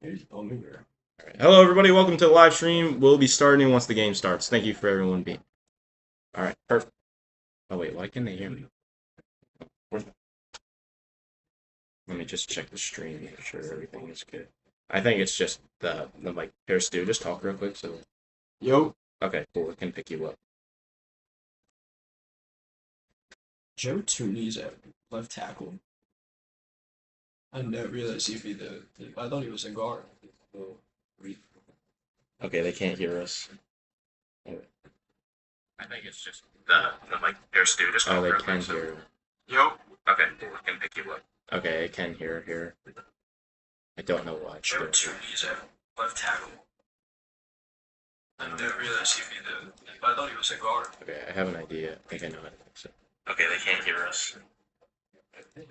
Alright. Hello, everybody. Welcome to the live stream. We'll be starting once the game starts. Thank you for everyone being. All right, perfect. Oh wait, why can't they hear me? Let me just check the stream, make sure everything is good. I think it's just the mic. Here, Stu, just talk real quick. So, Yo, okay, cool. It can pick you up. Joe Tooney's at left tackle. I didn't realize he'd be I thought he was a guard. Okay, they can't hear us. I think it's just the mic. Here, Stu, just talk real quick. Oh, they can hear. Yo, Okay, cool. It can pick you up. Okay, I can hear here. I don't know why. Joe Tooney's at left tackle. I didn't realize he'd be I thought he was a guard. Okay, I have an idea. I think I know how to fix it. Okay, they can't hear us. I think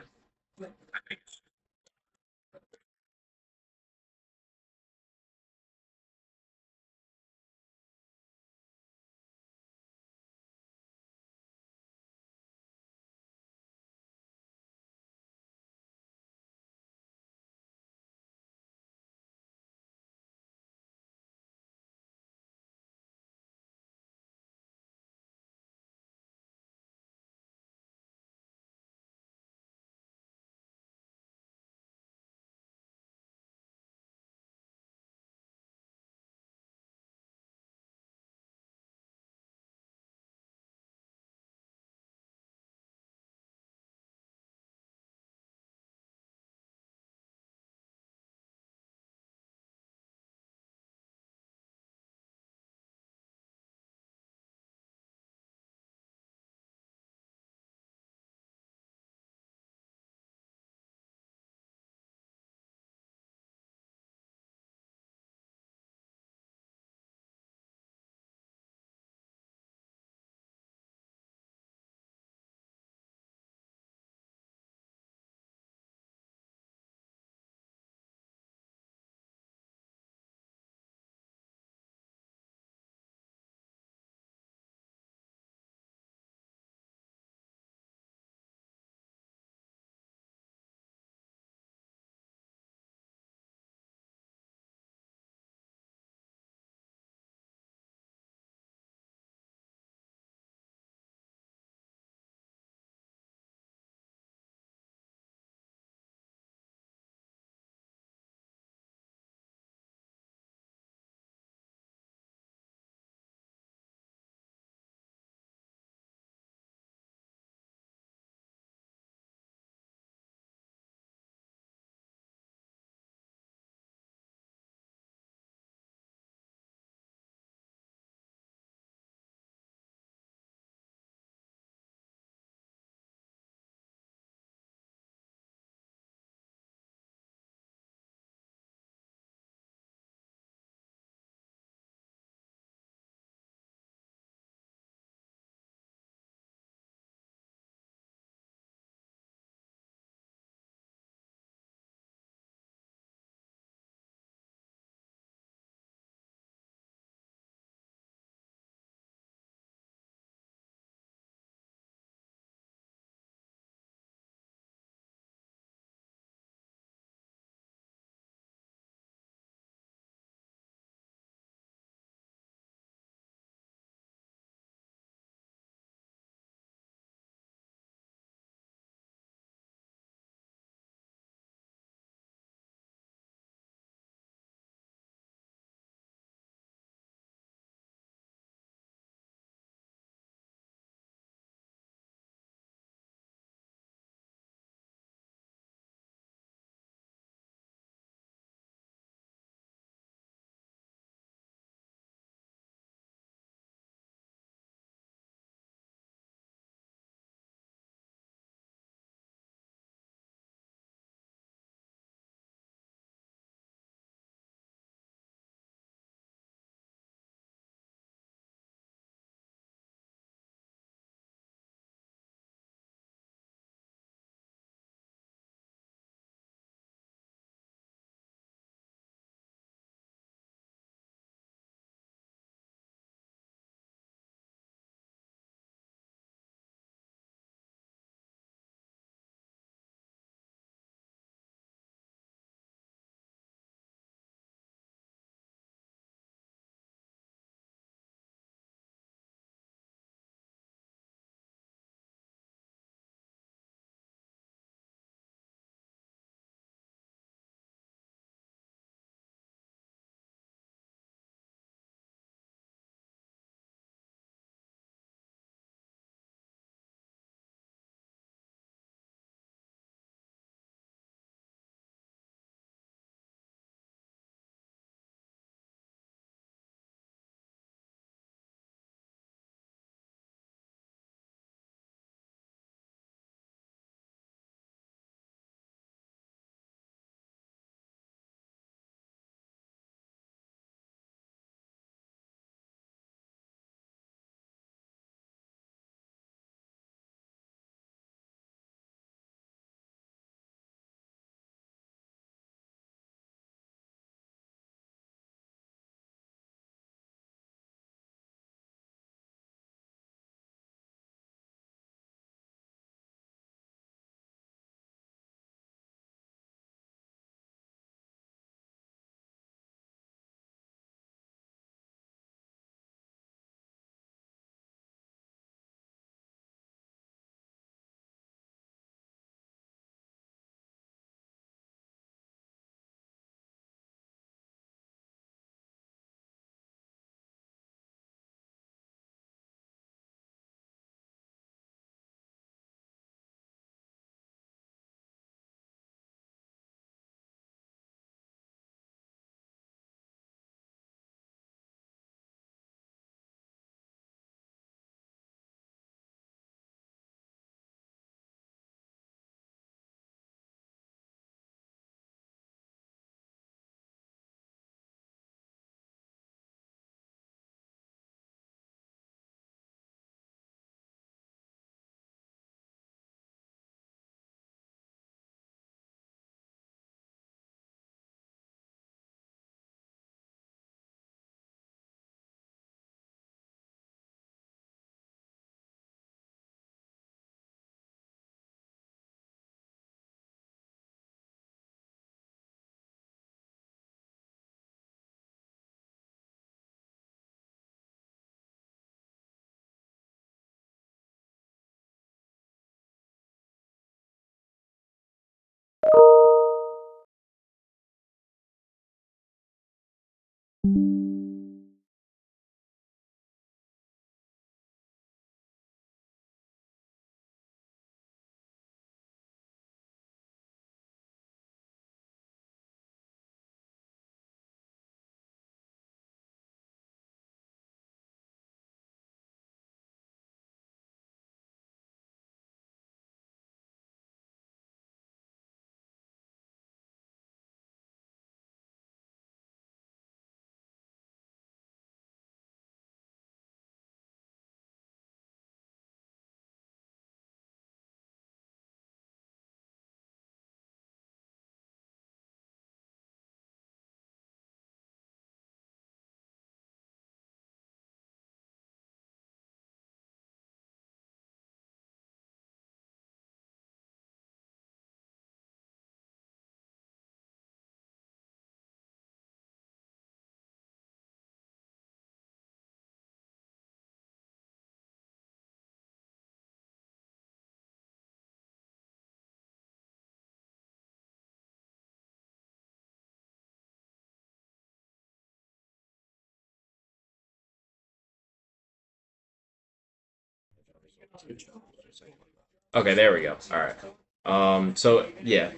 Okay, there we go. All right. So yeah.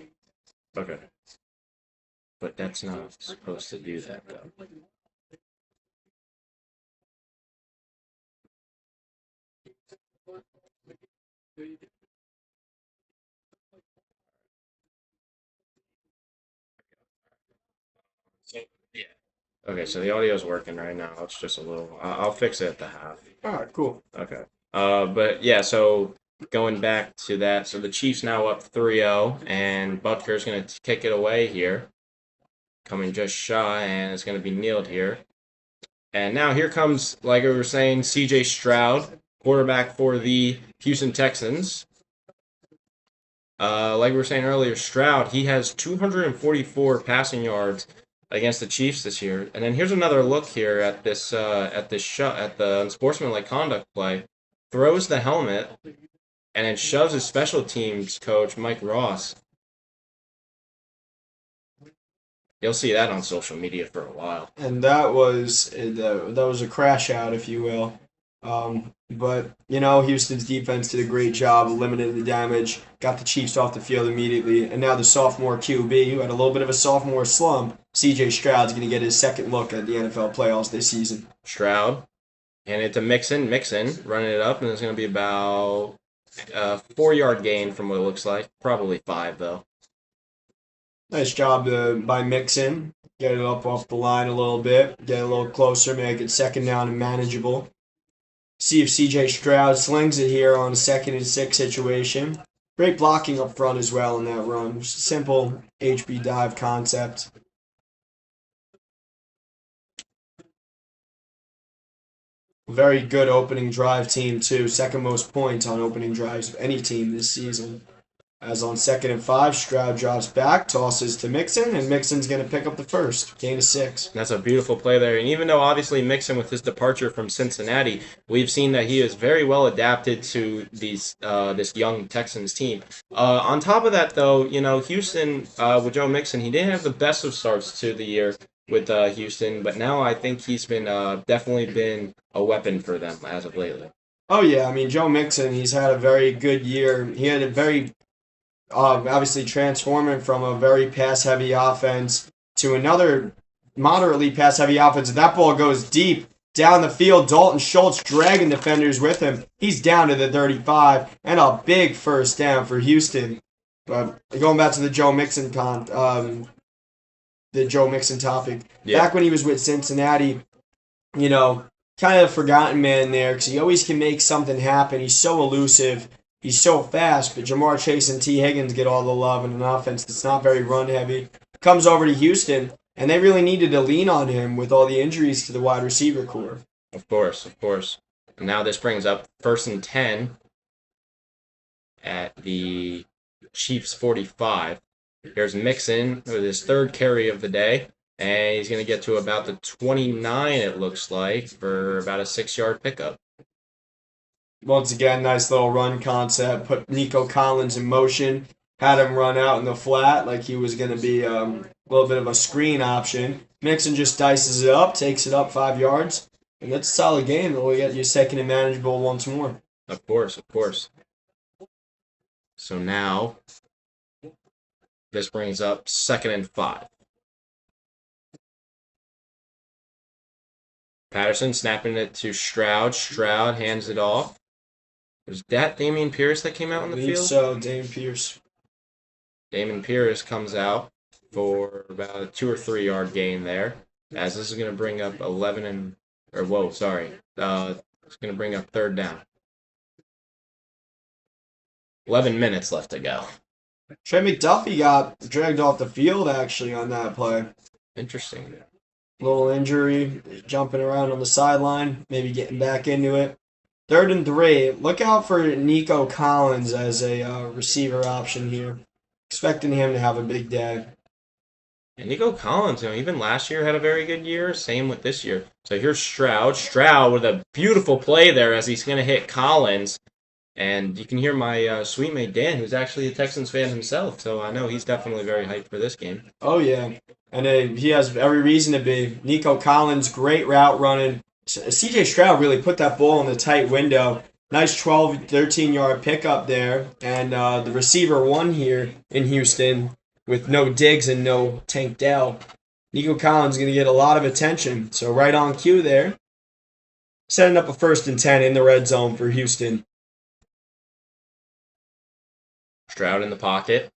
Okay. But that's not supposed to do that though. Yeah. Okay, so the audio is working right now. It's just a little. I'll fix it at the half. All right, cool. Okay. But yeah, so going back to that, so the Chiefs now up 3-0, and Butker's going to kick it away here, coming just shy, and it's going to be kneeled here. And now here comes, like we were saying, C.J. Stroud, quarterback for the Houston Texans. Like we were saying earlier, Stroud, he has 244 passing yards against the Chiefs this year. And then here's another look here at the unsportsmanlike conduct play. Throws the helmet and then shoves his special teams coach Mike Ross. You'll see that on social media for a while. And that was a crash out, if you will. But Houston's defense did a great job, eliminated the damage, got the Chiefs off the field immediately, and now the sophomore QB, who had a little bit of a sophomore slump, C.J. Stroud's going to get his second look at the NFL playoffs this season. Stroud, and it's a Mixon, running it up, and it's going to be about a 4-yard gain from what it looks like. Probably 5, though. Nice job by Mixon. Get it up off the line a little bit, get a little closer, make it second down and manageable. See if C.J. Stroud slings it here on a 2nd and 6 situation. Great blocking up front as well in that run. Just a simple HB dive concept. Very good opening drive team, too. Second most points on opening drives of any team this season. As on 2nd and 5, Stroud drops back, tosses to Mixon, and Mixon's going to pick up the first. Gain of 6. That's a beautiful play there. And even though obviously Mixon with his departure from Cincinnati, we've seen that he is very well adapted to this young Texans team. On top of that, though, Houston with Joe Mixon, he didn't have the best of starts to the year with Houston, but now I think he's been definitely been a weapon for them as of lately. Oh, yeah. I mean, Joe Mixon, he's had a very good year. He had a very obviously transforming from a very pass-heavy offense to another moderately pass-heavy offense. That ball goes deep down the field. Dalton Schultz dragging defenders with him. He's down to the 35, and a big first down for Houston. But going back to the Joe Mixon topic, Yeah. Back when he was with Cincinnati, kind of a forgotten man there because he always can make something happen. He's so elusive. He's so fast, but Jamar Chase and T. Higgins get all the love in an offense that's not very run-heavy. Comes over to Houston, and they really needed to lean on him with all the injuries to the wide receiver core. Of course. And now this brings up 1st and 10 at the Chiefs 45. Here's Mixon with his 3rd carry of the day, and he's going to get to about the 29, it looks like, for about a 6-yard pickup. Once again, nice little run concept. Put Nico Collins in motion. Had him run out in the flat like he was going to be a little bit of a screen option. Mixon just dices it up, takes it up 5 yards. And that's a solid game. We'll get you 2nd and manageable once more. Of course. So now, this brings up 2nd and 5. Patterson snapping it to Stroud. Stroud hands it off. Was that Dameon Pierce that came out on the field? So, Dameon Pierce. Dameon Pierce comes out for about a 2 or 3 yard gain there. As this is going to bring up 11 and... It's going to bring up 3rd down. 11 minutes left to go. Trey McDuffie got dragged off the field, actually, on that play. Interesting. Little injury, jumping around on the sideline, maybe getting back into it. 3rd and 3. Look out for Nico Collins as a receiver option here. Expecting him to have a big day. And Nico Collins, even last year had a very good year. Same with this year. So here's Stroud. Stroud with a beautiful play there as he's going to hit Collins. And you can hear my sweet mate Dan, who's actually a Texans fan himself. So I know he's definitely very hyped for this game. Oh, yeah. And he has every reason to be. Nico Collins, great route running. C.J. Stroud really put that ball in the tight window. Nice 12, 13-yard pickup there. And the receiver won here in Houston with no Diggs and no Tank Dell. Nico Collins going to get a lot of attention. So right on cue there. Setting up a 1st and 10 in the red zone for Houston. Stroud in the pocket.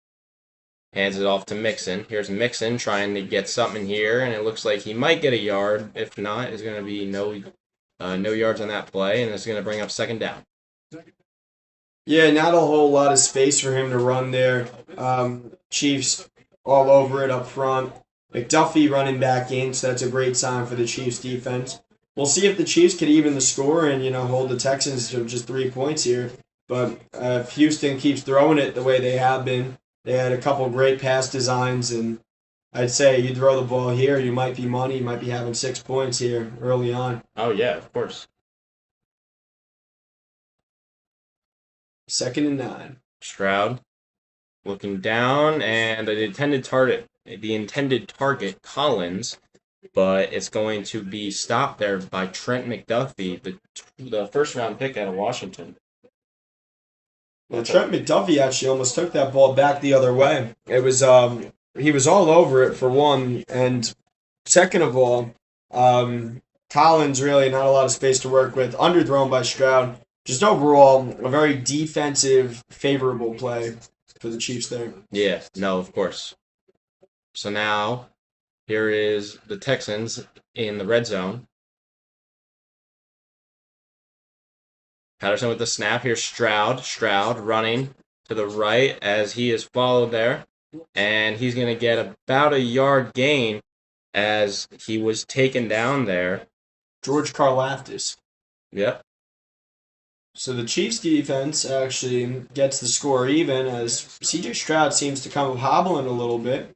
Hands it off to Mixon. Here's Mixon trying to get something here, and it looks like he might get a yard. If not, it's going to be no yards on that play, and it's going to bring up 2nd down. Yeah, not a whole lot of space for him to run there. Chiefs all over it up front. McDuffie running back in, so that's a great sign for the Chiefs defense. We'll see if the Chiefs can even the score and hold the Texans to just 3 points here. But if Houston keeps throwing it the way they have been, they had a couple great pass designs, and I'd say you throw the ball here, you might be money, you might be having 6 points here early on. Oh yeah, of course. 2nd and 9. Stroud looking down, and the intended target, Collins, but it's going to be stopped there by Trent McDuffie, the 1st-round pick out of Washington. Well, Trent McDuffie actually almost took that ball back the other way. It was he was all over it for one, and second of all, Collins really not a lot of space to work with, underthrown by Stroud. Just overall, a very defensive, favorable play for the Chiefs there. Yeah, no, of course. So now, here is the Texans in the red zone. Patterson with the snap. Here's Stroud. Stroud running to the right as he is followed there. And he's going to get about a yard gain as he was taken down there. George Karlaftis. Yep. So the Chiefs defense actually gets the score even as C.J. Stroud seems to come hobbling a little bit.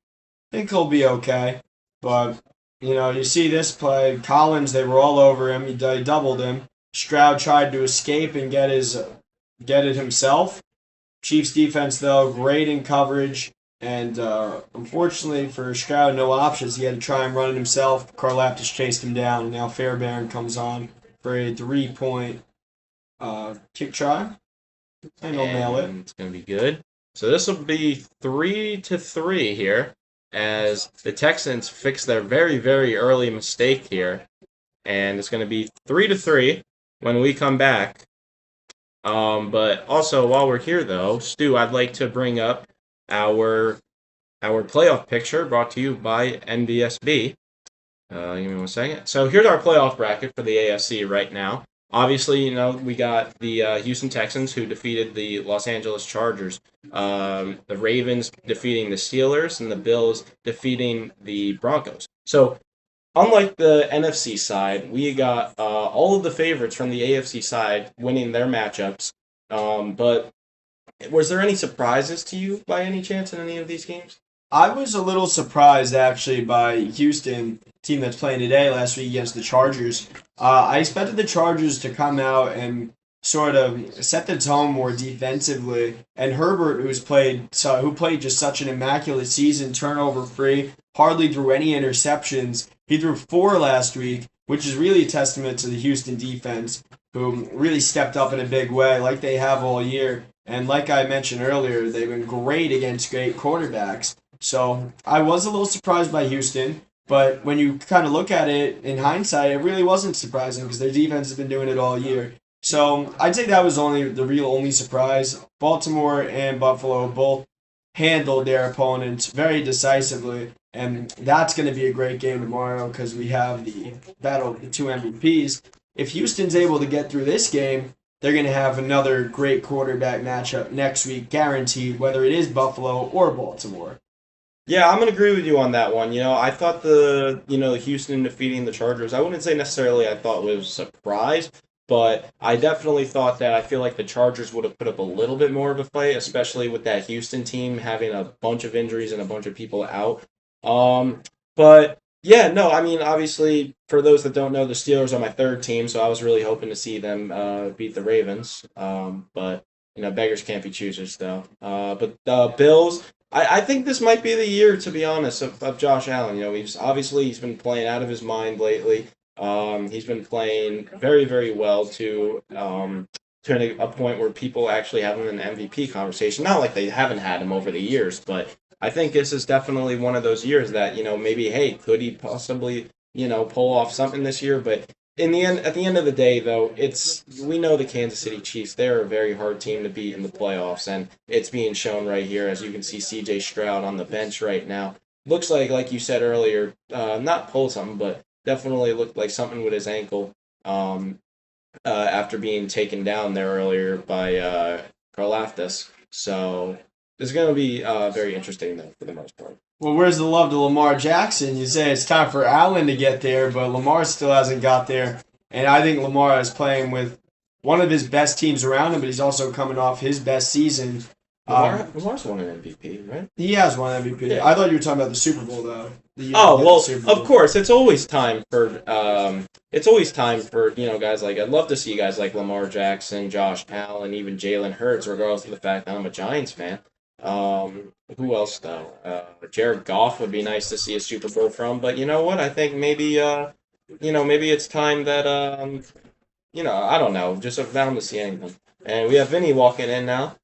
I think he'll be okay. But, you see this play. Collins, they were all over him. He doubled him. Stroud tried to escape and get it himself. Chiefs defense, though, great in coverage. And unfortunately for Stroud, no options. He had to try and run it himself. Karlaftis chased him down. And now Fairbairn comes on for a 3-point kick try. And he'll nail it. It's going to be good. So this will be 3-3 here as the Texans fix their very, very early mistake here. And it's going to be 3-3 when we come back. But also, while we're here, though, Stu, I'd like to bring up our playoff picture brought to you by NBSB. Give me 1 second. So here's our playoff bracket for the AFC right now. Obviously, we got the Houston Texans who defeated the Los Angeles Chargers. The Ravens defeating the Steelers and the Bills defeating the Broncos. So unlike the NFC side, we got all of the favorites from the AFC side winning their matchups. But was there any surprises to you by any chance in any of these games? I was a little surprised, actually, by Houston, team that's playing today, last week against the Chargers. I expected the Chargers to come out and sort of set the tone more defensively. And Herbert, who played just such an immaculate season, turnover-free, hardly threw any interceptions. He threw 4 last week, which is really a testament to the Houston defense, who really stepped up in a big way, like they have all year. And like I mentioned earlier, they've been great against great quarterbacks. So I was a little surprised by Houston, but when you kind of look at it in hindsight, it really wasn't surprising because their defense has been doing it all year. So I'd say that was the only surprise. Baltimore and Buffalo both handled their opponents very decisively, and that's going to be a great game tomorrow because we have the battle of the 2 MVPs. If Houston's able to get through this game, they're going to have another great quarterback matchup next week, guaranteed, whether it is Buffalo or Baltimore. Yeah, I'm going to agree with you on that one. I thought the Houston defeating the Chargers, I wouldn't say necessarily I thought was a surprise, but I definitely thought that I feel like the Chargers would have put up a little bit more of a fight, especially with that Houston team having a bunch of injuries and a bunch of people out. But yeah, no, I mean, obviously, for those that don't know, the Steelers are my 3rd team, so I was really hoping to see them beat the Ravens. But beggars can't be choosers, though. But the Bills, I think this might be the year, to be honest, of Josh Allen. He's been playing out of his mind lately. He's been playing very, very well to to a point where people actually have him in the MVP conversation. Not like they haven't had him over the years, but I think this is definitely one of those years that, maybe, hey, could he possibly, pull off something this year? But at the end of the day, though, we know the Kansas City Chiefs. They're a very hard team to beat in the playoffs, and it's being shown right here. As you can see, C.J. Stroud on the bench right now. Looks like you said earlier, not pulled something, but definitely looked like something with his ankle. After being taken down there earlier by Karlaftis. So it's going to be very interesting, though, for the most part. Well, where's the love to Lamar Jackson? You say it's time for Allen to get there, but Lamar still hasn't got there. And I think Lamar is playing with one of his best teams around him, but he's also coming off his best season. Lamar's won an MVP, right? He has won MVP. Yeah. I thought you were talking about the Super Bowl, though. Oh, well, of course. It's always time for guys like, I'd love to see guys like Lamar Jackson, Josh Allen, even Jalen Hurts, regardless of the fact that I'm a Giants fan. Who else, though? Jared Goff would be nice to see a Super Bowl from, but you know what? I think maybe it's time that, I don't know, just bound to see anything. And we have Vinny walking in now.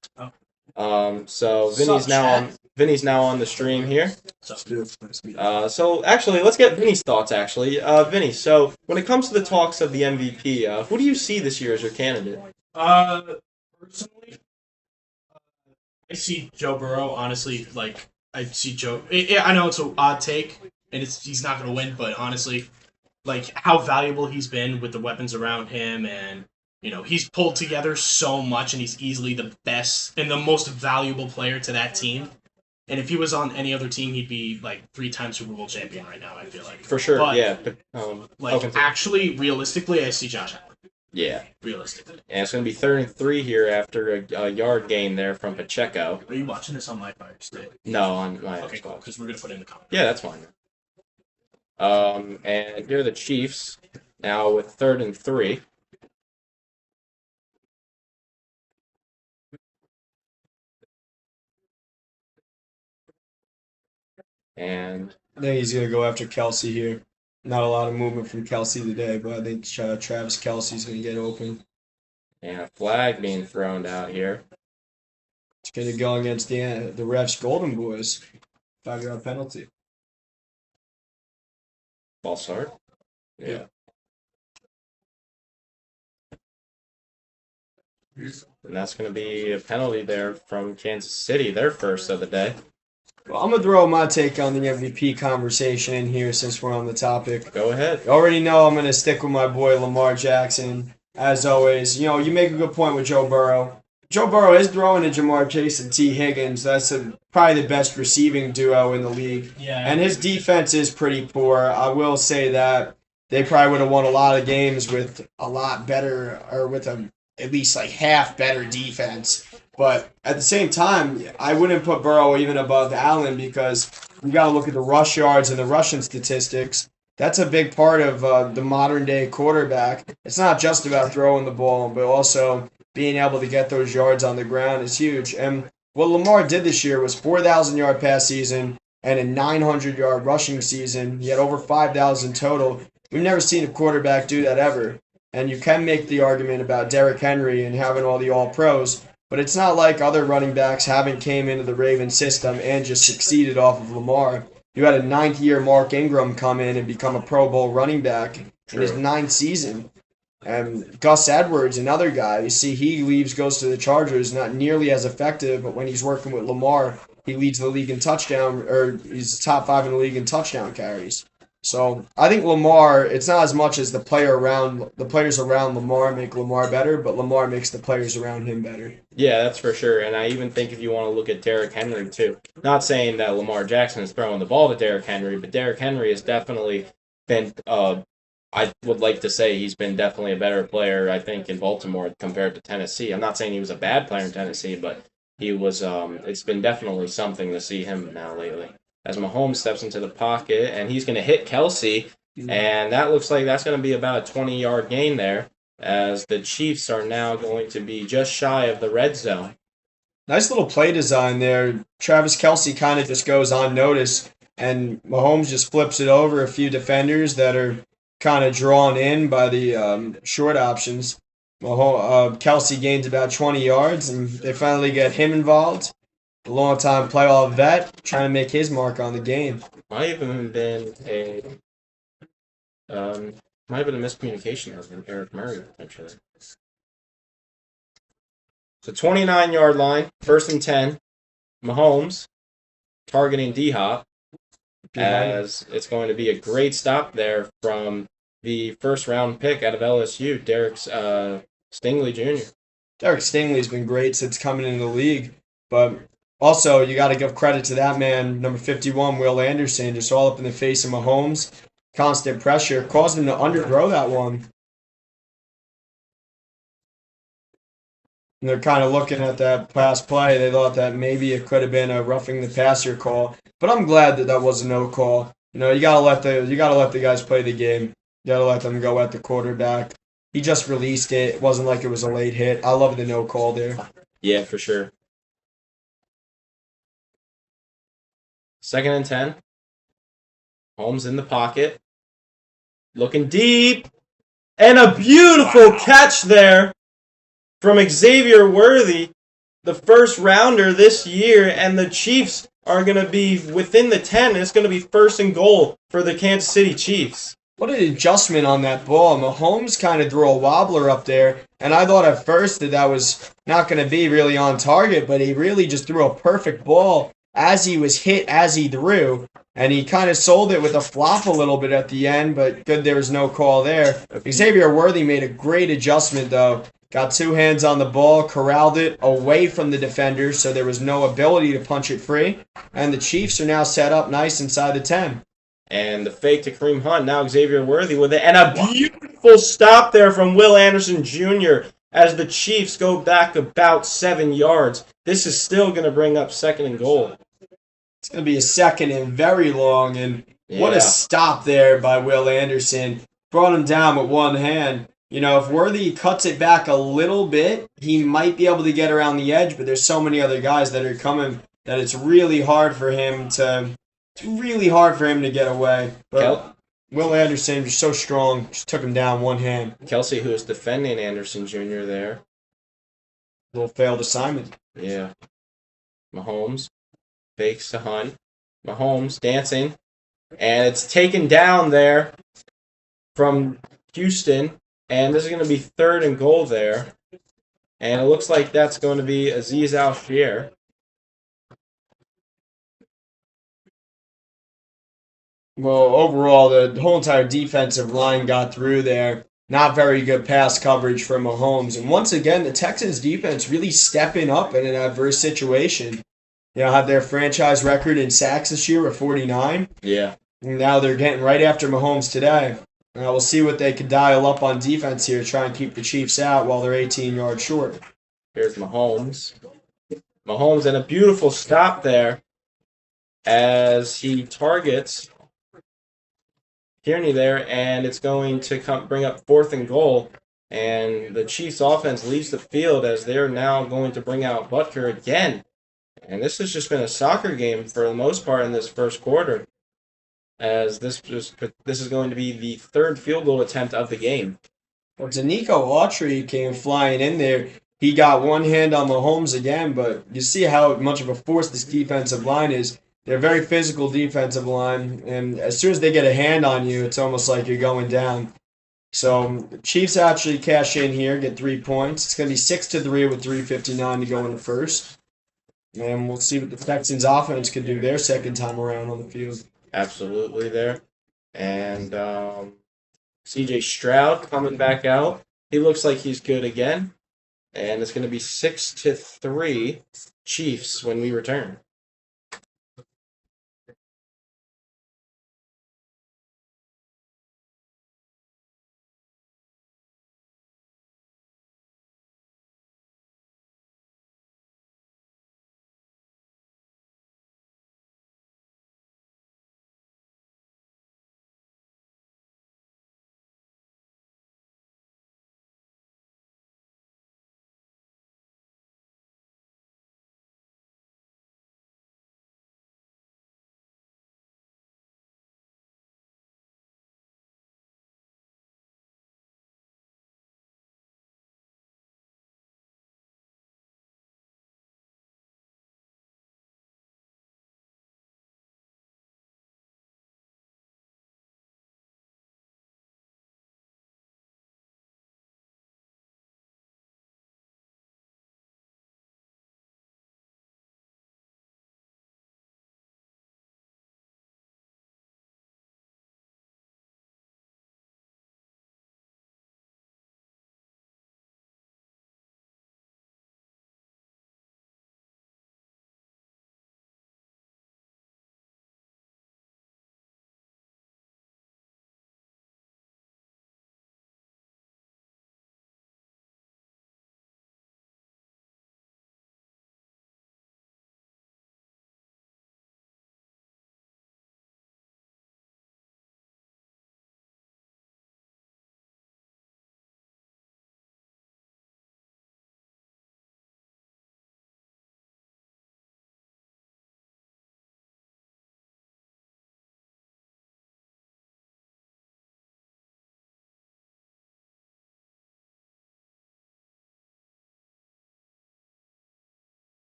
So Vinny's now on the stream here. So actually, let's get Vinny's thoughts. Actually, Vinny. So when it comes to the talks of the MVP, who do you see this year as your candidate? Personally, I see Joe Burrow. Honestly, I see Joe. I know it's an odd take, and he's not going to win. But honestly, how valuable he's been with the weapons around him, and he's pulled together so much, and he's easily the best and the most valuable player to that team. And if he was on any other team, he'd be 3-time Super Bowl champion right now, I feel like. For sure, but, yeah. Actually, realistically, I see Josh Allen. Yeah. Realistically. And it's going to be 3rd and 3 here after a yard gain there from Pacheco. Are you watching this on my Fire Stick? No, on my Okay, cool, because we're going to put it in the comments. Yeah, that's fine. And here are the Chiefs now with 3rd and 3. And I think he's going to go after Kelsey here. Not a lot of movement from Kelsey today, but I think Travis Kelsey's going to get open. And a flag being thrown out here. It's going to go against the refs' Golden Boys. 5-yard penalty. False start? Yeah. And that's going to be a penalty there from Kansas City, their first of the day. Well, I'm going to throw my take on the MVP conversation in here since we're on the topic. Go ahead. You already know I'm going to stick with my boy Lamar Jackson, as always. You make a good point with Joe Burrow. Joe Burrow is throwing to Jamar Chase and T. Higgins. That's probably the best receiving duo in the league. Yeah. And his defense is pretty poor. I will say that they probably would have won a lot of games with a lot better, or with at least half better defense. But at the same time, I wouldn't put Burrow even above Allen because you got to look at the rush yards and the rushing statistics. That's a big part of the modern-day quarterback. It's not just about throwing the ball, but also being able to get those yards on the ground is huge. And what Lamar did this year was 4,000-yard pass season and a 900-yard rushing season. He had over 5,000 total. We've never seen a quarterback do that ever. And you can make the argument about Derrick Henry and having all the all-pros, but it's not like other running backs haven't came into the Ravens system and just succeeded off of Lamar. You had a 9th-year Mark Ingram come in and become a Pro Bowl running back in his 9th season. And Gus Edwards, another guy, you see he goes to the Chargers, not nearly as effective, but when he's working with Lamar, he leads the league in touchdown, or he's top 5 in the league in touchdown carries. So I think Lamar, it's not as much as the players around Lamar make Lamar better, but Lamar makes the players around him better. Yeah, that's for sure. And I even think if you want to look at Derrick Henry too, not saying that Lamar Jackson is throwing the ball to Derrick Henry, but Derrick Henry has definitely been, I would like to say he's been definitely a better player, I think, in Baltimore compared to Tennessee. I'm not saying he was a bad player in Tennessee, but he was, it's been definitely something to see him now lately. As Mahomes steps into the pocket, and he's going to hit Kelsey, and that looks like that's going to be about a 20-yard gain there, as the Chiefs are now going to be just shy of the red zone. Nice little play design there. Travis Kelsey kind of just goes unnoticed, and Mahomes just flips it over a few defenders that are kind of drawn in by the short options. Kelsey gains about 20 yards, and they finally get him involved. A long-time playoff vet trying to make his mark on the game. Might even been a um, might have been a miscommunication of Eric Murray potentially. So 29-yard line, 1st and 10. Mahomes targeting D Hop as it's going to be a great stop there from the first round pick out of LSU, Derek Stingley Jr. Derek Stingley's been great since coming into the league, but also you got to give credit to that man, number 51, Will Anderson, just all up in the face of Mahomes. Constant pressure caused him to underthrow that one. And they're kind of looking at that pass play. They thought that maybe it could have been a roughing the passer call, but I'm glad that that was a no call. You gotta let the guys play the game. You gotta let them go at the quarterback. He just released it. It wasn't like it was a late hit. I love the no call there. Yeah, for sure. 2nd and 10. Holmes in the pocket. Looking deep. And a beautiful catch there from Xavier Worthy, the first rounder this year. And the Chiefs are going to be within the 10. And it's going to be 1st and goal for the Kansas City Chiefs. What an adjustment on that ball. Mahomes kind of threw a wobbler up there, and I thought at first that was not going to be really on target, but he really just threw a perfect ball as he was hit, as he threw, and he kind of sold it with a flop a little bit at the end, but good there was no call there. Xavier Worthy made a great adjustment, though. Got two hands on the ball, corralled it away from the defenders, so there was no ability to punch it free, and the Chiefs are now set up nice inside the 10. And the fake to Kareem Hunt. Now Xavier Worthy with it. And a beautiful stop there from Will Anderson Jr. as the Chiefs go back about 7 yards. This is still going to bring up 2nd and goal. It's going to be a second and very long. And what a stop there by Will Anderson. Brought him down with one hand. If Worthy cuts it back a little bit, he might be able to get around the edge, but there's so many other guys that are coming that it's really hard for him to get away. But Will Anderson was so strong, just took him down one hand. Kelsey, who is defending Anderson Jr. there. Little failed assignment. Yeah. Mahomes fakes to Hunt. Mahomes dancing. And it's taken down there from Houston. And this is going to be 3rd and goal there. And it looks like that's going to be Azeez Al-Shaair. Well, overall, the whole entire defensive line got through there. Not very good pass coverage from Mahomes. And once again, the Texans defense really stepping up in an adverse situation. Had their franchise record in sacks this year with 49. Yeah. And now they're getting right after Mahomes today. We'll see what they could dial up on defense here, try and keep the Chiefs out while they're 18 yards short. Here's Mahomes. Mahomes and a beautiful stop there as he targets Kearney there, and it's going to bring up 4th and goal. And the Chiefs offense leaves the field as they're now going to bring out Butker again. And this has just been a soccer game for the most part in this first quarter, as this is going to be the 3rd field goal attempt of the game. Well, Danico Autry came flying in there. He got one hand on Mahomes again, but you see how much of a force this defensive line is. They're a very physical defensive line, and as soon as they get a hand on you, it's almost like you're going down. So the Chiefs actually cash in here, get 3 points. It's going to be 6-3 with 3:59 to go in the first. And we'll see what the Texans offense can do their second time around on the field. Absolutely there. And C.J. Stroud coming back out. He looks like he's good again. And it's going to be 6-3 Chiefs when we return.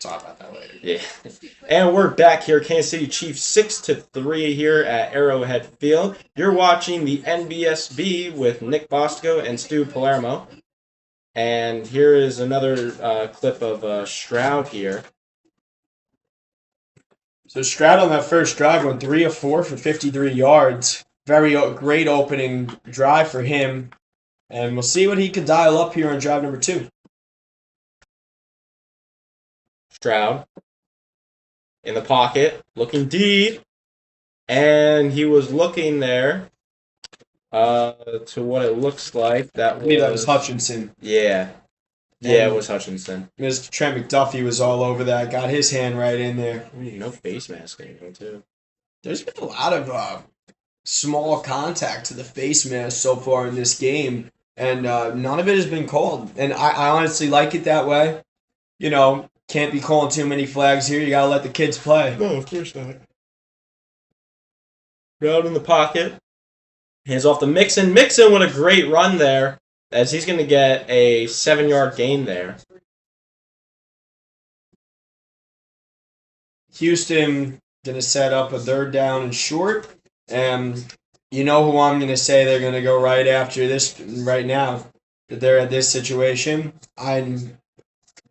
Talk about that later. Yeah. And we're back here, Kansas City Chiefs 6-3 here at Arrowhead Field. You're watching the NBSB with Nick Bosco and Stu Palermo. And here is another clip of Stroud here. So Stroud on that first drive went 3 of 4 for 53 yards. Very great opening drive for him. And we'll see what he can dial up here on drive number 2. Stroud in the pocket, looking deep. And he was looking there to what it looks like. I believe that was Hutchinson. Yeah. Yeah, it was Hutchinson. Mr. Trent McDuffie was all over that. Got his hand right in there. No face mask anything, too. There's been a lot of small contact to the face mask so far in this game, and none of it has been called. And I honestly like it that way. You know, can't be calling too many flags here. You got to let the kids play. No, of course not. Stroud in the pocket. Hands off to Mixon. Mixon with a great run there, as he's going to get a 7-yard gain there. Houston going to set up a 3rd down and short. And you know who I'm going to say they're going to go right after this right now, that they're at this situation. I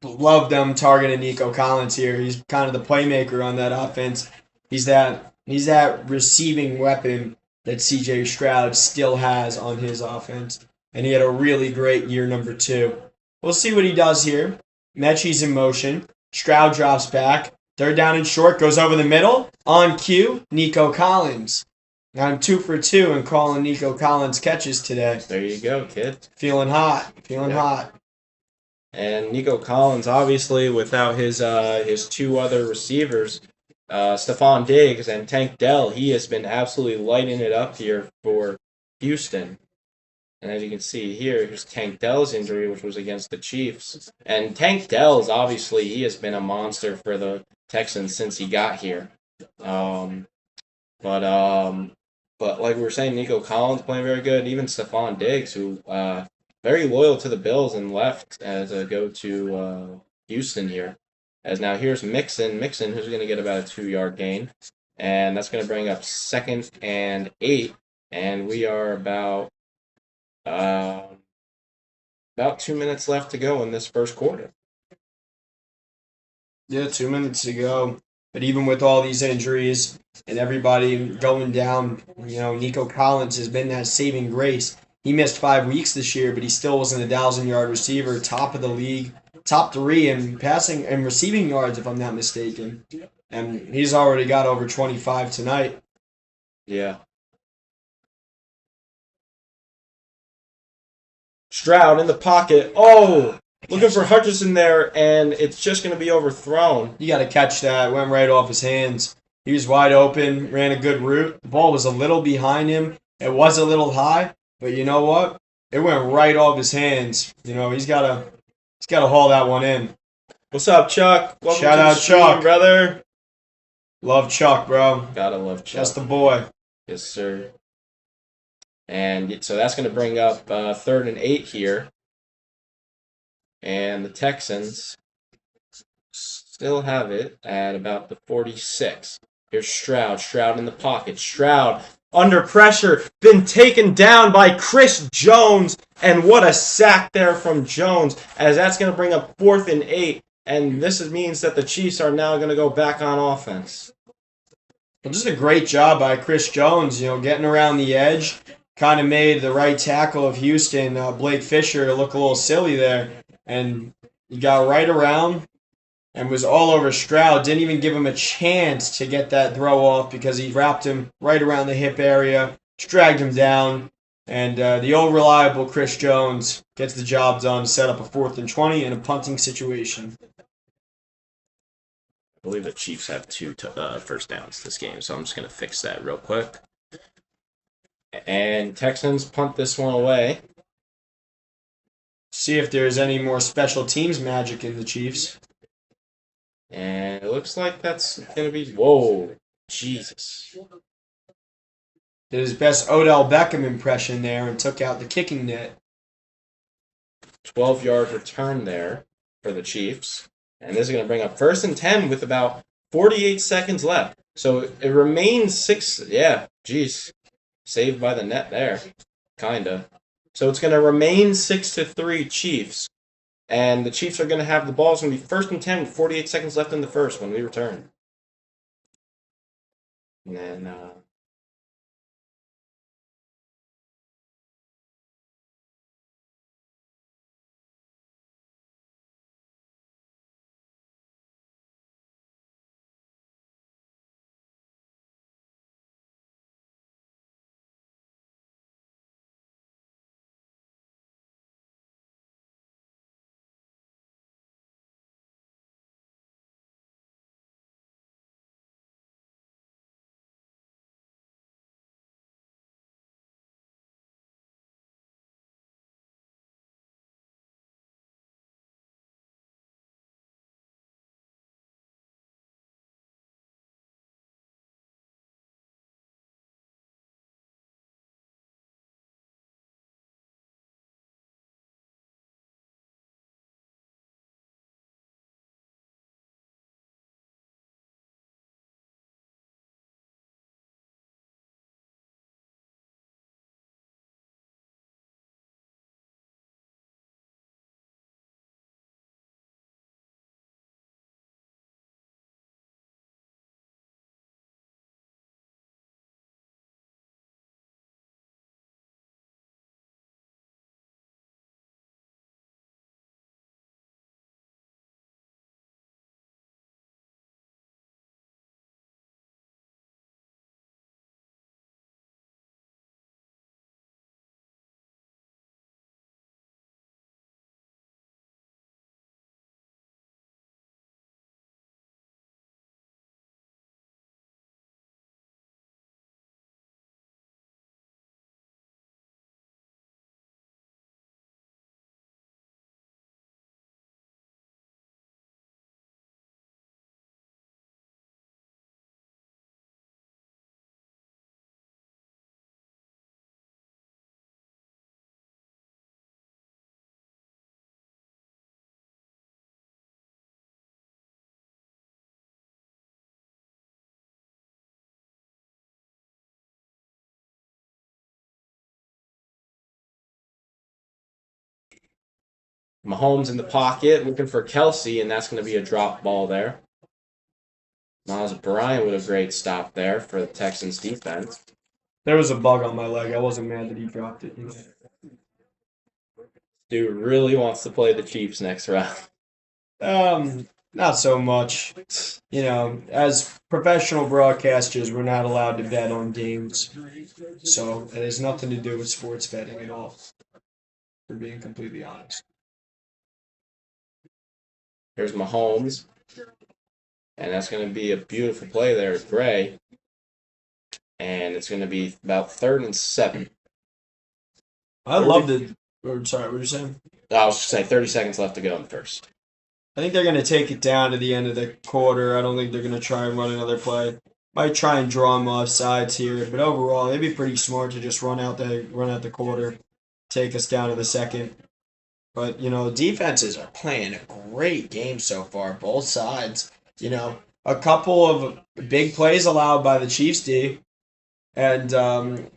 love them targeting Nico Collins here. He's kind of the playmaker on that offense. He's that receiving weapon that C.J. Stroud still has on his offense. And he had a really great year number 2. We'll see what he does here. Mechie's in motion. Stroud drops back. 3rd down and short, goes over the middle. On cue, Nico Collins. I'm 2 for 2 in calling Nico Collins catches today. There you go, kid. Feeling hot. Hot. And Nico Collins, obviously, without his 2 other receivers, Stephon Diggs and Tank Dell, he has been absolutely lighting it up here for Houston. And as you can see here, here's Tank Dell's injury, which was against the Chiefs. And Tank Dell's, obviously, he has been a monster for the Texans since he got here. But like we were saying, Nico Collins playing very good. Even Stephon Diggs, who very loyal to the Bills and left as a go to Houston here. As now here's Mixon, who's going to get about a 2-yard gain. And that's going to bring up 2nd and 8. And we are about 2 minutes left to go in this first quarter. Yeah, 2 minutes to go. But even with all these injuries and everybody going down, you know, Nico Collins has been that saving grace. He missed 5 weeks this year, but he still wasn't a 1,000-yard receiver, top of the league, top 3 in passing and receiving yards, if I'm not mistaken. And he's already got over 25 tonight. Yeah. Stroud in the pocket. Oh, looking for Hutchinson there, and it's just going to be overthrown. You got to catch that. Went right off his hands. He was wide open, ran a good route. The ball was a little behind him. It was a little high, but you know what? It went right off his hands. You know, he's got to haul that one in. What's up, Chuck? Welcome Shout to out the stream, Chuck, brother. Love Chuck, bro. Gotta love Chuck. That's the boy. Yes, sir. And so that's going to bring up 3rd and 8 here. And the Texans still have it at about the 46. Here's Stroud. Stroud in the pocket. Stroud under pressure. Been taken down by Chris Jones. And what a sack there from Jones. As that's going to bring up 4th and 8. And this means that the Chiefs are now going to go back on offense. Well, just a great job by Chris Jones, you know, getting around the edge. Kind of made the right tackle of Houston, Blake Fisher, look a little silly there. And he got right around and was all over Stroud. Didn't even give him a chance to get that throw off because he wrapped him right around the hip area, dragged him down. And the old reliable Chris Jones gets the job done to set up a 4th and 20 in a punting situation. I believe the Chiefs have 2 first downs this game, so I'm just going to fix that real quick. And Texans punt this one away. See if there's any more special teams magic in the Chiefs. And it looks like that's going to be... Whoa, Jesus. Did his best Odell Beckham impression there and took out the kicking net. 12-yard return there for the Chiefs. And this is going to bring up 1st and 10 with about 48 seconds left. So it remains 6. Yeah, geez. Saved by the net there. Kinda. So it's going to remain 6-3 Chiefs. And the Chiefs are going to have the ball. It's going to be 1st and 10 with 48 seconds left in the first when we return. And then, Mahomes in the pocket looking for Kelsey, and that's going to be a drop ball there. Miles Bryant with a great stop there for the Texans defense. There was a bug on my leg. I wasn't mad that he dropped it. Dude really wants to play the Chiefs next round. Not so much. You know, as professional broadcasters, we're not allowed to bet on games. So it has nothing to do with sports betting at all, for being completely honest. Here's Mahomes. And that's going to be a beautiful play there with Gray. And it's going to be about 3rd and 7. I love the. Sorry, what were you saying? I was just saying 30 seconds left to go in the first. I think they're going to take it down to the end of the quarter. I don't think they're going to try and run another play. Might try and draw them off sides here, but overall, they'd be pretty smart to just run out the quarter, take us down to the second. But you know, defenses are playing a great game so far, both sides. You know, a couple of big plays allowed by the Chiefs D, and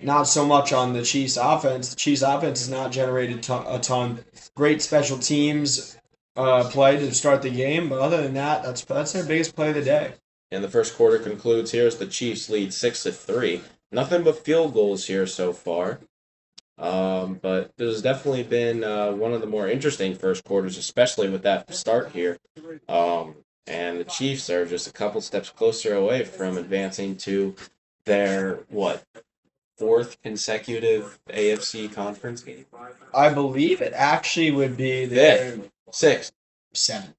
not so much on the Chiefs offense. The Chiefs offense has not generated a ton. Great special teams play to start the game, but other than that, that's their biggest play of the day. And the first quarter concludes here as the Chiefs lead 6-3. Nothing but field goals here so far. But this has definitely been one of the more interesting first quarters, especially with that start here. And the Chiefs are just a couple steps closer away from advancing to their, 4th consecutive AFC conference game? I believe it actually would be their 6th. 7th.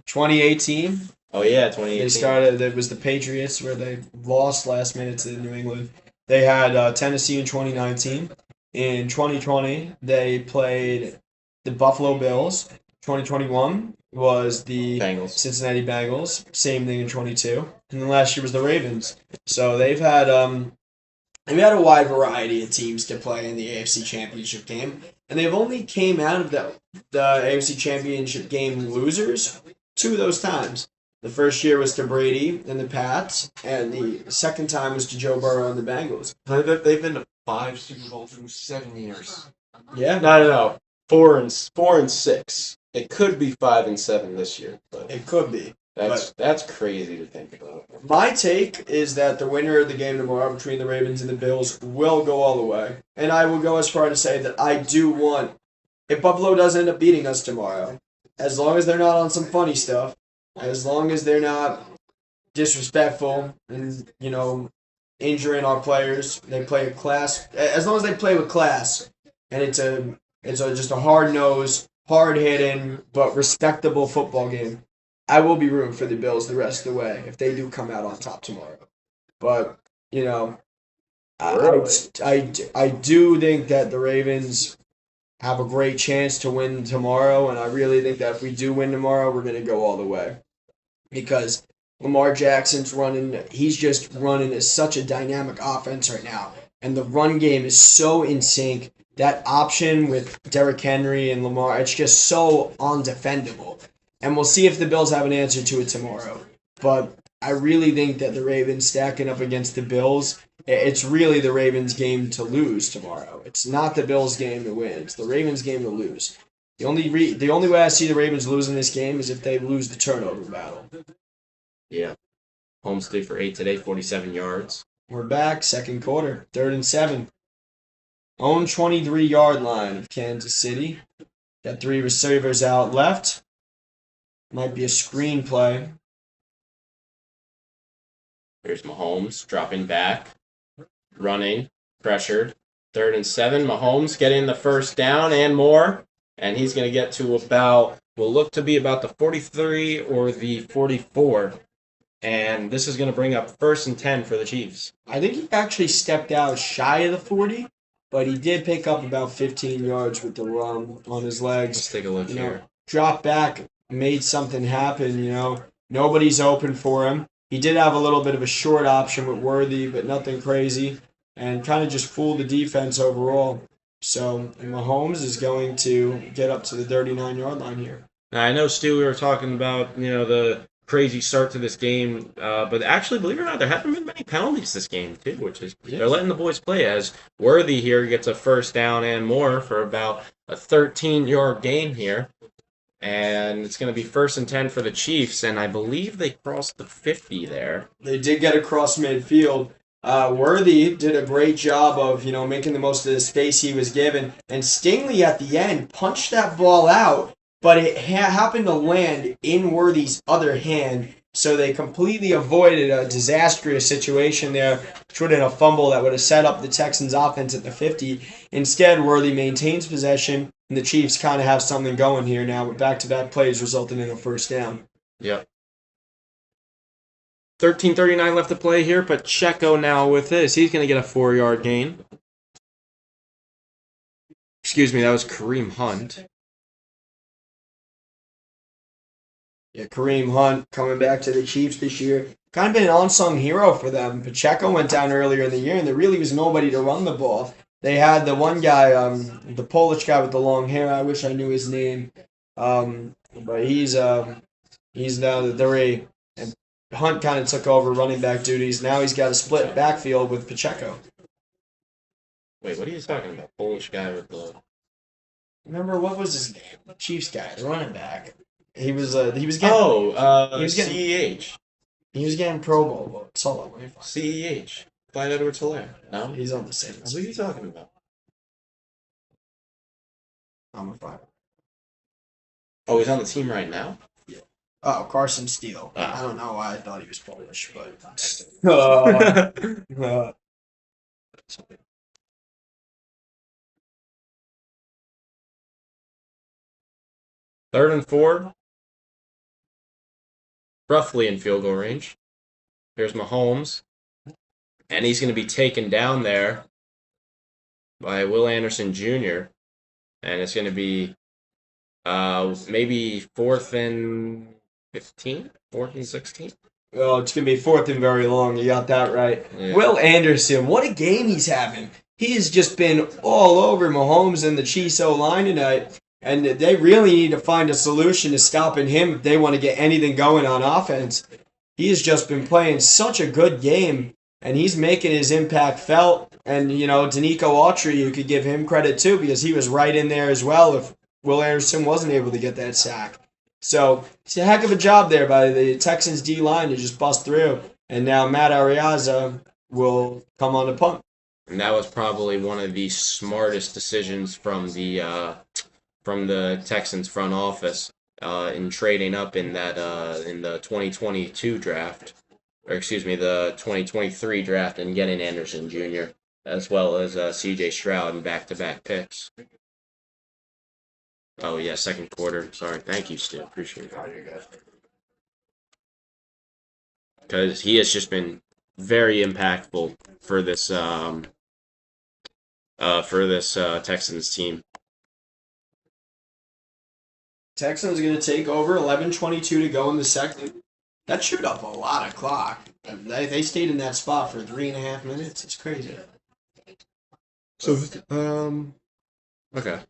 2018. Oh, yeah, 2018. They started, it was the Patriots where they lost last minute to New England. They had Tennessee in 2019. In 2020, they played the Buffalo Bills. 2021 was the Cincinnati Bengals. Same thing in 22. And then last year was the Ravens. So they've had a wide variety of teams to play in the AFC Championship game. And they've only came out of the AFC Championship game losers two of those times. The first year was to Brady and the Pats, and the second time was to Joe Burrow and the Bengals. They've been to 5 Super Bowls in 7 years. Yeah, No. 4-6. It could be 5-7 this year, but it could be. that's crazy to think about. My take is that the winner of the game tomorrow between the Ravens and the Bills will go all the way. And I will go as far to say that I do want, if Buffalo does end up beating us tomorrow, as long as they're not on some funny stuff, as long as they're not disrespectful and, injuring our players, they play a class, as long as they play with class, and it's just a hard-nosed, hard-hitting, but respectable football game. I will be rooting for the Bills the rest of the way if they do come out on top tomorrow. But, I do think that the Ravens have a great chance to win tomorrow, and I really think that if we do win tomorrow, we're going to go all the way. Because Lamar Jackson's he's just running as such a dynamic offense right now. And the run game is so in sync. That option with Derrick Henry and Lamar, it's just so undefendable. And we'll see if the Bills have an answer to it tomorrow. But I really think that the Ravens stacking up against the Bills, it's really the Ravens' game to lose tomorrow. It's not the Bills' game to win. It's the Ravens' game to lose. The only way I see the Ravens losing this game is if they lose the turnover battle. Yeah. Holmes 3 for 8 today, 47 yards. We're back, second quarter, 3rd and 7. Own 23-yard line of Kansas City. Got 3 receivers out left. Might be a screen play. Here's Mahomes dropping back, running, pressured. 3rd and 7. Mahomes getting the first down and more. And he's going to get to will look to be about the 43 or the 44. And this is going to bring up 1st and 10 for the Chiefs. I think he actually stepped out shy of the 40, but he did pick up about 15 yards with the run on his legs. Let's take a look here. Dropped back, made something happen, Nobody's open for him. He did have a little bit of a short option with Worthy, but nothing crazy. And kind of just fooled the defense overall. So Mahomes is going to get up to the 39-yard line here. Now, I know, Stu, we were talking about, the crazy start to this game, but actually, believe it or not, there haven't been many penalties this game, too, which is they're letting the boys play as Worthy here gets a first down and more for about a 13-yard gain here. And it's going to be 1st and 10 for the Chiefs, and I believe they crossed the 50 there. They did get across midfield. Worthy did a great job of, making the most of the space he was given. And Stingley at the end punched that ball out, but it happened to land in Worthy's other hand. So they completely avoided a disastrous situation there, which would have been a fumble that would have set up the Texans offense at the 50. Instead, Worthy maintains possession, and the Chiefs kind of have something going here now with back-to-back plays resulting in a first down. Yep. 13:39 left to play here. Pacheco now with this. He's going to get a 4-yard gain. Excuse me, that was Kareem Hunt. Yeah, Kareem Hunt coming back to the Chiefs this year. Kind of been an unsung hero for them. Pacheco went down earlier in the year, and there really was nobody to run the ball. They had the one guy, the Polish guy with the long hair. I wish I knew his name. But he's now the three. And Hunt kind of took over running back duties. Now he's got a split backfield with Pacheco. Wait, what are you talking about? Polish guy with the... Remember, what was his name? Chiefs guy, the running back. He was getting CEH. He was getting Pro Bowl. Solo. CEH. Clyde Edwards-Helaire. No? He's on the same. What are you talking about? I'm a five. Oh, he's on the team right now? Oh, Carson Steele. Ah. I don't know why I thought he was Polish, but. 3rd and 4. Roughly in field goal range. Here's Mahomes. And he's going to be taken down there by Will Anderson Jr. And it's going to be maybe 4th and 15? 4th and 16? Oh, it's going to be 4th and very long. You got that right. Yeah. Will Anderson, what a game he's having. He has just been all over Mahomes and the Chiefs O-line tonight. And they really need to find a solution to stopping him if they want to get anything going on offense. He has just been playing such a good game, and he's making his impact felt. And, Danico Autry, you could give him credit too, because he was right in there as well if Will Anderson wasn't able to get that sack. So it's a heck of a job there by the Texans D-line to just bust through. And now Matt Ariaza will come on the punt. And that was probably one of the smartest decisions from the Texans front office in trading up in the 2022 draft, or excuse me, the 2023 draft, and getting Anderson Jr. as well as C.J. Stroud in back-to-back picks. Oh yeah, second quarter. Sorry, thank you, Stu. Appreciate it. Because he has just been very impactful for this Texans team. Texans are going to take over, 11:22 to go in the second. That chewed up a lot of clock. They stayed in that spot for 3.5 minutes. It's crazy. So, okay.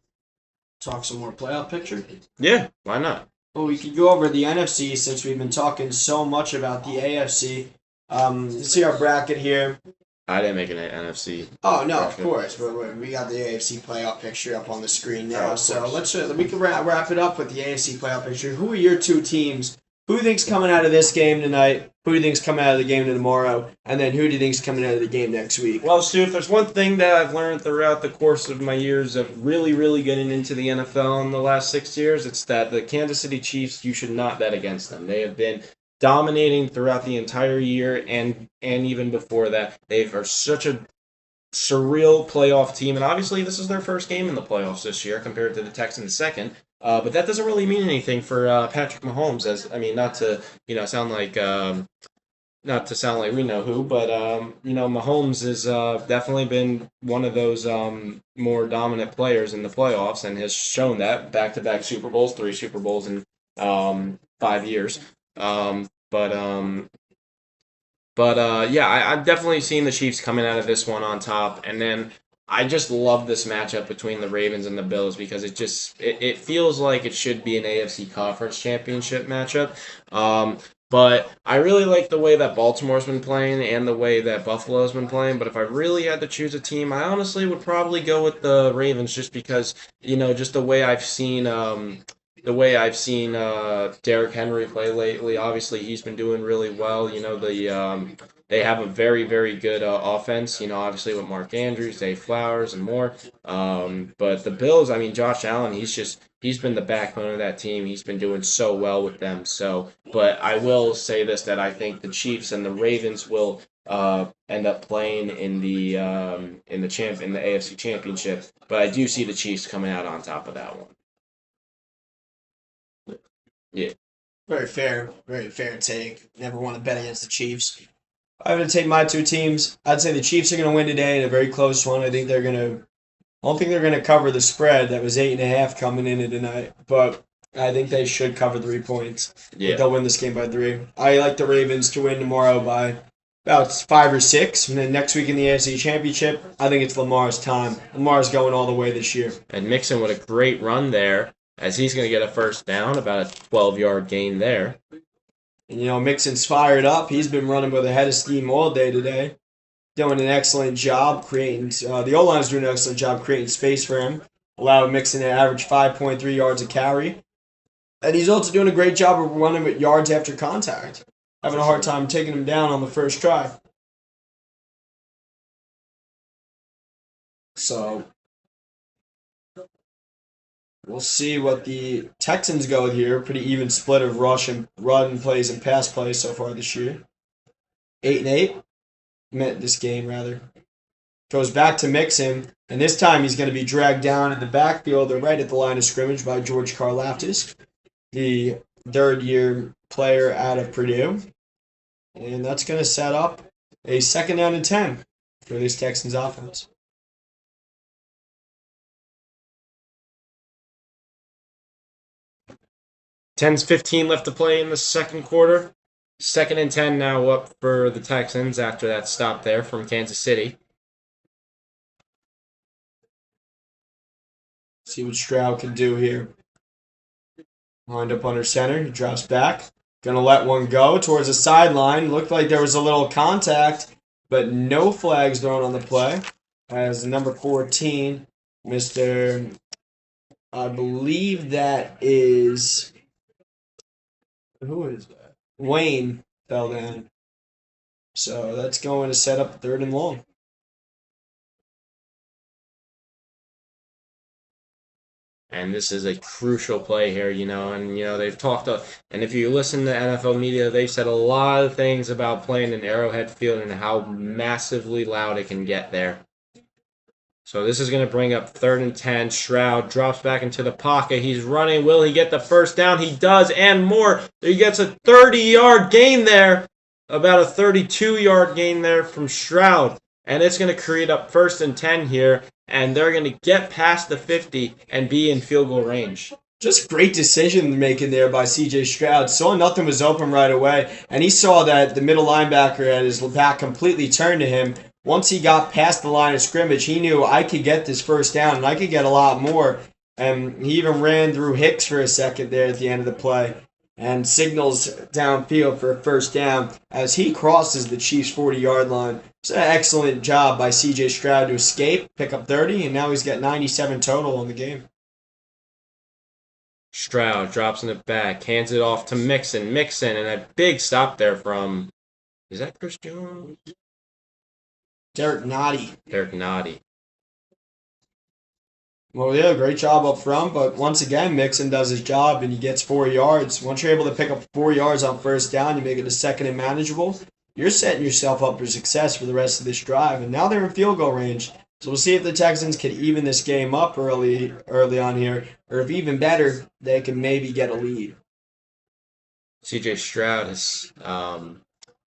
Talk some more playoff picture? Yeah, why not? Well, we could go over the NFC since we've been talking so much about the AFC. Let's see our bracket here. I didn't make an NFC. Oh, no, of course. But we got the AFC playoff picture up on the screen now. So we can wrap it up with the AFC playoff picture. Who are your two teams? Who do you think's coming out of this game tonight? Who do you think's coming out of the game tomorrow? And then who do you think's coming out of the game next week? Well, Stu, if there's one thing that I've learned throughout the course of my years of really, really getting into the NFL in the last 6 years, it's that the Kansas City Chiefs, you should not bet against them. They have been dominating throughout the entire year and even before that. They are such a surreal playoff team, and obviously this is their first game in the playoffs this year compared to the Texans' second. But that doesn't really mean anything for Patrick Mahomes. Not to sound like we know who, but Mahomes has definitely been one of those more dominant players in the playoffs, and has shown that back-to-back Super Bowls, 3 Super Bowls in 5 years. I've definitely seen the Chiefs coming out of this one on top, and then I just love this matchup between the Ravens and the Bills because it feels like it should be an AFC Conference Championship matchup. But I really like the way that Baltimore's been playing and the way that Buffalo's been playing. But if I really had to choose a team, I honestly would probably go with the Ravens just because, just the way I've seen Derrick Henry play lately. Obviously, he's been doing really well. They have a very, very good offense, obviously with Mark Andrews, Dave Flowers, and more. But the Bills, Josh Allen, he's been the backbone of that team. He's been doing so well with them. But I will say this, that I think the Chiefs and the Ravens will end up playing in the AFC Championship. But I do see the Chiefs coming out on top of that one. Yeah. Very fair take. Never want to bet against the Chiefs. I'm going to take my two teams. I'd say the Chiefs are going to win today in a very close one. I don't think they're going to cover the spread that was 8.5 coming into tonight, but I think they should cover 3 points. Yeah. They'll win this game by 3. I like the Ravens to win tomorrow by about 5 or 6, and then next week in the AFC Championship, I think it's Lamar's time. Lamar's going all the way this year. And Mixon with a great run there, as he's going to get a first down, about a 12-yard gain there. And, Mixon's fired up. He's been running with a head of steam all day today. Doing an excellent job creating, the O-line's doing an excellent job creating space for him. Allowing Mixon to average 5.3 yards a carry. And he's also doing a great job of running with yards after contact. Having a hard time taking him down on the first try. So, we'll see what the Texans go with here. Pretty even split of run plays and pass plays so far this year. 8-8. This game, rather. Goes back to Mixon, and this time he's going to be dragged down in the backfield or right at the line of scrimmage by George Karlaftis, the third-year player out of Purdue. And that's going to set up a 2nd down and 10 for this Texans offense. Ten's 15 left to play in the second quarter. 2nd and 10 now up for the Texans after that stop there from Kansas City. See what Stroud can do here. Lined up under center. He drops back. Gonna let one go towards the sideline. Looked like there was a little contact, but no flags thrown on the play. As number 14, Mr. I believe that is. Who is that? Wayne fell down. So that's going to set up 3rd and long. And this is a crucial play here, and they've talked, and if you listen to NFL media, they've said a lot of things about playing in Arrowhead Field and how massively loud it can get there. So this is going to bring up 3rd and 10. Stroud drops back into the pocket. He's running. Will he get the first down? He does, and more. He gets a 30-yard gain there, about a 32-yard gain there from Stroud. And it's going to create up 1st and 10 here, and they're going to get past the 50 and be in field goal range. Just great decision making there by C.J. Stroud. Saw nothing was open right away, and he saw that the middle linebacker had his back completely turned to him. Once he got past the line of scrimmage, he knew I could get this first down, and I could get a lot more. And he even ran through Hicks for a second there at the end of the play and signals downfield for a first down as he crosses the Chiefs' 40-yard line. It's an excellent job by C.J. Stroud to escape, pick up 30, and now he's got 97 total on the game. Stroud drops in the back, hands it off to Mixon, and a big stop there from, is that Chris Jones? Derek Nottie. Well, yeah, great job up front, but once again, Mixon does his job and he gets 4 yards. Once you're able to pick up 4 yards on first down, you make it a 2nd and manageable, you're setting yourself up for success for the rest of this drive. And now they're in field goal range. So we'll see if the Texans can even this game up early on here, or if even better, they can maybe get a lead. C.J. Stroud has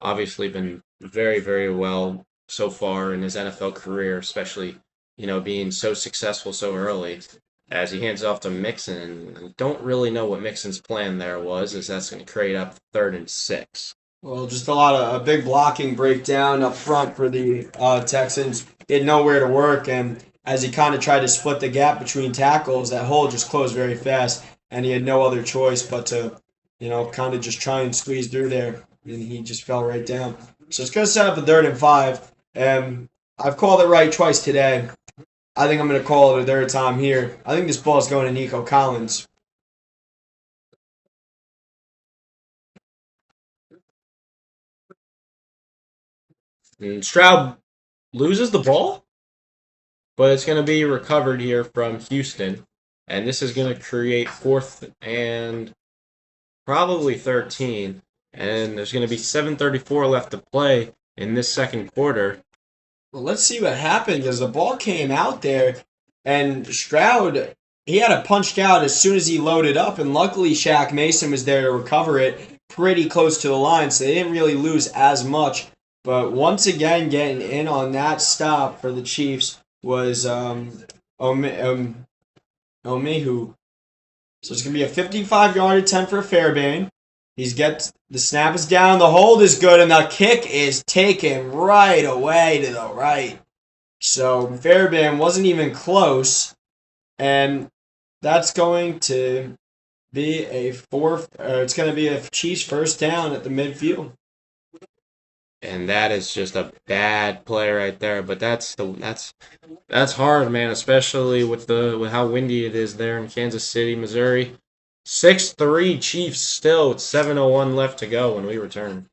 obviously been very, very well so far in his NFL career, especially, being so successful so early. As he hands it off to Mixon, and don't really know what Mixon's plan there was, as that's going to create up 3rd and 6. Well, just a big blocking breakdown up front for the Texans. He had nowhere to work, and as he kind of tried to split the gap between tackles, that hole just closed very fast, and he had no other choice but to, kind of just try and squeeze through there, and he just fell right down. So it's going to set up a 3rd and 5, and I've called it right twice today. I think I'm going to call it a 3rd time here. I think this ball is going to Nico Collins. And Stroud loses the ball, but it's going to be recovered here from Houston. And this is going to create 4th and probably 13. And there's going to be 7:34 left to play in this second quarter. Well, let's see what happened because the ball came out there, and Stroud, he had it punched out as soon as he loaded up, and luckily Shaq Mason was there to recover it pretty close to the line, so they didn't really lose as much. But once again, getting in on that stop for the Chiefs was Omehu. So it's going to be a 55-yard attempt for Fairbairn. The snap is down, the hold is good, and the kick is taken right away to the right. So Fairbairn wasn't even close, and that's going to be it's going to be a Chiefs first down at the midfield. And that is just a bad play right there. But that's hard, man, especially with how windy it is there in Kansas City, Missouri. 6-3 Chiefs still with 7:01 left to go when we return.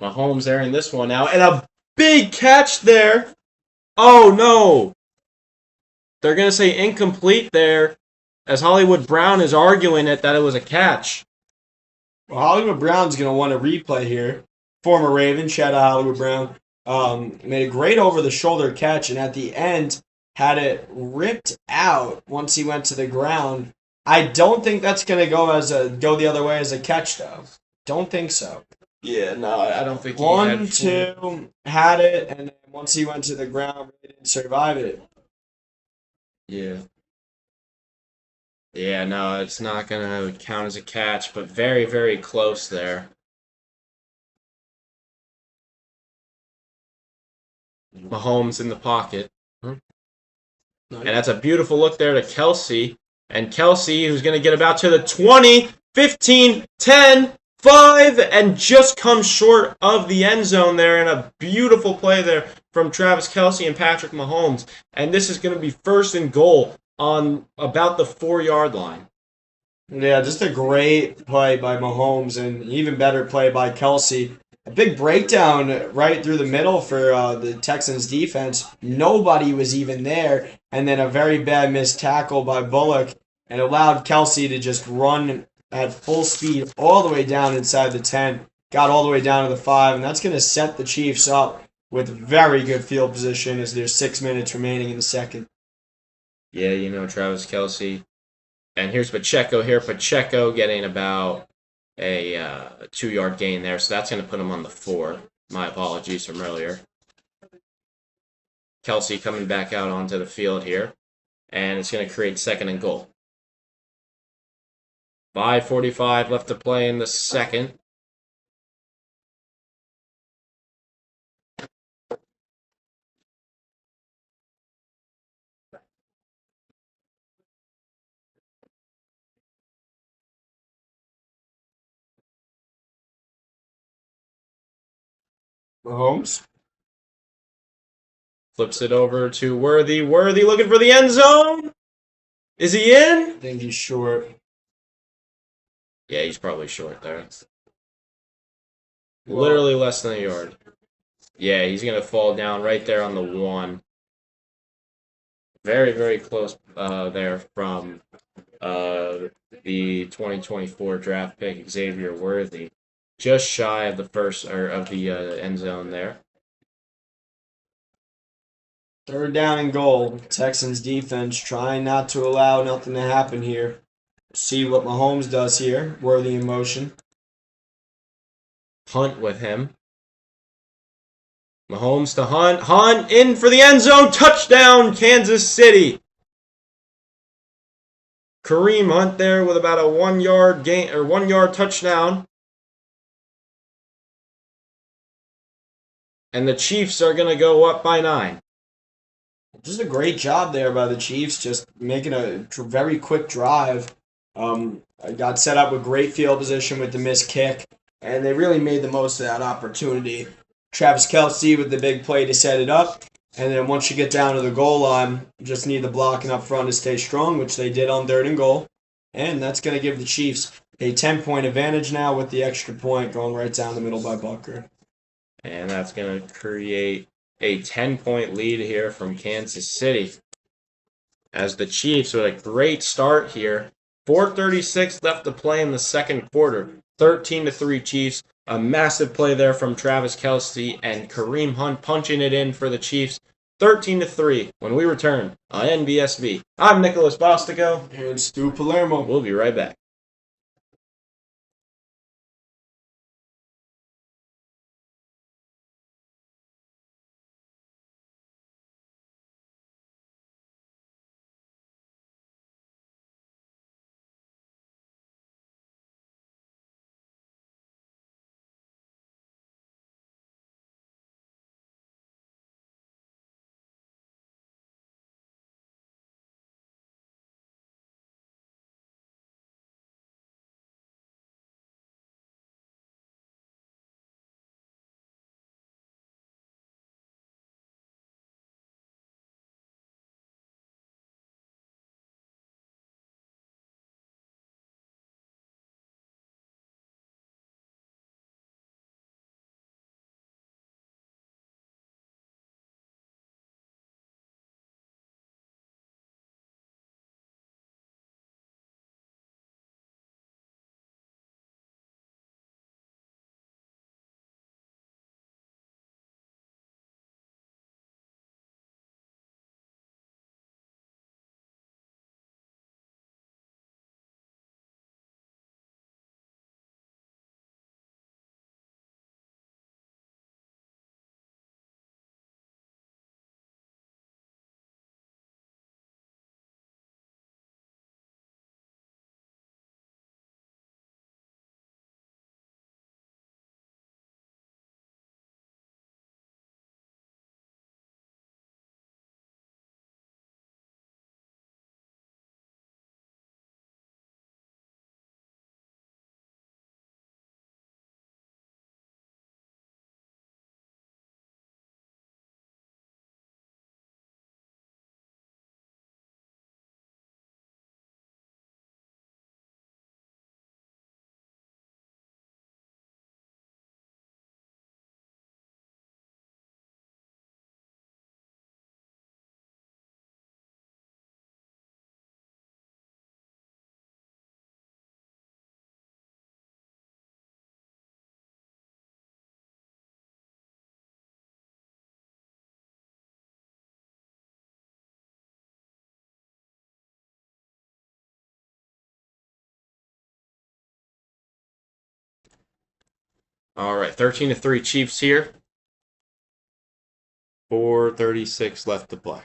Mahomes there in this one now, and a big catch there. Oh no! They're gonna say incomplete there, as Hollywood Brown is arguing that it was a catch. Well, Hollywood Brown's going to want a replay here. Former Raven, shout out Hollywood Brown, made a great over-the-shoulder catch, and at the end had it ripped out once he went to the ground. I don't think that's going to go the other way as a catch, though. Don't think so. Yeah, no, I don't think he One, had two, had it, and then once he went to the ground, really didn't survive it. Yeah. Yeah, no, it's not going to count as a catch, but very, very close there. Mahomes in the pocket. And that's a beautiful look there to Kelsey. And Kelsey, who's going to get about to the 20, 15, 10, 5, and just comes short of the end zone there. And a beautiful play there from Travis Kelsey and Patrick Mahomes. And this is going to be first and goal on about the 4-yard line. Yeah, just a great play by Mahomes and even better play by Kelsey. A big breakdown right through the middle for the Texans defense. Nobody was even there. And then a very bad missed tackle by Bullock and allowed Kelsey to just run at full speed all the way down inside the 10. Got all the way down to the 5. And that's going to set the Chiefs up with very good field position as there's 6 minutes remaining in the second. Yeah, you know, Travis Kelsey. And here's Pacheco here. Pacheco getting about a 2-yard gain there. So that's going to put him on the 4. My apologies from earlier. Kelsey coming back out onto the field here. And it's going to create second and goal. 5:45 left to play in the second. Mahomes. Flips it over to Worthy. Worthy looking for the end zone. Is he in? I think he's short. Yeah, he's probably short there. Well, Literally less than a yard. Yeah, he's going to fall down right there on the 1. Very, very close there from the 2024 draft pick, Xavier Worthy. Just shy of the first, or of the end zone there. Third down and goal. Texans defense trying not to allow nothing to happen here. See what Mahomes does here. Worthy in motion. Hunt with him. Mahomes to Hunt. Hunt in for the end zone. Touchdown, Kansas City. Kareem Hunt there with about a 1-yard gain or 1-yard touchdown. And the Chiefs are going to go up by 9. Just a great job there by the Chiefs, just making a very quick drive. Got set up with great field position with the missed kick, and they really made the most of that opportunity. Travis Kelsey with the big play to set it up, and then once you get down to the goal line, you just need the blocking up front to stay strong, which they did on 3rd and goal. And that's going to give the Chiefs a 10-point advantage now with the extra point going right down the middle by Butker. And that's going to create a 10-point lead here from Kansas City. As the Chiefs with a great start here. 4:36 left to play in the second quarter. 13-3 Chiefs. A massive play there from Travis Kelsey and Kareem Hunt punching it in for the Chiefs. 13-3 when we return on NBSB. I'm Nicholas Bostico. And Stu Palermo. We'll be right back. All right, 13-3 Chiefs here. 4:36 left to play.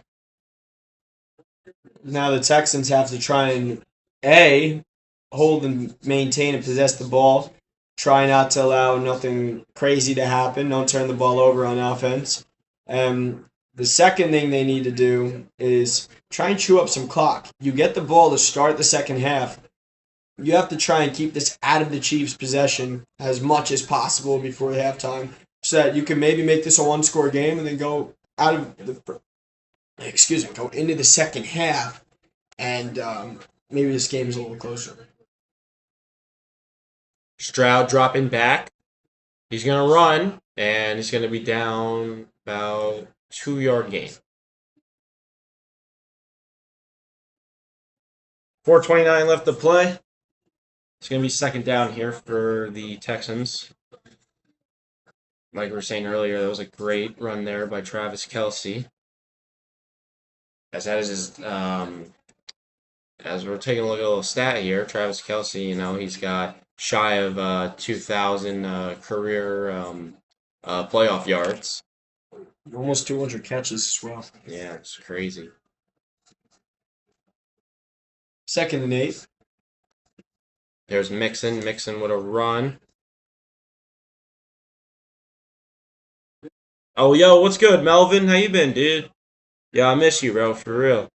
Now the Texans have to try and A, hold and maintain and possess the ball. Try not to allow nothing crazy to happen. Don't turn the ball over on offense. The second thing they need to do is try and chew up some clock. You get the ball to start the second half. You have to try and keep this out of the Chiefs' possession as much as possible before halftime, so that you can maybe make this a one-score game and then go out of the go into the second half, and maybe this game is a little closer. Stroud dropping back. He's going to run, and he's going to be down about 2-yard gain. 4:29 left to play. It's going to be second down here for the Texans. Like we were saying earlier, that was a great run there by Travis Kelce. As we're taking a look at a little stat here, Travis Kelce, he's got shy of 2,000 career playoff yards. Almost 200 catches as well. Yeah, it's crazy. 2nd and 8. There's Mixon. Mixon with a run. Oh, yo, what's good, Melvin? How you been, dude? Yeah, I miss you, bro, for real.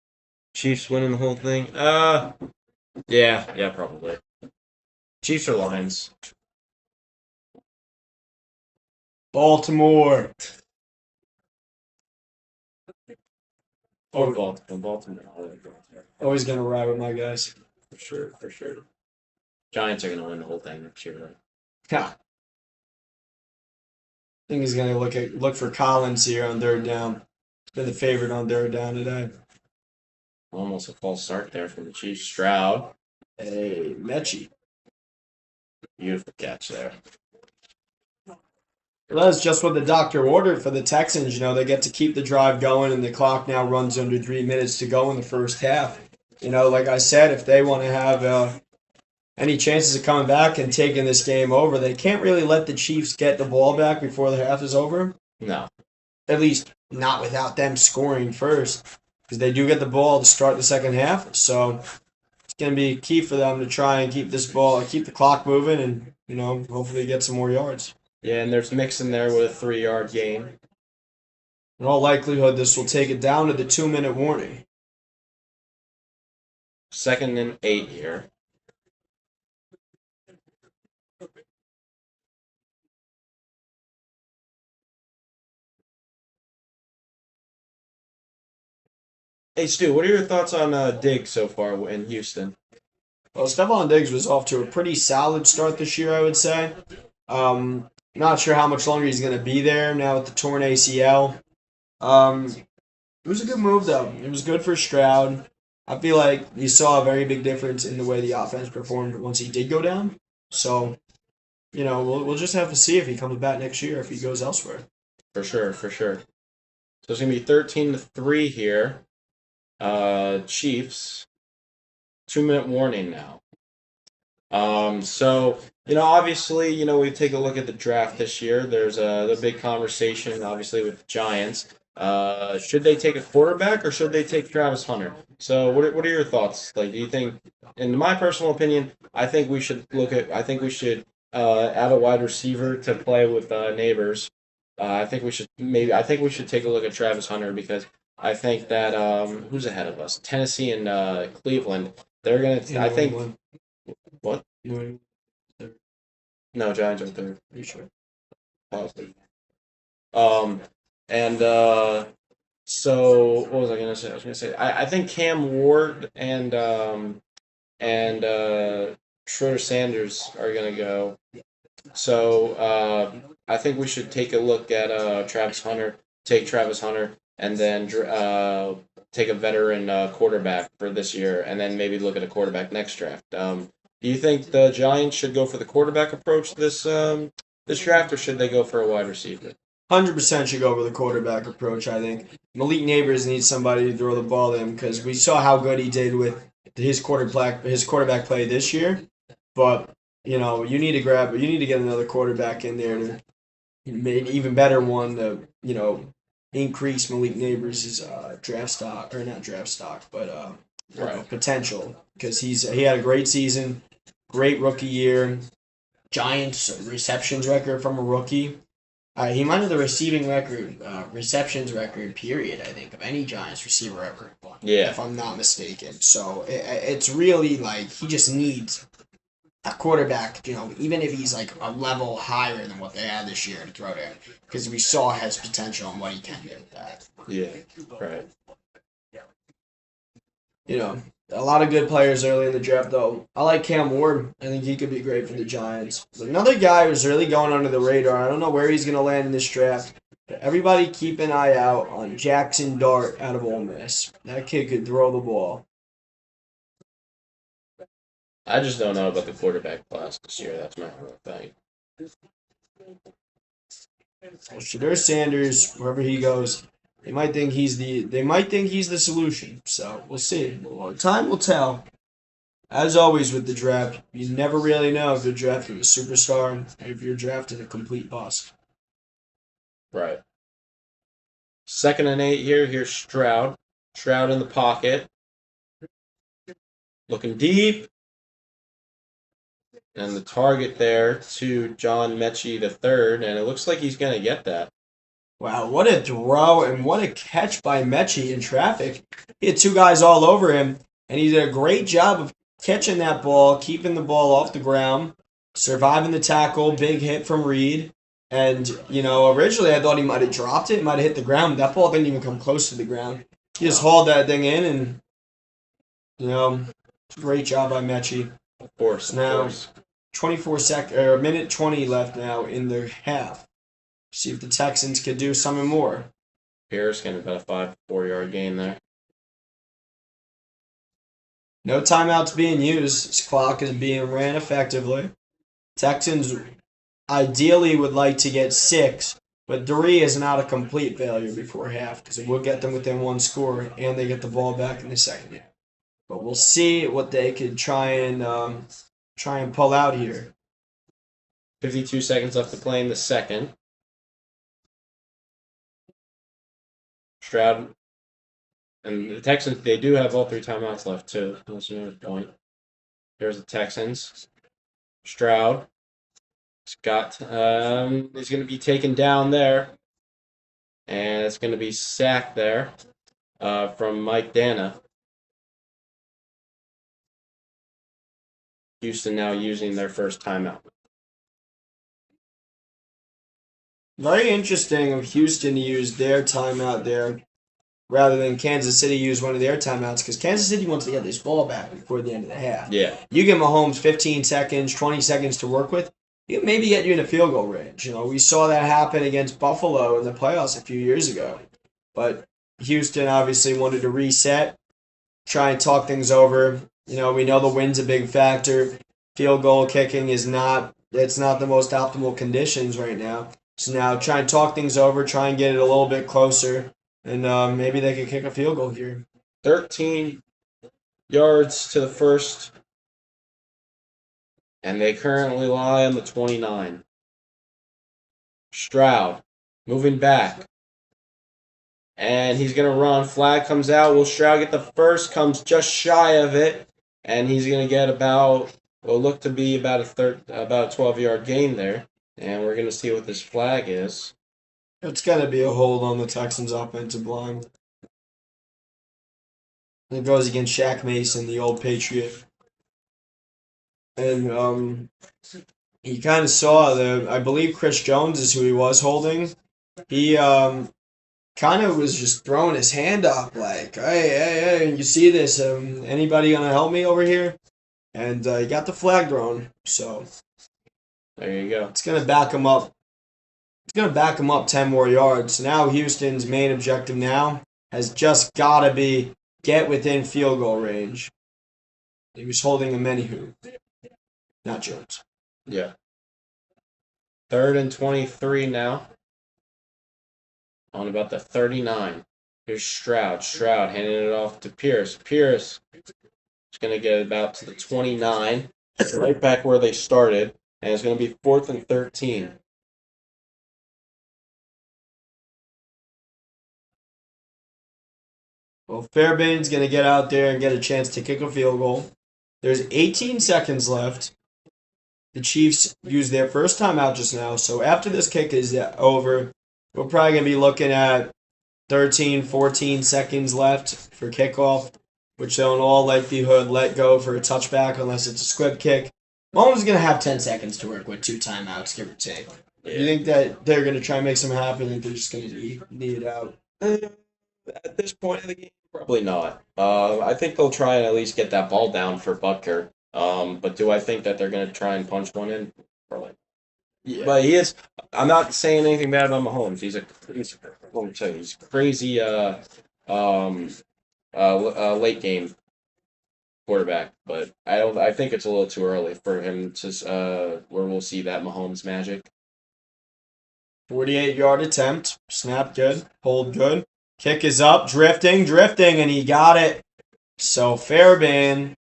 Chiefs winning the whole thing? Yeah, probably. Chiefs or Lions? Baltimore. Or Baltimore. Always going to ride with my guys. For sure. Giants are going to win the whole thing next year, right? Yeah. I think he's going to look for Collins here on 3rd down. Been the favorite on 3rd down today. Almost a false start there from the Chiefs. Stroud. Hey, Mechie. Beautiful catch there. Well, that's just what the doctor ordered for the Texans. They get to keep the drive going, and the clock now runs under 3 minutes to go in the first half. Like I said, if they want to have any chances of coming back and taking this game over, they can't really let the Chiefs get the ball back before the half is over. No. At least not without them scoring first, because they do get the ball to start the second half. So it's going to be key for them to try and keep the clock moving, and hopefully get some more yards. Yeah, and there's Mixon there with a 3-yard gain. In all likelihood, this will take it down to the 2-minute warning. 2nd and 8 here. Hey, Stu, what are your thoughts on Diggs so far in Houston? Well, Stephon Diggs was off to a pretty solid start this year, I would say. Not sure how much longer he's going to be there now with the torn ACL. It was a good move, though. It was good for Stroud. I feel like you saw a very big difference in the way the offense performed once he did go down. So, we'll just have to see if he comes back next year, if he goes elsewhere. For sure. So it's going to be 13-3 here. Chiefs. 2-minute warning now. So, obviously, we take a look at the draft this year. There's the big conversation, obviously, with the Giants. Should they take a quarterback or should they take Travis Hunter? So, what are your thoughts? Like, do you think, in my personal opinion, I think we should add a wide receiver to play with Neighbors. I think we should take a look at Travis Hunter because I think that who's ahead of us? Tennessee and Cleveland. They're gonna. I think. What? No, Giants are 3rd. Are you sure? Positive. So what was I gonna say? I think Cam Ward and Schroeder Sanders are gonna go. So I think we should take a look at Travis Hunter. Take Travis Hunter, and then take a veteran quarterback for this year, and then maybe look at a quarterback next draft. Do you think the Giants should go for the quarterback approach this draft, or should they go for a wide receiver? 100% should go for the quarterback approach, I think. Malik Neighbors needs somebody to throw the ball in because we saw how good he did with his quarterback play this year. But You need to get another quarterback in there to make an even better one to, increase Malik Neighbors' draft stock, or not draft stock, but Right. potential, because he had a great season, great rookie year, Giants receptions record from a rookie. He might have the receiving record, receptions record, period, I think, of any Giants receiver ever, Yeah. if I'm not mistaken. So it's really like he just needs a quarterback, even if he's like a level higher than what they had this year to throw to, because we saw his potential and what he can do with that. Yeah. Right. A lot of good players early in the draft, though. I like Cam Ward. I think he could be great for the Giants. But another guy who's really going under the radar. I don't know where he's going to land in this draft. But everybody keep an eye out on Jackson Dart out of Ole Miss. That kid could throw the ball. I just don't know about the quarterback class this year. That's my whole thing. Well, Shadur Sanders, wherever he goes, they might think he's the solution. So we'll see. Well, time will tell. As always with the draft, you never really know if you're drafting a superstar or if you're drafting a complete bust. Right. 2nd and 8 here. Here's Stroud. Stroud in the pocket. Looking deep. And the target there to John Mechie III, and it looks like he's going to get that. Wow, what a throw and what a catch by Mechie in traffic. He had two guys all over him, and he did a great job of catching that ball, keeping the ball off the ground, surviving the tackle, big hit from Reed. And, originally I thought he might have dropped it, might have hit the ground. That ball didn't even come close to the ground. He just hauled that thing in, and, great job by Mechie. Of course. Now, minute 20 left now in the half. See if the Texans could do something more. Pierce getting about a 5-4 yard gain there. No timeouts being used. This clock is being ran effectively. Texans ideally would like to get 6, but 3 is not a complete failure before half because it will get them within 1 score and they get the ball back in the second half. But we'll see what they could try and pull out here. 52 seconds left to play in the second. Stroud and the Texans, they do have all 3 timeouts left too. That's another point. Here's the Texans. Stroud. Scott, he's going to be taken down there. And it's going to be sacked there from Mike Dana. Houston now using their first timeout. Very interesting of Houston to use their timeout there rather than Kansas City use one of their timeouts because Kansas City wants to get this ball back before the end of the half. Yeah. You give Mahomes 15 seconds, 20 seconds to work with, he can maybe get you in a field goal range. We saw that happen against Buffalo in the playoffs a few years ago. But Houston obviously wanted to reset, try and talk things over. We know the wind's a big factor. Field goal kicking it's not the most optimal conditions right now. So now try and talk things over, try and get it a little bit closer, and maybe they can kick a field goal here. 13 yards to the first, and they currently lie on the 29. Stroud moving back, and he's going to run. Flag comes out. Will Stroud get the first? Comes just shy of it, and he's going to get about a 12-yard gain there. And we're going to see what this flag is. It's got to be a hold on the Texans' offensive line. It goes against Shaq Mason, the old Patriot. And he kind of saw I believe Chris Jones is who he was holding. He kind of was just throwing his hand up like, hey, you see this? Anybody going to help me over here? And he got the flag thrown, so... There you go. It's going to back him up. It's going to back him up 10 more yards. So now Houston's main objective now has just got to be get within field goal range. He was holding a Menihu, not Jones. Yeah. 3rd and 23 now. On about the 39. Here's Stroud. Stroud handing it off to Pierce. Pierce is going to get about to the 29. right back where they started, and it's going to be 4th and 13. Well, Fairbairn's going to get out there and get a chance to kick a field goal. There's 18 seconds left. The Chiefs used their first timeout just now, so after this kick is over, we're probably going to be looking at 13, 14 seconds left for kickoff, which they'll in all likelihood let go for a touchback unless it's a squib kick. Mahomes is going to have 10 seconds to work with 2 timeouts, give or take. Yeah. You think that they're going to try and make something happen and they're just going to need it out? At this point of the game, probably not. I think they'll try and at least get that ball down for Butker. But do I think that they're going to try and punch one in? Probably. Yeah. But he is. I'm not saying anything bad about Mahomes. Let me tell you, he's crazy. Late game quarterback. But I don't. I think it's a little too early for him to. Where we'll see that Mahomes magic. 48-yard attempt. Snap good. Hold good. Kick is up. Drifting, and he got it. So Fairbairn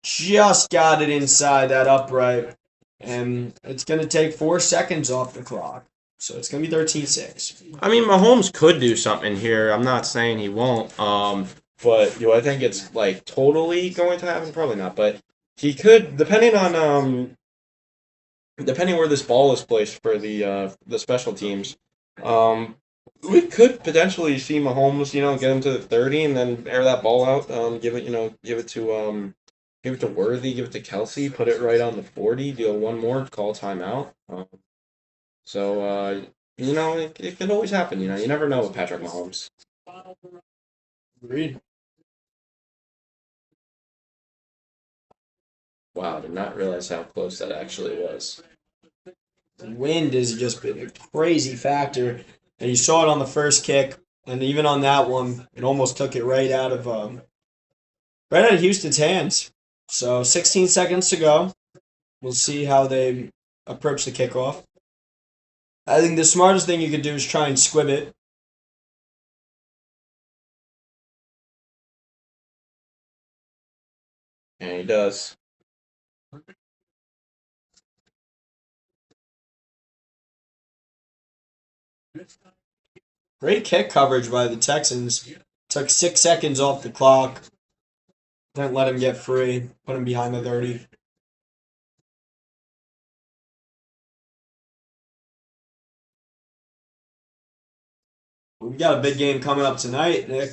just got it inside that upright. And it's going to take 4 seconds off the clock. So it's going to be 13-6. I mean, Mahomes could do something here. I'm not saying he won't. But do I think it's like totally going to happen? Probably not. But he could, depending where this ball is placed for the special teams. We could potentially see Mahomes, get him to the 30 and then air that ball out. Give it to Worthy, give it to Kelsey, put it right on the 40, deal one more, call timeout. It can always happen. You never know with Patrick Mahomes. Agreed. Wow, did not realize how close that actually was. The wind has just been a crazy factor. And you saw it on the first kick. And even on that one, it almost took it right out of Houston's hands. So 16 seconds to go. We'll see how they approach the kickoff. I think the smartest thing you could do is try and squib it. And he does. Great kick coverage by the Texans. Took 6 seconds off the clock. Didn't let him get free. Put him behind the 30. We've got a big game coming up tonight, Nick.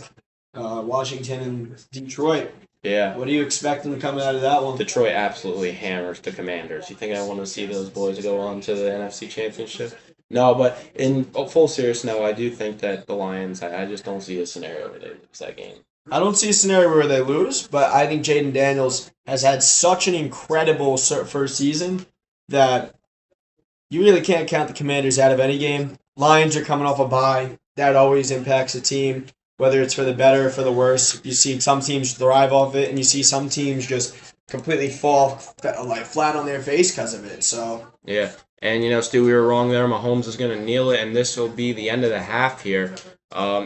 Washington and Detroit. Yeah. What are you expecting coming out of that one? Detroit absolutely hammers the Commanders. You think I want to see those boys go on to the NFC Championship? No, but in full seriousness, no, I do think that the Lions, I just don't see a scenario where they lose that game. I don't see a scenario where they lose, but I think Jaden Daniels has had such an incredible first season that you really can't count the Commanders out of any game. Lions are coming off a bye. That always impacts a team, whether it's for the better or for the worse. You see some teams thrive off it, and you see some teams just completely fall like flat on their face because of it. So Yeah. And, Stu, we were wrong there. Mahomes is going to kneel it, and this will be the end of the half here. I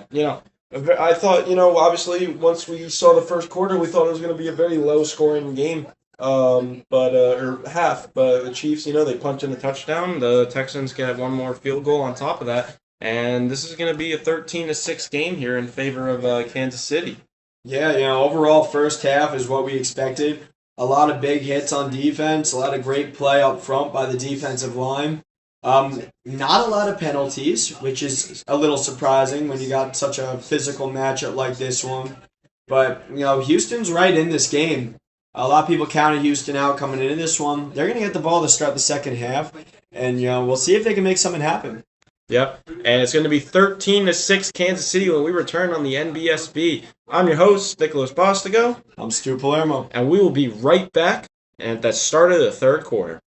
thought, obviously, once we saw the first quarter, we thought it was going to be a very low-scoring game, or half. But the Chiefs, they punch in a touchdown. The Texans get one more field goal on top of that. And this is going to be a 13-6 game here in favor of Kansas City. yeah, overall first half is what we expected. A lot of big hits on defense, a lot of great play up front by the defensive line. Not a lot of penalties, which is a little surprising when you got such a physical matchup like this one. But, Houston's right in this game. A lot of people counted Houston out coming into this one. They're going to get the ball to start the second half, and, we'll see if they can make something happen. Yep, and it's going to be 13-6 Kansas City when we return on the NBSB. I'm your host, Nicholas Bostigo. I'm Stu Palermo. And we will be right back at the start of the third quarter.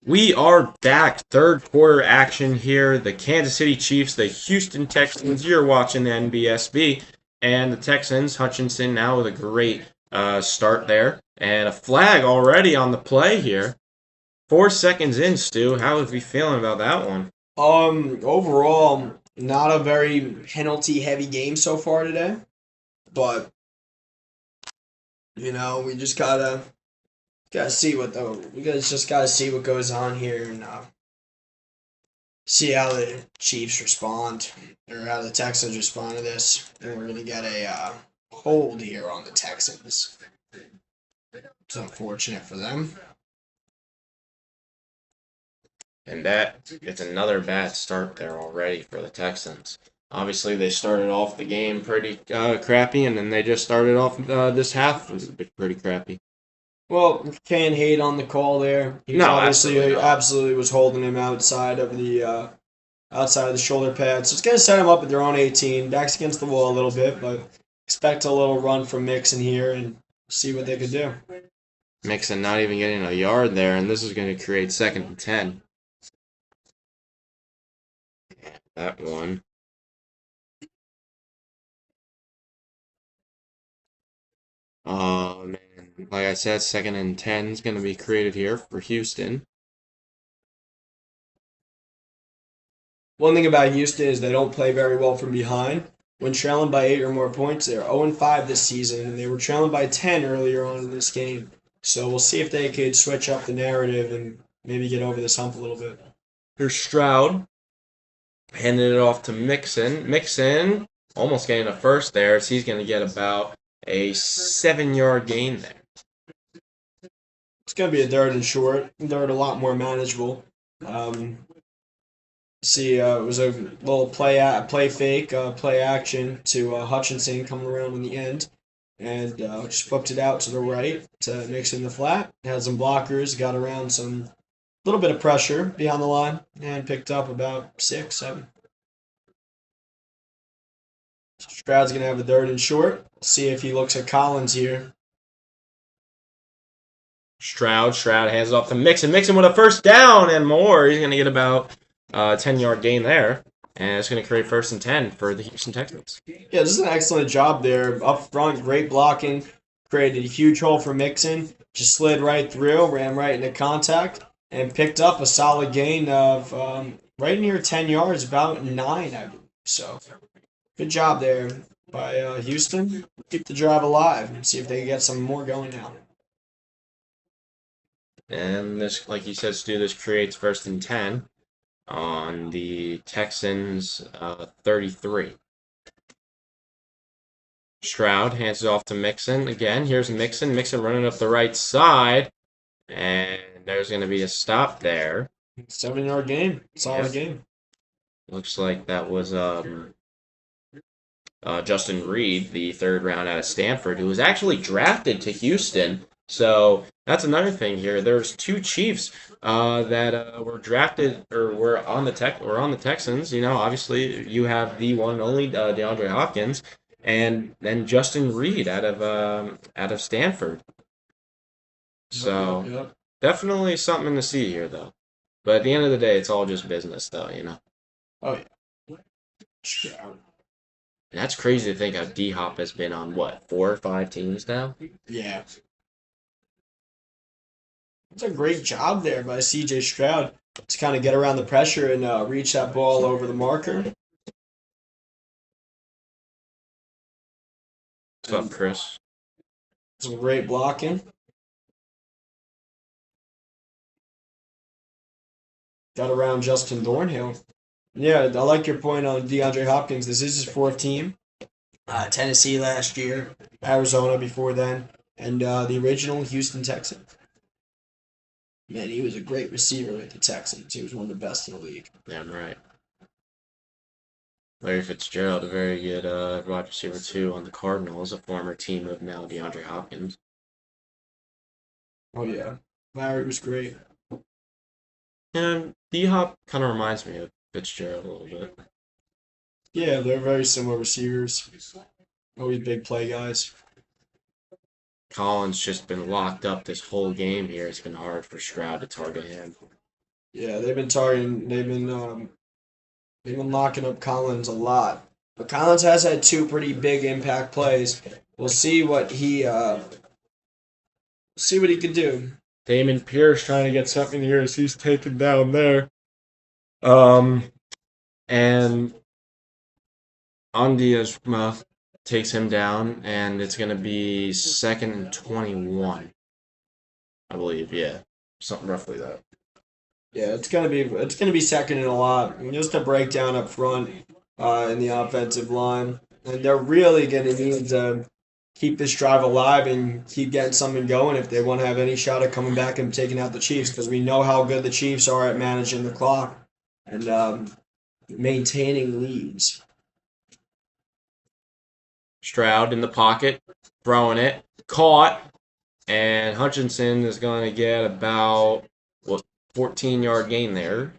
We are back. Third quarter action here. The Kansas City Chiefs, the Houston Texans. You're watching the NBSB. And the Texans, Hutchinson now with a great start there. And a flag already on the play here. 4 seconds in, Stu. How are we feeling about that one? Overall, not a very penalty-heavy game so far today, but we just gotta see gotta see what goes on here and see how the Chiefs respond or how the Texans respond to this, and we're gonna get a hold here on the Texans. It's unfortunate for them. And it's another bad start there already for the Texans. Obviously, they started off the game pretty crappy, and then they just started off this half was pretty crappy. Well, can't hate on the call there. He absolutely was holding him outside of the shoulder pad. So it's gonna set him up at their own 18. Backs against the wall a little bit, but expect a little run from Mixon here and see what they could do. Mixon not even getting a yard there, and this is going to create 2nd and 10. That one. Oh, man. Like I said, 2nd and 10 is going to be created here for Houston. One thing about Houston is they don't play very well from behind. When trailing by 8 or more points, they're 0-5 this season, and they were trailing by 10 earlier on in this game. So we'll see if they could switch up the narrative and maybe get over this hump a little bit. Here's Stroud. Handed it off to Mixon. Mixon almost getting a first there, so he's going to get about a 7-yard gain there. It's going to be a third and short. Third a lot more manageable. It was a little play fake, play action to Hutchinson coming around in the end. And just flipped it out to the right to Mixon the flat. Had some blockers, got around some little bit of pressure beyond the line, and picked up about 6, 7. Stroud's going to have a third and short. See if he looks at Collins here. Stroud hands it off to Mixon. Mixon with a first down and more. He's going to get about a 10-yard gain there. And it's going to create 1st and 10 for the Houston Texans. Yeah, this is an excellent job there. Up front, great blocking. Created a huge hole for Mixon. Just slid right through, ran right into contact, and picked up a solid gain of right near 10 yards, about 9, I believe. So, good job there by Houston. Keep the drive alive and see if they can get some more going now. And this, like you said, Stu, this creates 1st and 10 on the Texans 33. Stroud hands it off to Mixon. Again, here's Mixon. Mixon running up the right side. And there's going to be a stop there. 7-yard gain. Solid game. Looks like that was Justin Reed, the 3rd round out of Stanford, who was actually drafted to Houston. So that's another thing here. There's 2 Chiefs that were drafted or were on the Texans. Obviously you have the one and only DeAndre Hopkins, and then Justin Reed out of Stanford. So definitely something to see here, though. But at the end of the day, it's all just business, though. Oh yeah. Stroud. That's crazy to think how D-Hop has been on, 4 or 5 teams now? Yeah. It's a great job there by C.J. Stroud to kind of get around the pressure and reach that ball over the marker. What's up, Chris? Some great blocking. Got around Justin Thornhill. Yeah, I like your point on DeAndre Hopkins. This is his 4th team. Tennessee last year, Arizona before then, and the original Houston Texans. Man, he was a great receiver with the Texans. He was one of the best in the league. Damn right. Larry Fitzgerald, a very good wide receiver, too, on the Cardinals, a former team of now DeAndre Hopkins. Oh, yeah. Larry was great. And D-Hop kind of reminds me of Fitzgerald a little bit. Yeah, they're very similar receivers. Always big play guys. Collins just been locked up this whole game here. It's been hard for Stroud to target him. Yeah, they've been targeting. They've been locking up Collins a lot. But Collins has had two pretty big impact plays. We'll see what he can do. Damon Pierce trying to get something here as he's taken down there. And Andiasma takes him down, and it's going to be 2nd and 21, I believe. Yeah, something roughly that. Yeah, it's gonna be second and a lot. Just a breakdown up front in the offensive line, and they're really gonna need to keep this drive alive and keep getting something going if they want to have any shot at coming back and taking out the Chiefs, because we know how good the Chiefs are at managing the clock and maintaining leads. Stroud in the pocket, throwing it, caught, and Hutchinson is going to get about 14-yard gain there.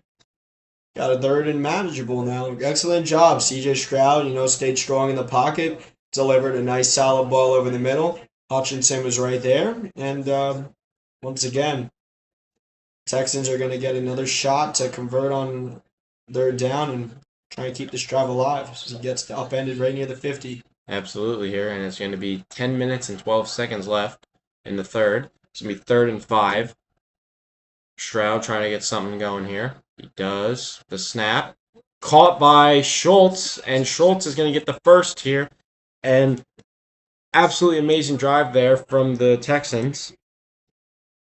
Got a third and manageable now. Excellent job, CJ Stroud. Stayed strong in the pocket, delivered a nice solid ball over the middle. Hutchinson was right there, and once again, Texans are going to get another shot to convert on third down and try and keep this drive alive. So he gets upended right near the 50. Absolutely here, and it's going to be 10 minutes and 12 seconds left in the third. It's going to be 3rd and 5. Stroud trying to get something going here. He does. The snap. Caught by Schultz, and Schultz is going to get the first here. And absolutely amazing drive there from the Texans.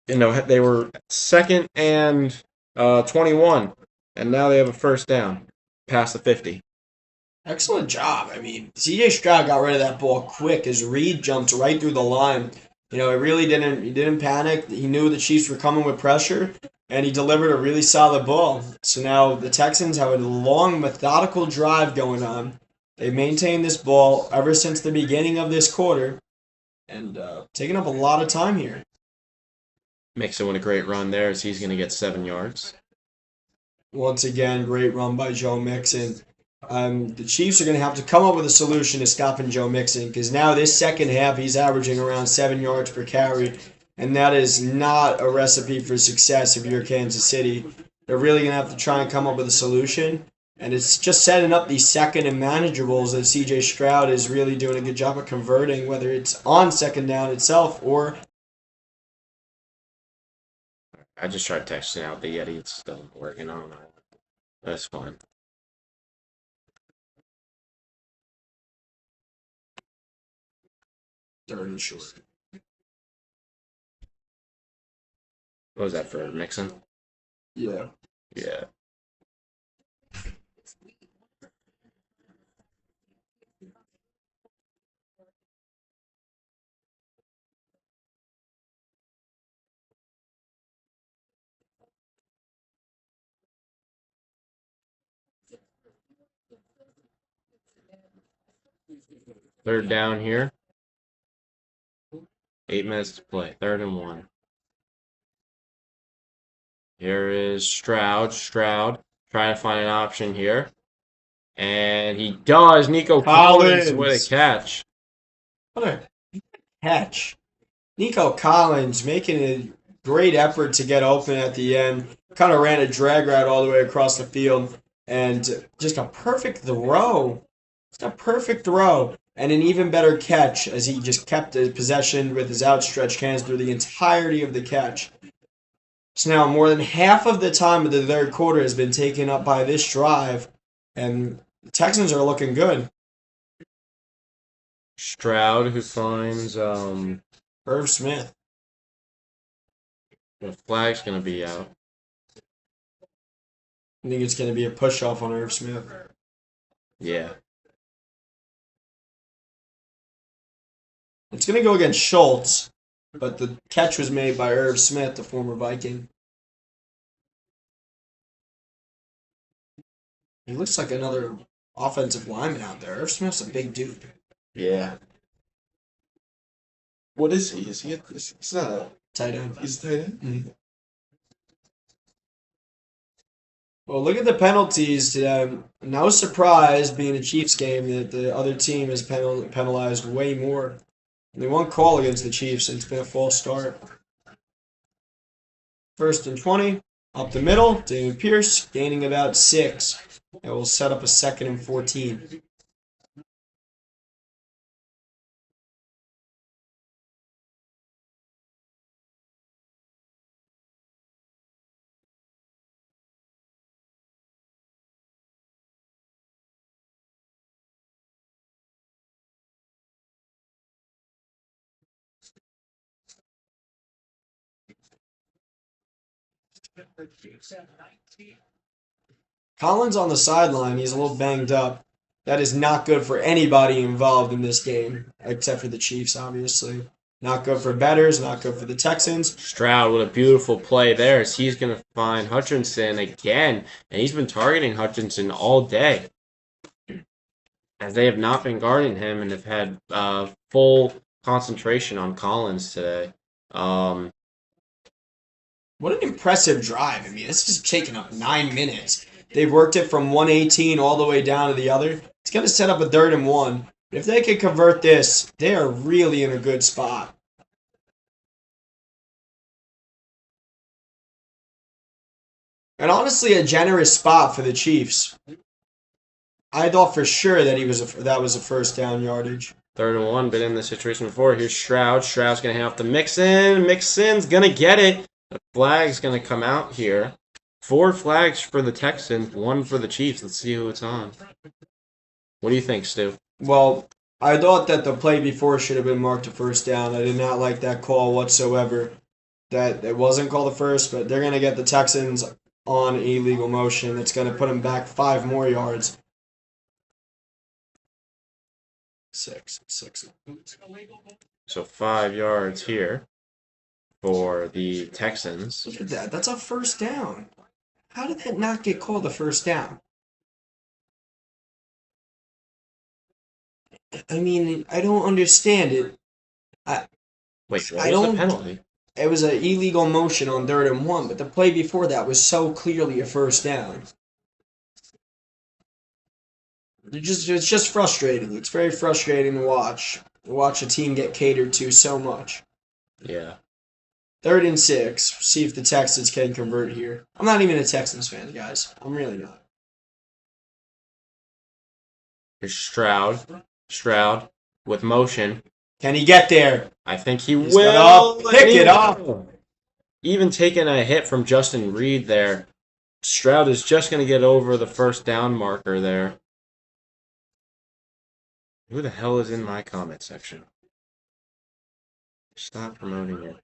They were 2nd and 21, and now they have a first down past the 50. Excellent job. I mean, CJ Stroud got rid of that ball quick as Reed jumped right through the line. He didn't panic. He knew the Chiefs were coming with pressure, and he delivered a really solid ball. So now the Texans have a long, methodical drive going on. They maintained this ball ever since the beginning of this quarter, and taking up a lot of time here. Mixon with a great run there as he's going to get 7 yards. Once again, great run by Joe Mixon. The Chiefs are going to have to come up with a solution to stopping Joe Mixon, because now this second half he's averaging around 7 yards per carry, and that is not a recipe for success if you're Kansas City. They're really going to have to try and come up with a solution, and it's just setting up these second and manageables that CJ Stroud is really doing a good job of converting, whether it's on second down itself or... I just tried texting out the Yeti. It's still working on. That's fine. third and short. What was that for Mixon? Yeah. Yeah. Third down here. 8 minutes to play. 3rd and 1. Here is Stroud. Stroud trying to find an option here. And he does. Nico Collins with a catch. What a catch. Nico Collins making a great effort to get open at the end. Kind of ran a drag route all the way across the field. And just a perfect throw. Just a perfect throw. And an even better catch as he just kept his possession with his outstretched hands through the entirety of the catch. So now more than half of the time of the third quarter has been taken up by this drive. And the Texans are looking good. Stroud who finds Irv Smith. the flag's going to be out. I think it's going to be a push-off on Irv Smith. Yeah. It's going to go against Schultz, but the catch was made by Irv Smith, the former Viking. He looks like another offensive lineman out there. Irv Smith's a big dude. Yeah. What is he? Is he? He's not a. Tight end. He's a tight end. Mm-hmm. Well, look at the penalties today. No surprise, being a Chiefs game, that the other team is penalized way more. They won't call against the Chiefs, and it's been a false start. 1st and 20. Up the middle, David Pierce gaining about 6. It will set up a 2nd and 14. Collins on the sideline. He's a little banged up. That is not good for anybody involved in this game, except for the Chiefs, obviously. Not good for bettors, not good for the Texans. Stroud with a beautiful play there as he's going to find Hutchinson again. And he's been targeting Hutchinson all day, as they have not been guarding him and have had full concentration on Collins today. What an impressive drive. I mean, this is taking up 9 minutes. They've worked it from 118 all the way down to the other. It's going to set up a 3rd and 1. If they can convert this, they are really in a good spot. And honestly, a generous spot for the Chiefs. I thought for sure that that was a first down yardage. 3rd and 1, been in this situation before. Here's Stroud. Stroud's going to have to mix in. Mixon's going to get it. The flag's going to come out here. 4 flags for the Texans, 1 for the Chiefs. Let's see who it's on. What do you think, Stu? Well, I thought that the play before should have been marked a first down. I did not like that call whatsoever. That it wasn't called a first, but they're going to get the Texans on illegal motion. It's going to put them back 5 more yards. 6. So 5 yards here for the Texans. Look at that. That's a first down. How did that not get called a first down? I mean, I don't understand it. Wait, what I was the don't- penalty? It was an illegal motion on 3rd and 1, but the play before that was so clearly a first down. It's just frustrating. It's very frustrating to watch a team get catered to so much. Yeah. 3rd and 6. See if the Texans can convert here. I'm not even a Texans fan, guys. I'm really not. Here's Stroud. Stroud with motion. Can he get there? I think he He's will. gonna pick it up. Even taking a hit from Justin Reed there. Stroud is just going to get over the first down marker there. Who the hell is in my comment section? Stop promoting it.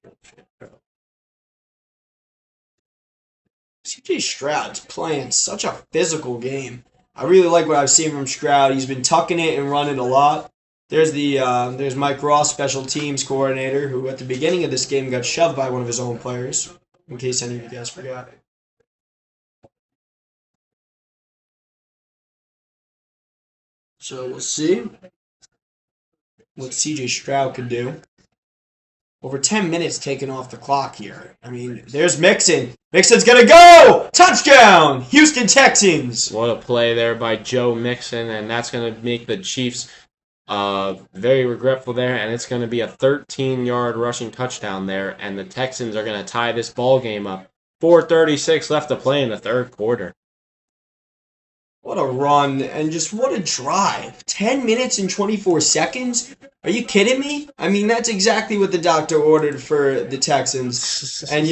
CJ Stroud's playing such a physical game. I really like what I've seen from Stroud. He's been tucking it and running a lot. There's Mike Ross, special teams coordinator, who at the beginning of this game got shoved by one of his own players, in case any of you guys forgot. So we'll see what CJ Stroud could do. Over 10 minutes taken off the clock here. I mean, there's Mixon. Mixon's going to go! Touchdown! Houston Texans! What a play there by Joe Mixon, and that's going to make the Chiefs very regretful there, and it's going to be a 13-yard rushing touchdown there, and the Texans are going to tie this ball game up. 4:36 left to play in the 3rd quarter. What a run, and just what a drive. 10 minutes and 24 seconds? Are you kidding me? I mean, that's exactly what the doctor ordered for the Texans. And,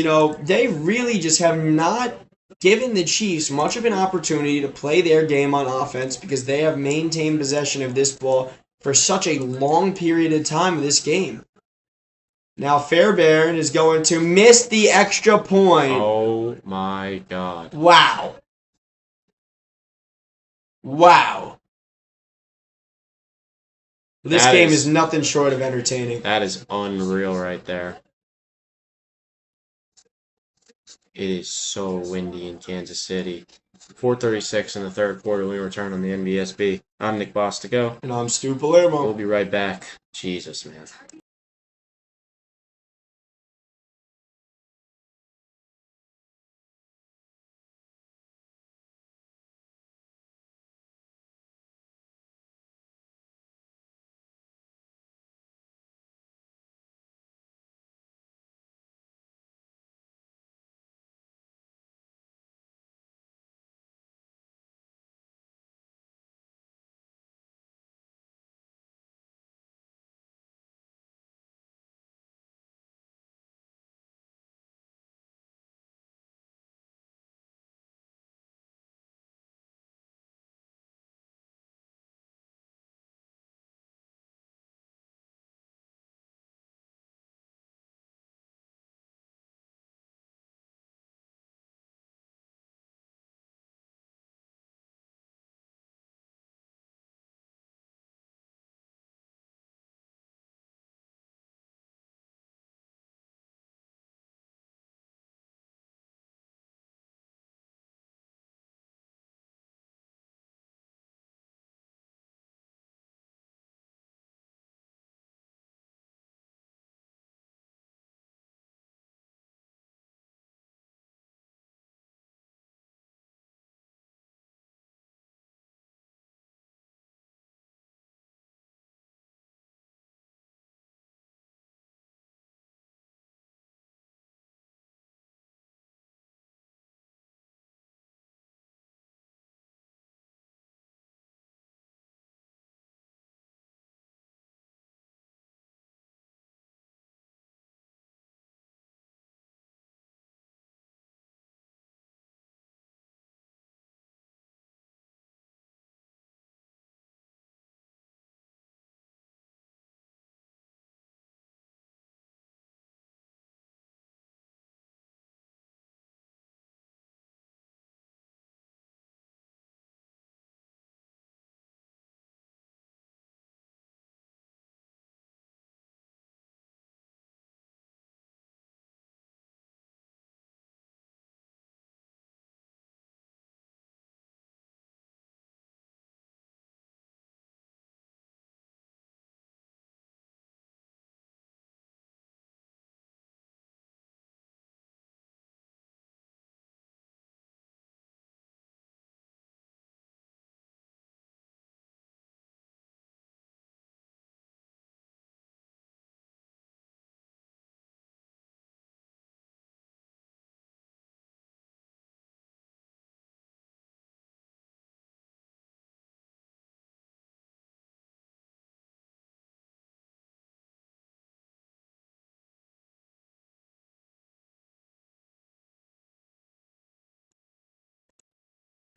they really just have not given the Chiefs much of an opportunity to play their game on offense because they have maintained possession of this ball for such a long period of time of this game. Now Fairbairn is going to miss the extra point. Oh my God. Wow. This game is nothing short of entertaining. That is unreal right there. It is so windy in Kansas City. 4:36 in the 3rd quarter. We return on the NBSB. I'm Nick Bostico. And I'm Stu Palermo. We'll be right back. Jesus, man.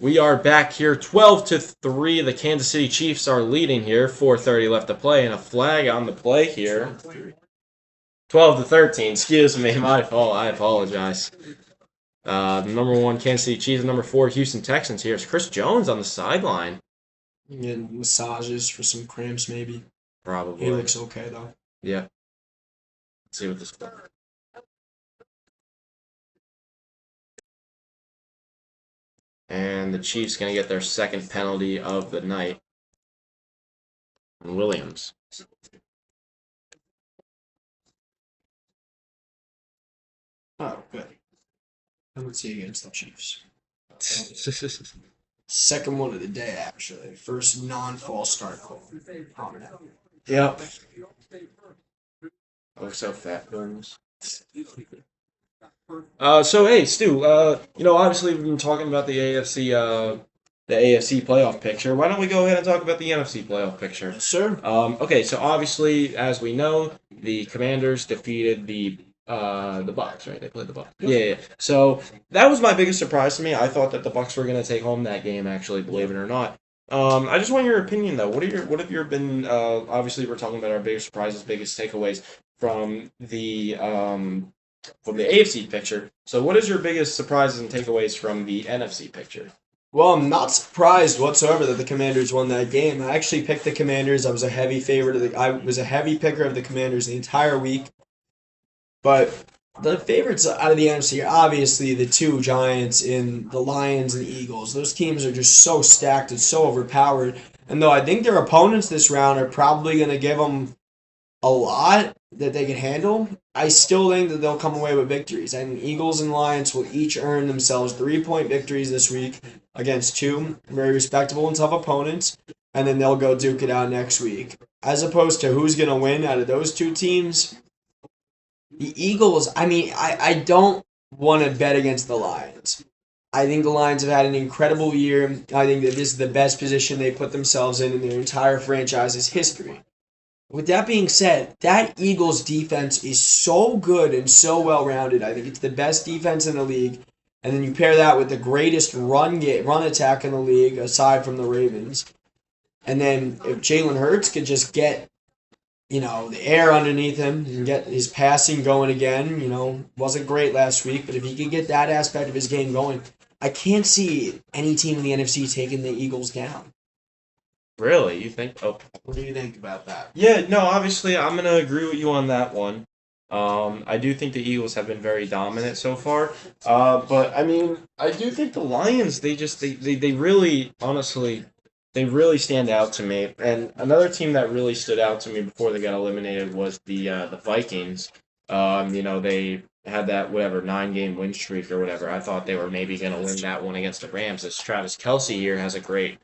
We are back here 12-3. The Kansas City Chiefs are leading here. 4:30 left to play and a flag on the play here. 12-13. Excuse me, my fault. I apologize. Number 1 Kansas City Chiefs, number 4 Houston Texans. Here's Chris Jones on the sideline. Get massages for some cramps, maybe. Probably. He looks okay though. Yeah. Let's see what this. And the Chiefs going to get their second penalty of the night. Williams. Oh, good. Let's see against the Chiefs. Second one of the day, actually. First non-false start call. Yep. Oh, so fat, Williams. So hey, Stu. Obviously we've been talking about the AFC playoff picture. Why don't we go ahead and talk about the NFC playoff picture? Yes, sir. Okay, so obviously, as we know, the Commanders defeated the Bucs, right? They played the Bucs. Yeah. So that was my biggest surprise to me. I thought that the Bucs were going to take home that game. Actually, believe it or not. I just want your opinion though. What have your been? Obviously, we're talking about our biggest surprises, biggest takeaways from the AFC picture. So, what is your biggest surprises and takeaways from the NFC picture? Well, I'm not surprised whatsoever that the Commanders won that game. I actually picked the Commanders. I was a heavy favorite. I was a heavy picker of the Commanders the entire week. But the favorites out of the NFC are obviously the two Giants and the Lions and the Eagles. Those teams are just so stacked and so overpowered. And though I think their opponents this round are probably going to give them a lot that they can handle, I still think that they'll come away with victories. And Eagles and Lions will each earn themselves 3-point victories this week against two very respectable and tough opponents, and then they'll go duke it out next week. As opposed to who's going to win out of those two teams, the Eagles, I don't want to bet against the Lions. I think the Lions have had an incredible year. I think that this is the best position they put themselves in their entire franchise's history. With that being said, that Eagles defense is so good and so well-rounded. I think it's the best defense in the league. And then you pair that with the greatest run attack in the league, aside from the Ravens. And then if Jalen Hurts could just get, the air underneath him and get his passing going again, wasn't great last week, but if he could get that aspect of his game going, I can't see any team in the NFC taking the Eagles down. Really? You think? Oh. What do you think about that? Yeah, no, obviously I'm going to agree with you on that one. I do think the Eagles have been very dominant so far. But, I do think the Lions, they really, honestly, they really stand out to me. And another team that really stood out to me before they got eliminated was the Vikings. They had that, 9-game win streak or whatever. I thought they were maybe going to win that one against the Rams, as Travis Kelce here has a great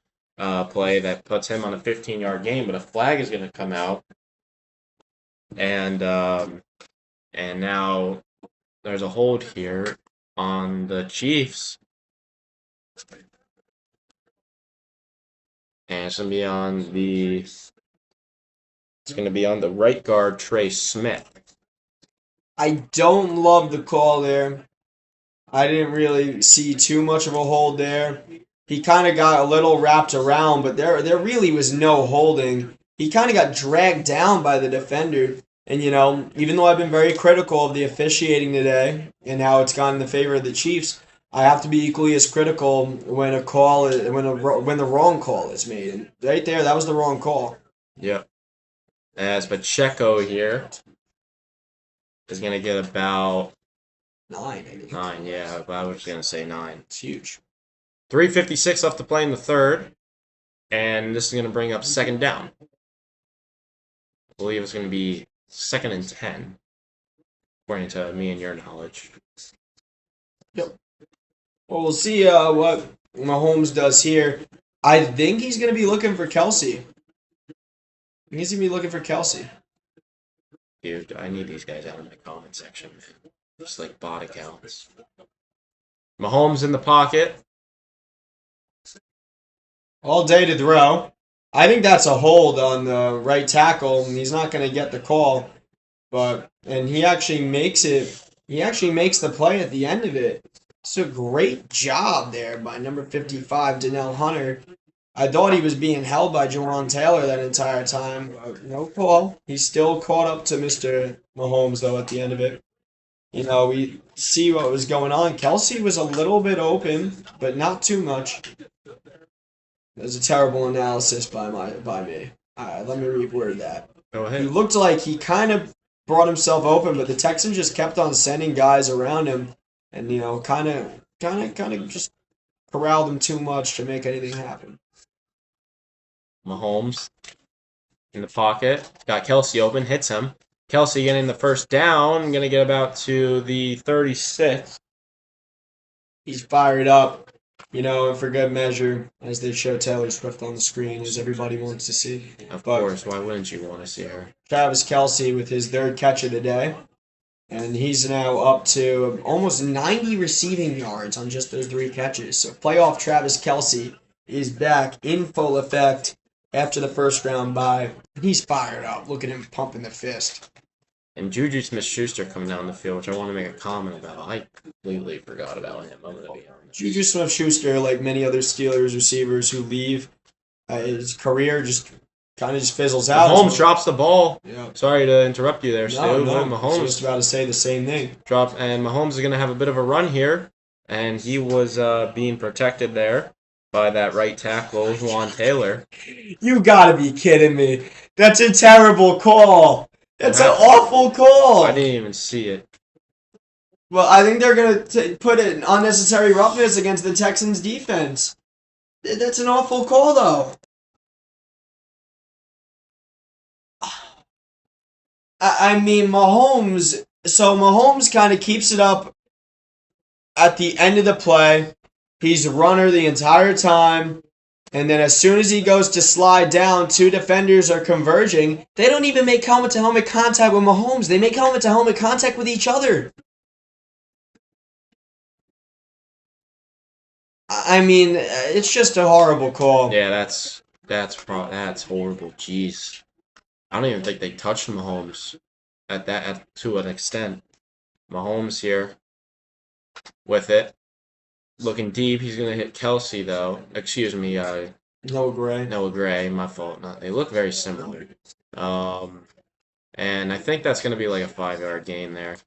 play that puts him on a 15-yard game, but a flag is going to come out, and now there's a hold here on the Chiefs, and it's going to be on the right guard, Trey Smith. I don't love the call there. I didn't really see too much of a hold there. He kind of got a little wrapped around, but there really was no holding. He kind of got dragged down by the defender. And, even though I've been very critical of the officiating today and how it's gone in the favor of the Chiefs, I have to be equally as critical when the wrong call is made. And right there, that was the wrong call. Yep. As Pacheco here is going to get about 9, I think. 9, yeah. I was going to say 9. It's huge. 3:56 left to play in the third, and this is going to bring up second down. I believe it's going to be 2nd and 10, according to me and your knowledge. Yep. Well, we'll see what Mahomes does here. I think he's going to be looking for Kelce. He's going to be looking for Kelce. Dude, I need these guys out in the comment section, man. Just like bot accounts. Mahomes in the pocket. All day to throw. I think that's a hold on the right tackle. He's not going to get the call, and he actually makes it. He actually makes the play at the end of it. It's a great job there by number 55, Donnell Hunter. I thought he was being held by Jawan Taylor that entire time. No call. He still caught up to Mr. Mahomes, though, at the end of it. You know, we see what was going on. Kelsey was a little bit open, but not too much. That was a terrible analysis by me. Let me reword that. Go He ahead. looked like he kind of brought himself open, but the Texans just kept on sending guys around him, and kind of just corralled him too much to make anything happen. Mahomes in the pocket. Got Kelsey open. Hits him. Kelsey getting the first down. Going to get about to the 36. He's fired up, and for good measure, as they show Taylor Swift on the screen, as everybody wants to see. Of But course. Why wouldn't you want to see her? Travis Kelsey with his third catch of the day. And he's now up to almost 90 receiving yards on just those 3 catches. So playoff Travis Kelsey is back in full effect after the first round bye. And he's fired up. Look at him pumping the fist. And Juju Smith-Schuster coming down the field, which I want to make a comment about. I completely forgot about him. I'm going to be honest. Juju Smith-Schuster, like many other Steelers receivers who leave, his career just kind of just fizzles out. Mahomes drops the ball. Yeah. Sorry to interrupt you there, Stu. No, But I was Mahomes just about to say the same thing. and Mahomes is going to have a bit of a run here, and he was being protected there by that right tackle, Juan Taylor. You gotta be kidding me. That's a terrible call. That's an Wow. awful call. I didn't even see it. Well, I think they're going to put an unnecessary roughness against the Texans' defense. That's an awful call, though. I mean, Mahomes. So Mahomes kind of keeps it up at the end of the play. He's a runner the entire time. And then as soon as he goes to slide down, 2 defenders are converging. They don't even make helmet-to-helmet contact with Mahomes. They make helmet-to-helmet contact with each other. I mean, it's just a horrible call. Yeah, that's horrible. Jeez, I don't even think they touched Mahomes to an extent. Mahomes here with it, looking deep. He's gonna hit Kelsey though. Excuse me, Noah Gray. Noah Gray. My fault. No, they look very similar. And I think that's gonna be like a 5-yard gain there.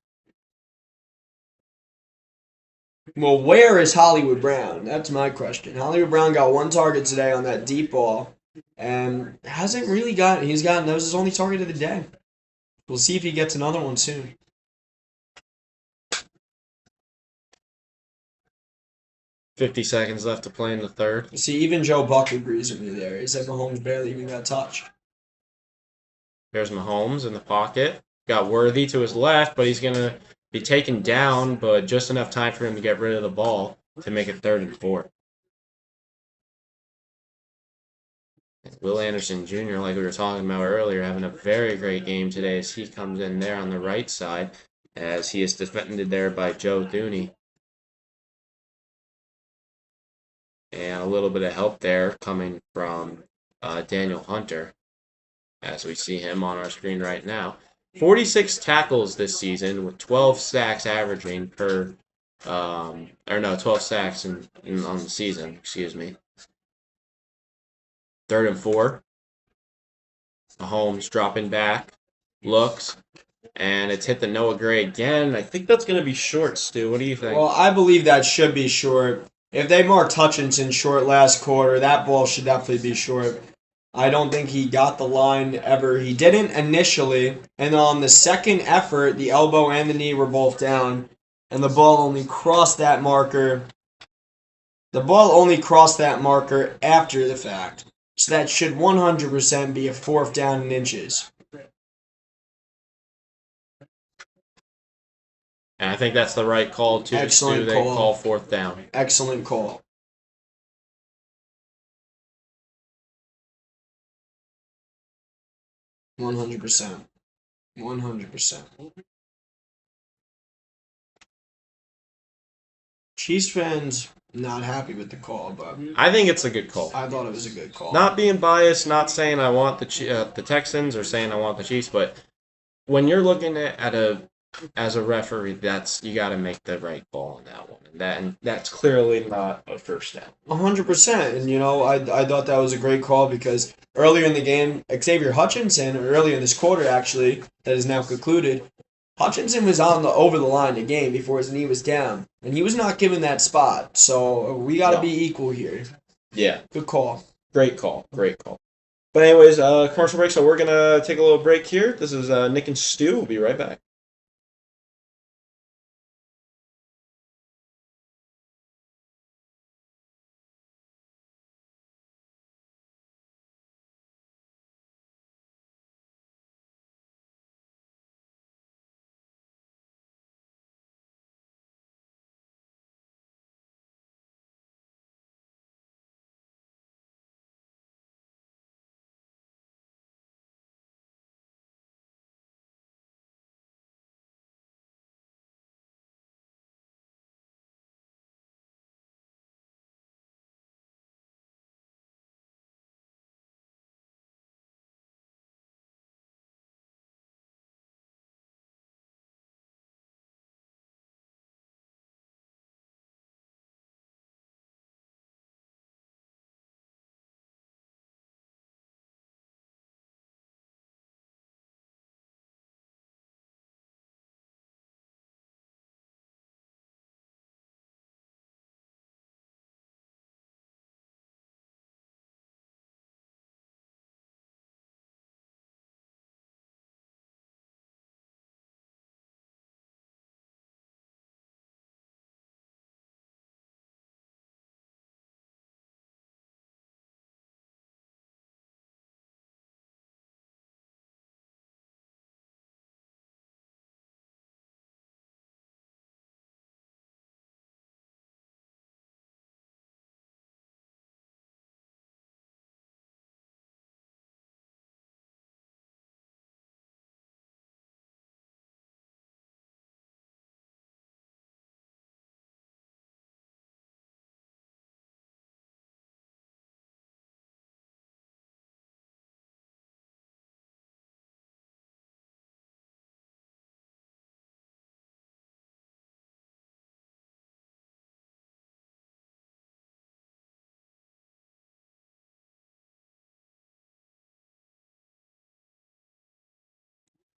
Well, where is Hollywood Brown? That's my question. Hollywood Brown got 1 target today on that deep ball, and hasn't really gotten. That was his only target of the day. We'll see if he gets another one soon. $50 left to play in the third. See, even Joe Buck agrees with me there. He said Mahomes barely even got touched. There's Mahomes in the pocket. Got Worthy to his left, but he's gonna be taken down, but just enough time for him to get rid of the ball to make it 3rd and 4. Will Anderson Jr., like we were talking about earlier, having a very great game today as he comes in there on the right side as he is defended there by Joe Thuney. And a little bit of help there coming from Daniel Hunter as we see him on our screen right now. 46 tackles this season with 12 sacks averaging 12 sacks on the season, excuse me. 3rd and 4. Mahomes dropping back, looks, and it's hit the Noah Gray again. I think that's going to be short, Stu. What do you think? Well, I believe that should be short. If they marked Hutchinson short last quarter, that ball should definitely be short. I don't think he got the line ever. He didn't initially, and on the second effort, the elbow and the knee were both down, and the ball only crossed that marker. The ball only crossed that marker after the fact. So that should 100% be a 4th down in inches. And I think that's the right call, too. Excellent Stu. They call. call 4th down. Excellent call. $100%. 100%. Chiefs fans not happy with the call, but I think it's a good call. I thought it was a good call. Not being biased, not saying I want the Texans or saying I want the Chiefs, but when you're looking at a as a referee, you got to make the right call on that one, and that's clearly not a first down. 100%. And, I thought that was a great call because earlier in the game, Xavier Hutchinson, earlier in this quarter, actually, that is now concluded, Hutchinson was on the over the line the game before his knee was down, and he was not given that spot. So we got to be equal here. Yeah. Good call. Great call. But anyways, commercial break, so we're going to take a little break here. This is Nick and Stu. We'll be right back.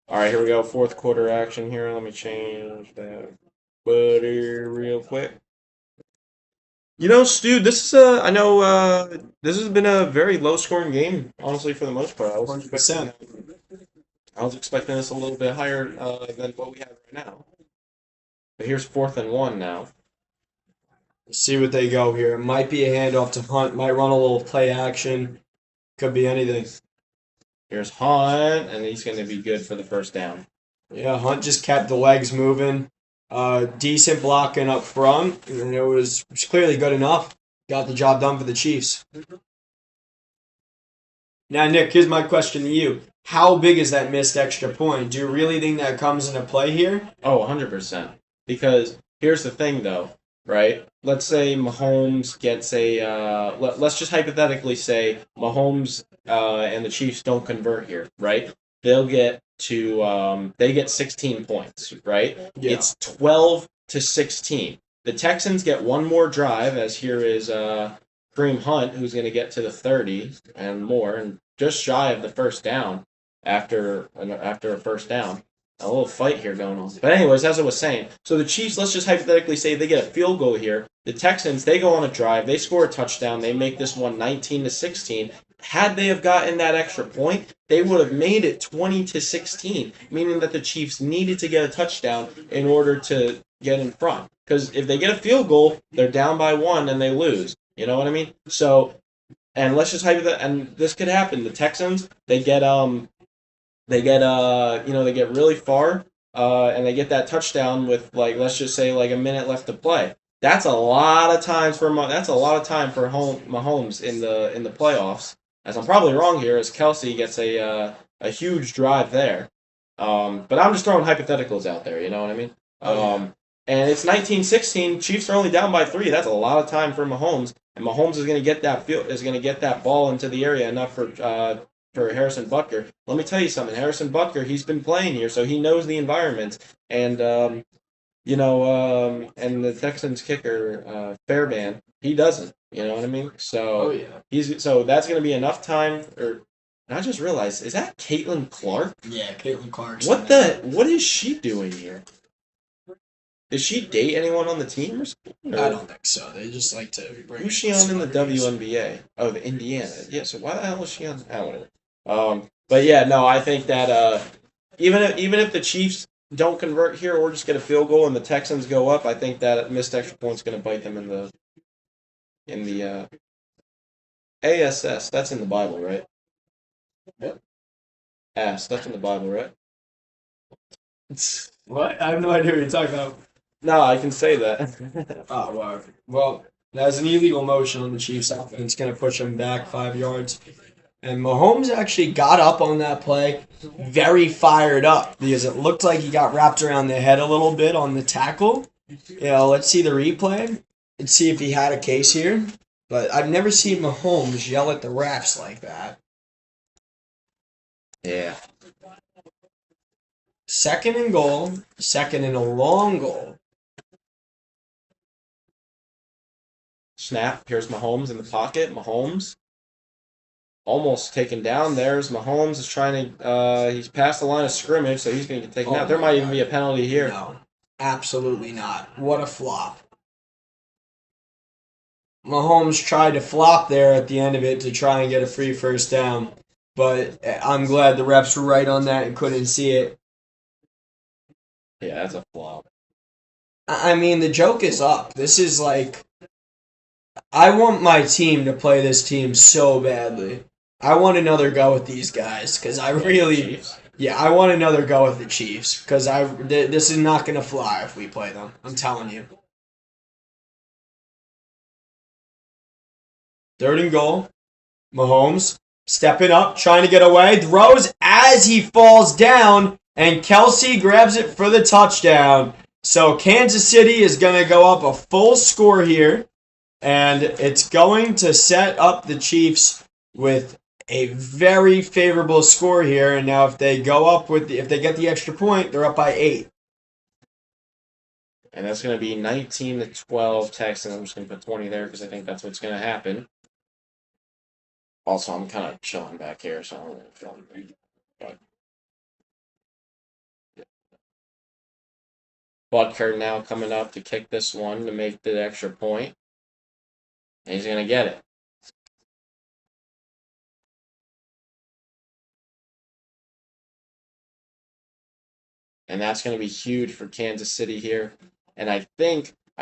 All right, here we go. Fourth quarter action here. Let me change that butter real quick. Stu, this is I know this has been a very low scoring game, honestly, for the most part. 100%. I was expecting this a little bit higher than what we have right now. But here's 4th and 1 now. Let's see what they go here. It might be a handoff to Hunt. Might run a little play action. Could be anything. Here's Hunt, and he's going to be good for the first down. Yeah, Hunt just kept the legs moving. Decent blocking up front, and it was clearly good enough. Got the job done for the Chiefs. Now, Nick, here's my question to you. How big is that missed extra point? Do you really think that comes into play here? Oh, 100%. Because here's the thing, though, right? Let's say Mahomes gets let's just hypothetically say Mahomes and the Chiefs don't convert here, right? They'll get they get 16 points, right? Yeah. It's 12-16. The Texans get one more drive, as here is Kareem Hunt, who's going to get to the 30 and more, and just shy of the first down after a first down. A little fight here going on. But anyways, as I was saying, so the Chiefs, let's just hypothetically say they get a field goal here. The Texans, they go on a drive, they score a touchdown, they make this one 19-16. Had they have gotten that extra point, they would have made it 20-16, meaning that the Chiefs needed to get a touchdown in order to get in front. Because if they get a field goal, they're down by 1 and they lose. You know what I mean? So, and let's just hypothetical, and this could happen. The Texans, they get really far, and they get that touchdown with let's just say a minute left to play. That's a lot of time for Mahomes in the playoffs. As I'm probably wrong here, as Kelsey gets a huge drive there. But I'm just throwing hypotheticals out there. You know what I mean? And it's 19-16. Chiefs are only down by 3. That's a lot of time for Mahomes, and Mahomes is going to get that ball into the area enough for for Harrison Butker. Let me tell you something. Harrison Butker, he's been playing here, so he knows the environment. And and the Texans kicker, Fairbairn, he doesn't. You know what I mean? Oh So yeah. so that's going to be enough time. Or and I just realized, is that Caitlin Clark? Yeah, Caitlin Clarkson. What is she doing here? Did she date anyone on the team or something? I Or don't think so. They just like to bring who's she on in the celebrities. WNBA? Oh, the Indiana. Yeah. So why the hell is she on? Whatever. But yeah, no, I think that even if the Chiefs don't convert here or just get a field goal and the Texans go up, I think that missed extra point's going to bite them in the ASS. That's in the Bible, right? What? Ass. That's in the Bible, right? What? I have no idea what you're talking about. No, I can say that. Oh, wow. Well, that's an illegal motion on the Chiefs' offense. It's going to push them back 5 yards. And Mahomes actually got up on that play very fired up because it looked like he got wrapped around the head a little bit on the tackle. Let's see the replay and see if he had a case here. But I've never seen Mahomes yell at the refs like that. Yeah. Second and goal, second and a long goal. Snap. Here's Mahomes in the pocket. Mahomes almost taken down. There's Mahomes is trying to. He's past the line of scrimmage, so he's going to get taken out. There might even be a penalty here. No, absolutely not. What a flop. Mahomes tried to flop there at the end of it to try and get a free first down. But I'm glad the refs were right on that and couldn't see it. Yeah, that's a flop. I mean, the joke is up. This is like, I want my team to play this team so badly. I want another go with these guys because I really, Chiefs. yeah, I want another go with the Chiefs because this is not gonna fly if we play them. I'm telling you. Third and goal. Mahomes stepping up, trying to get away, throws as he falls down, and Kelsey grabs it for the touchdown. So Kansas City is going to go up a full score here, and it's going to set up the Chiefs with a very favorable score here. And now if they go up if they get the extra point, they're up by 8. And that's going to be 19-12 Texans. I'm just going to put 20 there because I think that's what's going to happen. Also, I'm kind of chilling back here, so I'm going to film. But Butker now coming up to kick this one to make the extra point. And he's going to get it. And that's going to be huge for Kansas City here. And I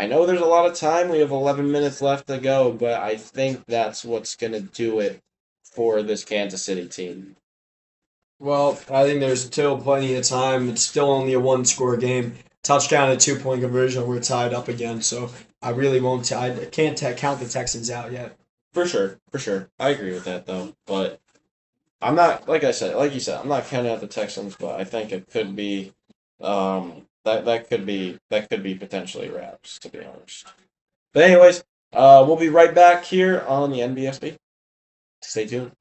know there's a lot of time. We have 11 minutes left to go, but I think that's what's going to do it for this Kansas City team. Well, I think there's still plenty of time. It's still only a one-score game. Touchdown and 2-point conversion. We're tied up again, so I really won't. I can't count the Texans out yet. For sure. I agree with that though. But I'm not like you said, I'm not counting out the Texans, but I think it could be that could be potentially wraps, to be honest. But anyways, we'll be right back here on the NBSB. Stay tuned.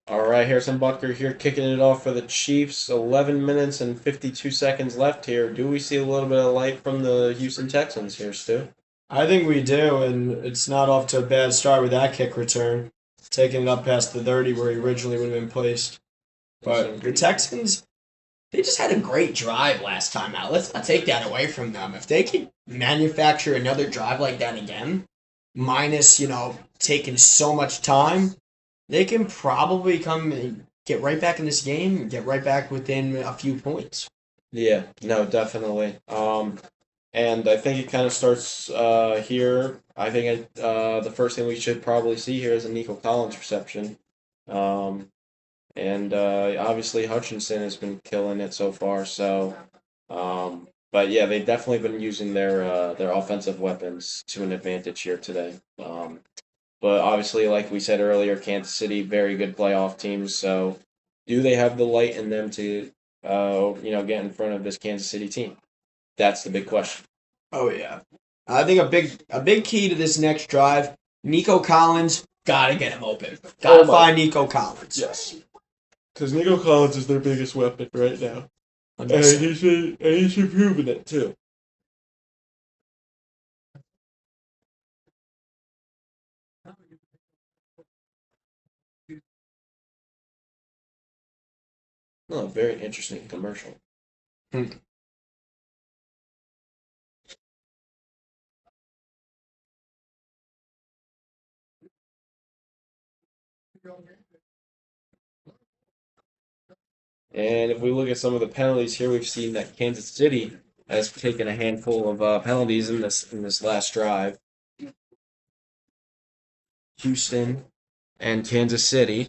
All right, Harrison Butker here kicking it off for the Chiefs. 11 minutes and 52 seconds left here. Do we see a little bit of light from the Houston Texans here, Stu? I think we do, and it's not off to a bad start with that kick return, taking it up past the 30 where he originally would have been placed. But the Texans, they just had a great drive last time out. Let's not take that away from them. If they can manufacture another drive like that again, minus, taking so much time, they can probably come and get right back in this game and get right back within a few points. Yeah, no, definitely. And I think it kind of starts here. I think the first thing we should probably see here is a Nico Collins reception. And obviously Hutchinson has been killing it so far. So, but yeah, they've definitely been using their offensive weapons to an advantage here today. But obviously, like we said earlier, Kansas City, very good playoff teams. So, do they have the light in them to, get in front of this Kansas City team? That's the big question. Oh yeah, I think a big key to this next drive, Nico Collins, gotta get him open. Gotta find Nico Collins. Yes. Because Nico Collins is their biggest weapon right now. And 100%. he's improving it too. Oh, very interesting commercial. And if we look at some of the penalties here, we've seen that Kansas City has taken a handful of penalties in this last drive. Houston and Kansas City,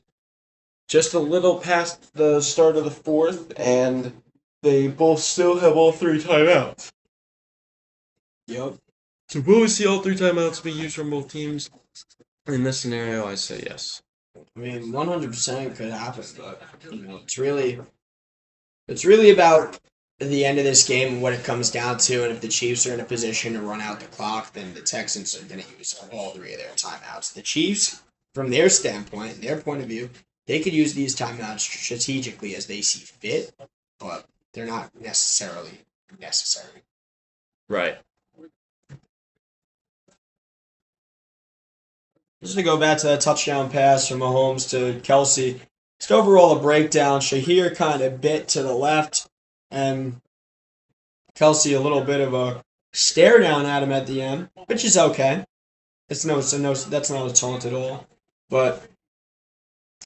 just a little past the start of the fourth, and they both still have all three timeouts. Yep. So will we see all three timeouts be used from both teams? In this scenario, I say yes. I mean, 100% could happen, but it's really about the end of this game and what it comes down to. And if the Chiefs are in a position to run out the clock, then the Texans are going to use all three of their timeouts. The Chiefs, from their standpoint, their point of view, they could use these timeouts strategically as they see fit, but they're not necessarily necessary. Right. Just to go back to that touchdown pass from Mahomes to Kelsey, just overall a breakdown. Shahir kind of bit to the left, and Kelsey a little bit of a stare down at him at the end, which is okay. That's not a taunt at all. But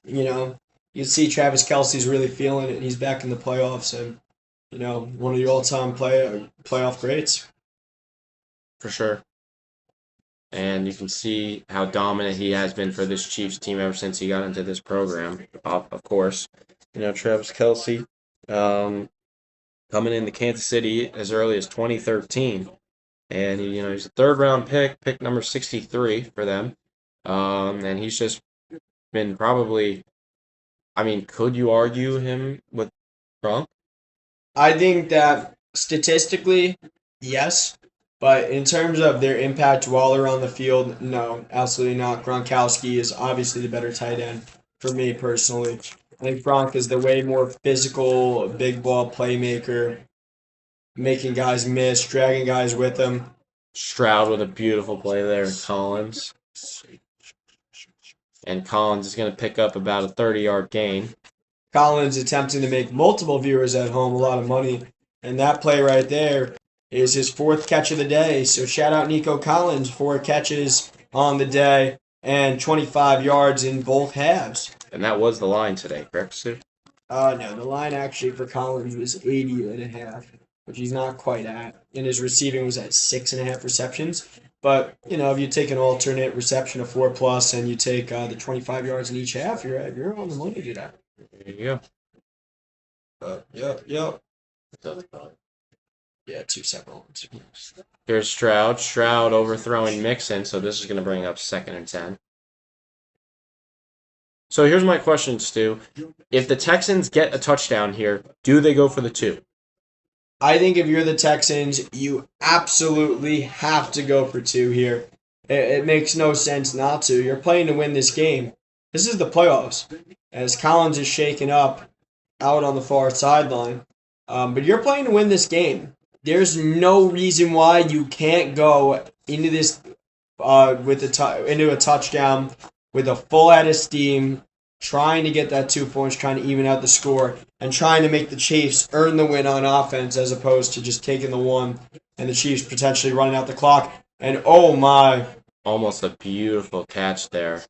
you see Travis Kelsey's really feeling it. He's back in the playoffs, and one of the all-time playoff greats. For sure. And you can see how dominant he has been for this Chiefs team ever since he got into this program. Of course, Travis Kelsey coming into Kansas City as early as 2013. And he's a third-round pick number 63 for them. And he's just been probably, could you argue him with Gronk? I think that statistically, yes. But in terms of their impact while they're on the field, no, absolutely not. Gronkowski is obviously the better tight end for me personally. I think Gronk is the way more physical, big ball playmaker, making guys miss, dragging guys with him. Stroud with a beautiful play there, Collins. And Collins is going to pick up about a 30-yard gain. Collins attempting to make multiple viewers at home a lot of money. And that play right there is his fourth catch of the day. So shout out Nico Collins, 4 catches on the day and 25 yards in both halves. And that was the line today, correct, Stu? No, the line actually for Collins was 80.5, which he's not quite at. And his receiving was at 6.5 receptions. But, if you take an alternate reception of 4+ and you take the 25 yards in each half, you're on the money to that. There you go. Yep. Yeah, 2 separate ones. Here's Stroud. Stroud overthrowing Mixon, so this is going to bring up 2nd and 10. So here's my question, Stu. If the Texans get a touchdown here, do they go for the 2? I think if you're the Texans, you absolutely have to go for 2 here. It makes no sense not to. You're playing to win this game. This is the playoffs, as Collins is shaken up out on the far sideline. But you're playing to win this game. There's no reason why you can't go into this into a touchdown with a full head of steam, trying to get that 2 points, trying to even out the score, and trying to make the Chiefs earn the win on offense as opposed to just taking the one and the Chiefs potentially running out the clock. And oh my. Almost a beautiful catch there.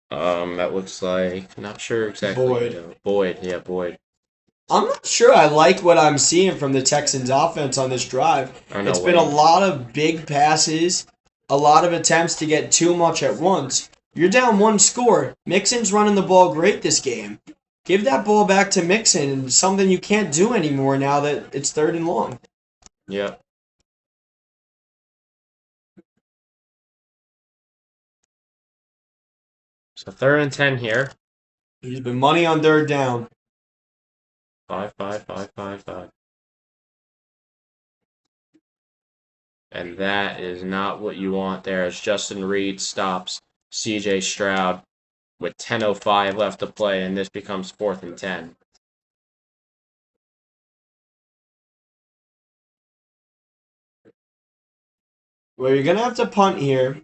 That looks like, not sure exactly. Boyd. Boyd, yeah, Boyd. I'm not sure I like what I'm seeing from the Texans offense on this drive. It's been a lot of big passes, a lot of attempts to get too much at once. You're down one score. Mixon's running the ball great this game. Give that ball back to Mixon, something you can't do anymore now that it's 3rd and long. Yeah. So 3rd and 10 here. He's been money on 3rd down. 5, 5, 5, 5, 5. And that is not what you want there as Justin Reed stops CJ Stroud with 10:05 left to play, and this becomes 4th and 10. Well, you're going to have to punt here,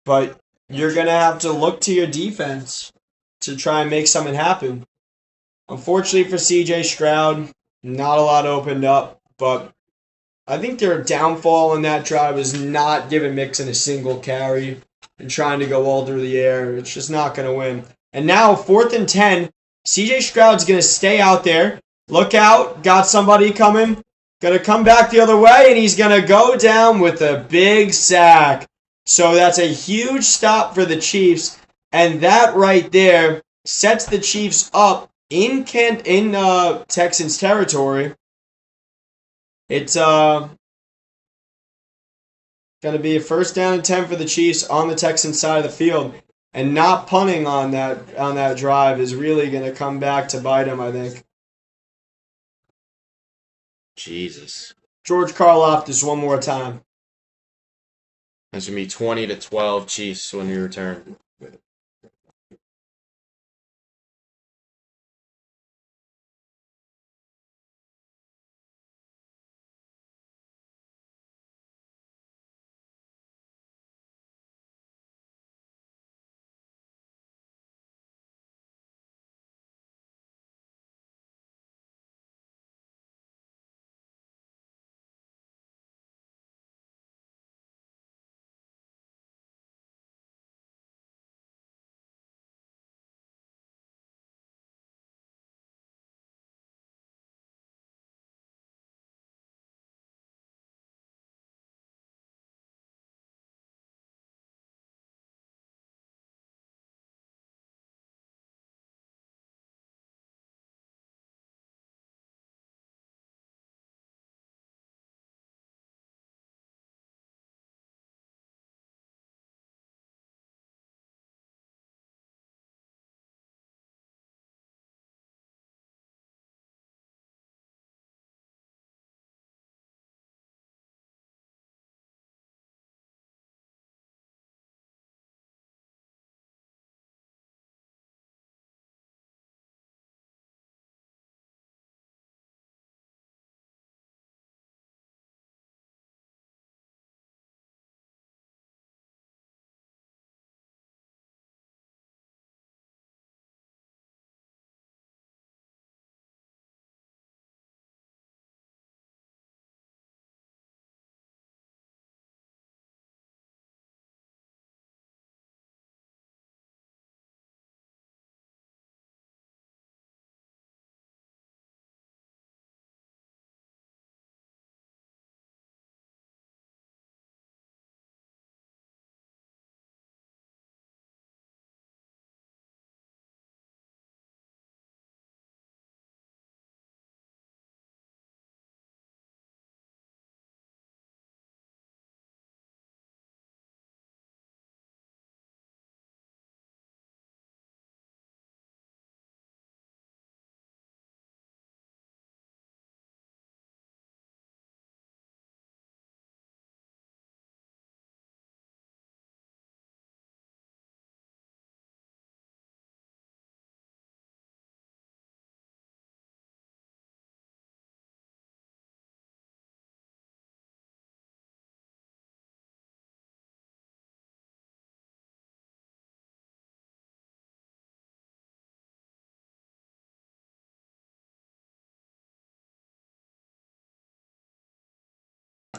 but you're going to have to look to your defense to try and make something happen. Unfortunately for CJ Stroud, not a lot opened up, but I think their downfall in that drive is not giving Mixon a single carry and trying to go all through the air. It's just not going to win. And now, 4th and 10, CJ Stroud's going to stay out there. Look out, got somebody coming. Going to come back the other way, and he's going to go down with a big sack. So that's a huge stop for the Chiefs, and that right there sets the Chiefs up in Texans territory. It's going to be a 1st down and 10 for the Chiefs on the Texans side of the field, and not punting on that drive is really going to come back to bite him, I think. Jesus. George Karlaftis one more time. That's going to be 20-12 Chiefs when we return.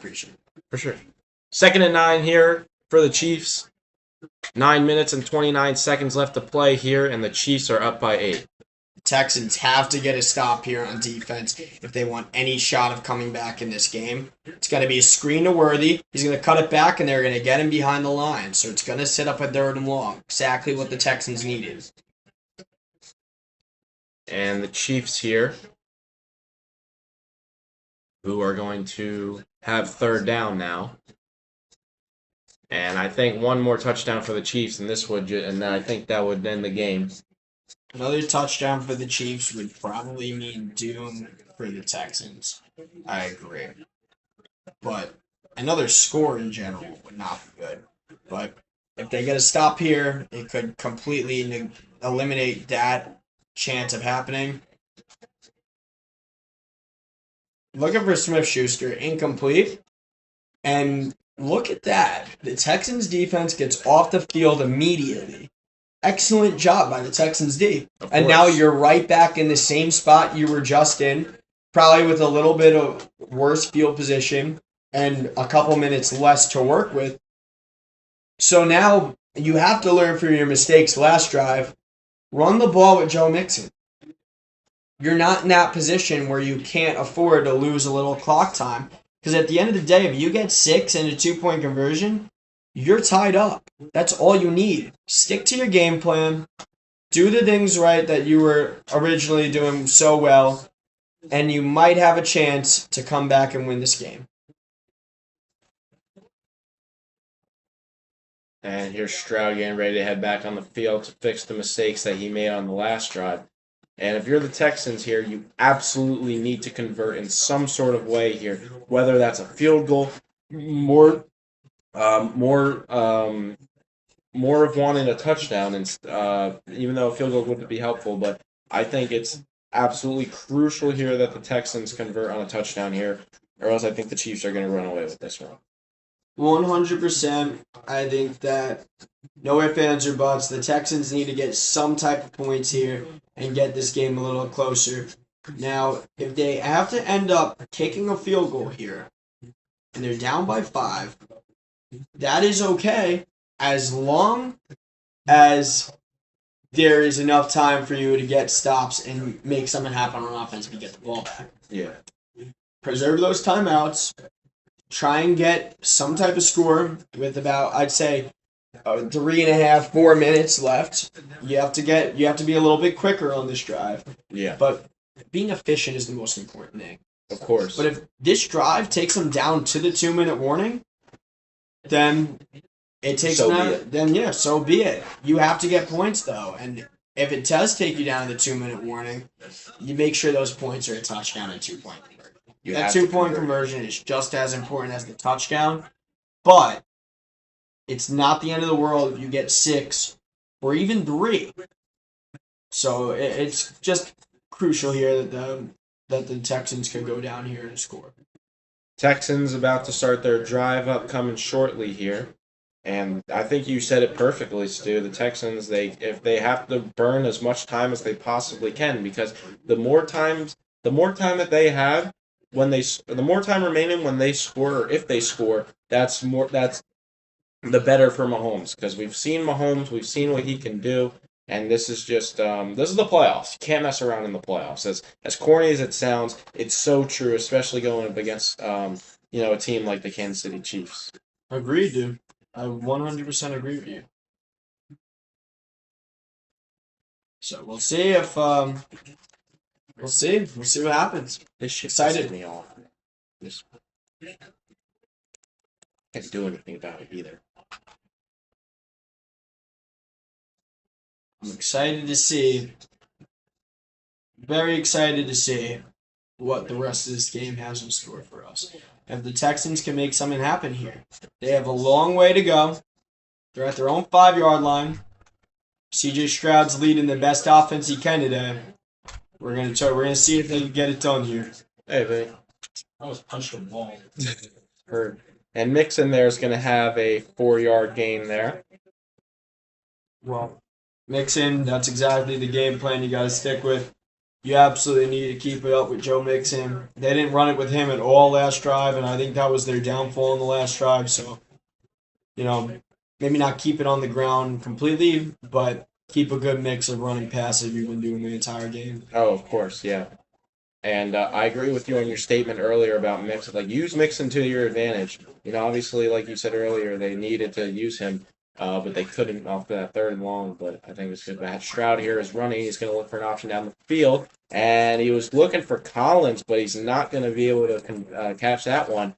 appreciate it. For sure. 2nd and 9 here for the Chiefs. 9 minutes and 29 seconds left to play here, and the Chiefs are up by 8. The Texans have to get a stop here on defense if they want any shot of coming back in this game. It's going to be a screen to Worthy. He's going to cut it back, and they're going to get him behind the line. So it's going to set up a 3rd and long. Exactly what the Texans needed. And the Chiefs here, who are going to have 3rd down now. And I think one more touchdown for the Chiefs, and I think that would end the game. Another touchdown for the Chiefs would probably mean doom for the Texans. I agree. But another score in general would not be good. But if they get a stop here, it could completely eliminate that chance of happening. Looking for Smith-Schuster, incomplete. And look at that. The Texans defense gets off the field immediately. Excellent job by the Texans D. And now you're right back in the same spot you were just in, probably with a little bit of worse field position and a couple minutes less to work with. So now you have to learn from your mistakes last drive. Run the ball with Joe Mixon. You're not in that position where you can't afford to lose a little clock time. Because at the end of the day, if you get 6 and a 2-point conversion, you're tied up. That's all you need. Stick to your game plan. Do the things right that you were originally doing so well. And you might have a chance to come back and win this game. And here's Stroud getting ready to head back on the field to fix the mistakes that he made on the last drive. And if you're the Texans here, you absolutely need to convert in some sort of way here, whether that's a field goal, more of wanting a touchdown, and even though a field goal wouldn't be helpful, but I think it's absolutely crucial here that the Texans convert on a touchdown here, or else I think the Chiefs are going to run away with this one. 100%. I think that no ifs, ands, or buts. The Texans need to get some type of points here and get this game a little closer. Now, if they have to end up kicking a field goal here and they're down by 5, that is okay as long as there is enough time for you to get stops and make something happen on offense and get the ball back. Yeah. Preserve those timeouts. Try and get some type of score with about, I'd say, 3.5, 4 minutes left. You have to be a little bit quicker on this drive. Yeah. But being efficient is the most important thing. Of course. But if this drive takes them down to the 2-minute warning, then it takes So them be out. it. Then yeah, so be it. You have to get points though, and if it does take you down to the 2-minute warning, you make sure those points are a touchdown and 2-point conversion. You That have to 2-point convert. conversion is just as important as the touchdown, but it's not the end of the world if you get 6 or even 3. So it's just crucial here that the Texans could go down here and score. Texans about to start their drive upcoming shortly here. And I think you said it perfectly, Stu. The Texans, if they have to burn as much time as they possibly can, because the more time that they have, the more time remaining when they score, or if they score, that's the better for Mahomes, because we've seen Mahomes, we've seen what he can do, and this is just this is the playoffs. You can't mess around in the playoffs. As corny as it sounds, it's so true, especially going up against a team like the Kansas City Chiefs. Agreed, dude. I 100% agree with you. So we'll see if we'll see what happens. This shit Excited. pisses me off. Can't do anything about it either. I'm excited to see. Very excited to see what the rest of this game has in store for us. If the Texans can make something happen here, they have a long way to go. They're at their own 5-yard line. CJ Stroud's leading the best offense he can today. We're gonna see if they can get it done here. Hey, man. I was punched a wall. Heard. And Mixon there is going to have a 4-yard gain there. Well, Mixon, that's exactly the game plan you got to stick with. You absolutely need to keep it up with Joe Mixon. They didn't run it with him at all last drive, and I think that was their downfall in the last drive. So, maybe not keep it on the ground completely, but keep a good mix of running passes you've been doing the entire game. Oh, of course, yeah. And I agree with you on your statement earlier about Mixon. Like, use Mixon to your advantage. Obviously, like you said earlier, they needed to use him, but they couldn't off that third and long. But I think it's good. Matt Stroud here is running. He's going to look for an option down the field. And he was looking for Collins, but he's not going to be able to catch that one.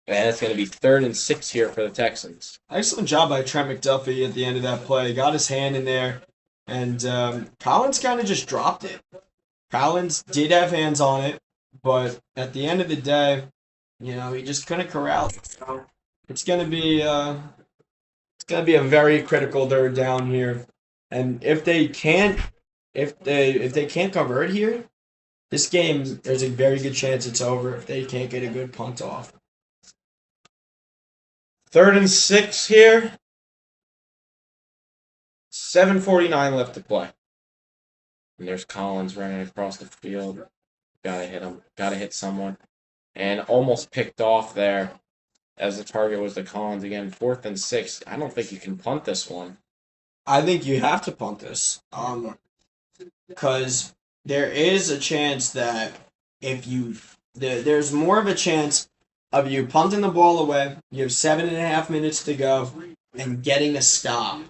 And it's going to be 3rd and 6 here for the Texans. Excellent job by Trent McDuffie at the end of that play. Got his hand in there, and Collins kind of just dropped it. Collins did have hands on it, but at the end of the day, he just couldn't corral it. So it's gonna be a very critical third down here, and if they can't convert here, this game there's a very good chance it's over if they can't get a good punt off. 3rd and 6 here. 7:49 left to play. And there's Collins running across the field. Gotta hit him. Gotta hit someone. And almost picked off there as the target was the Collins again. 4th and 6. I don't think you can punt this one. I think you have to punt this. Because there is a chance that there's more of a chance of you punting the ball away. You have 7.5 minutes to go and getting a stop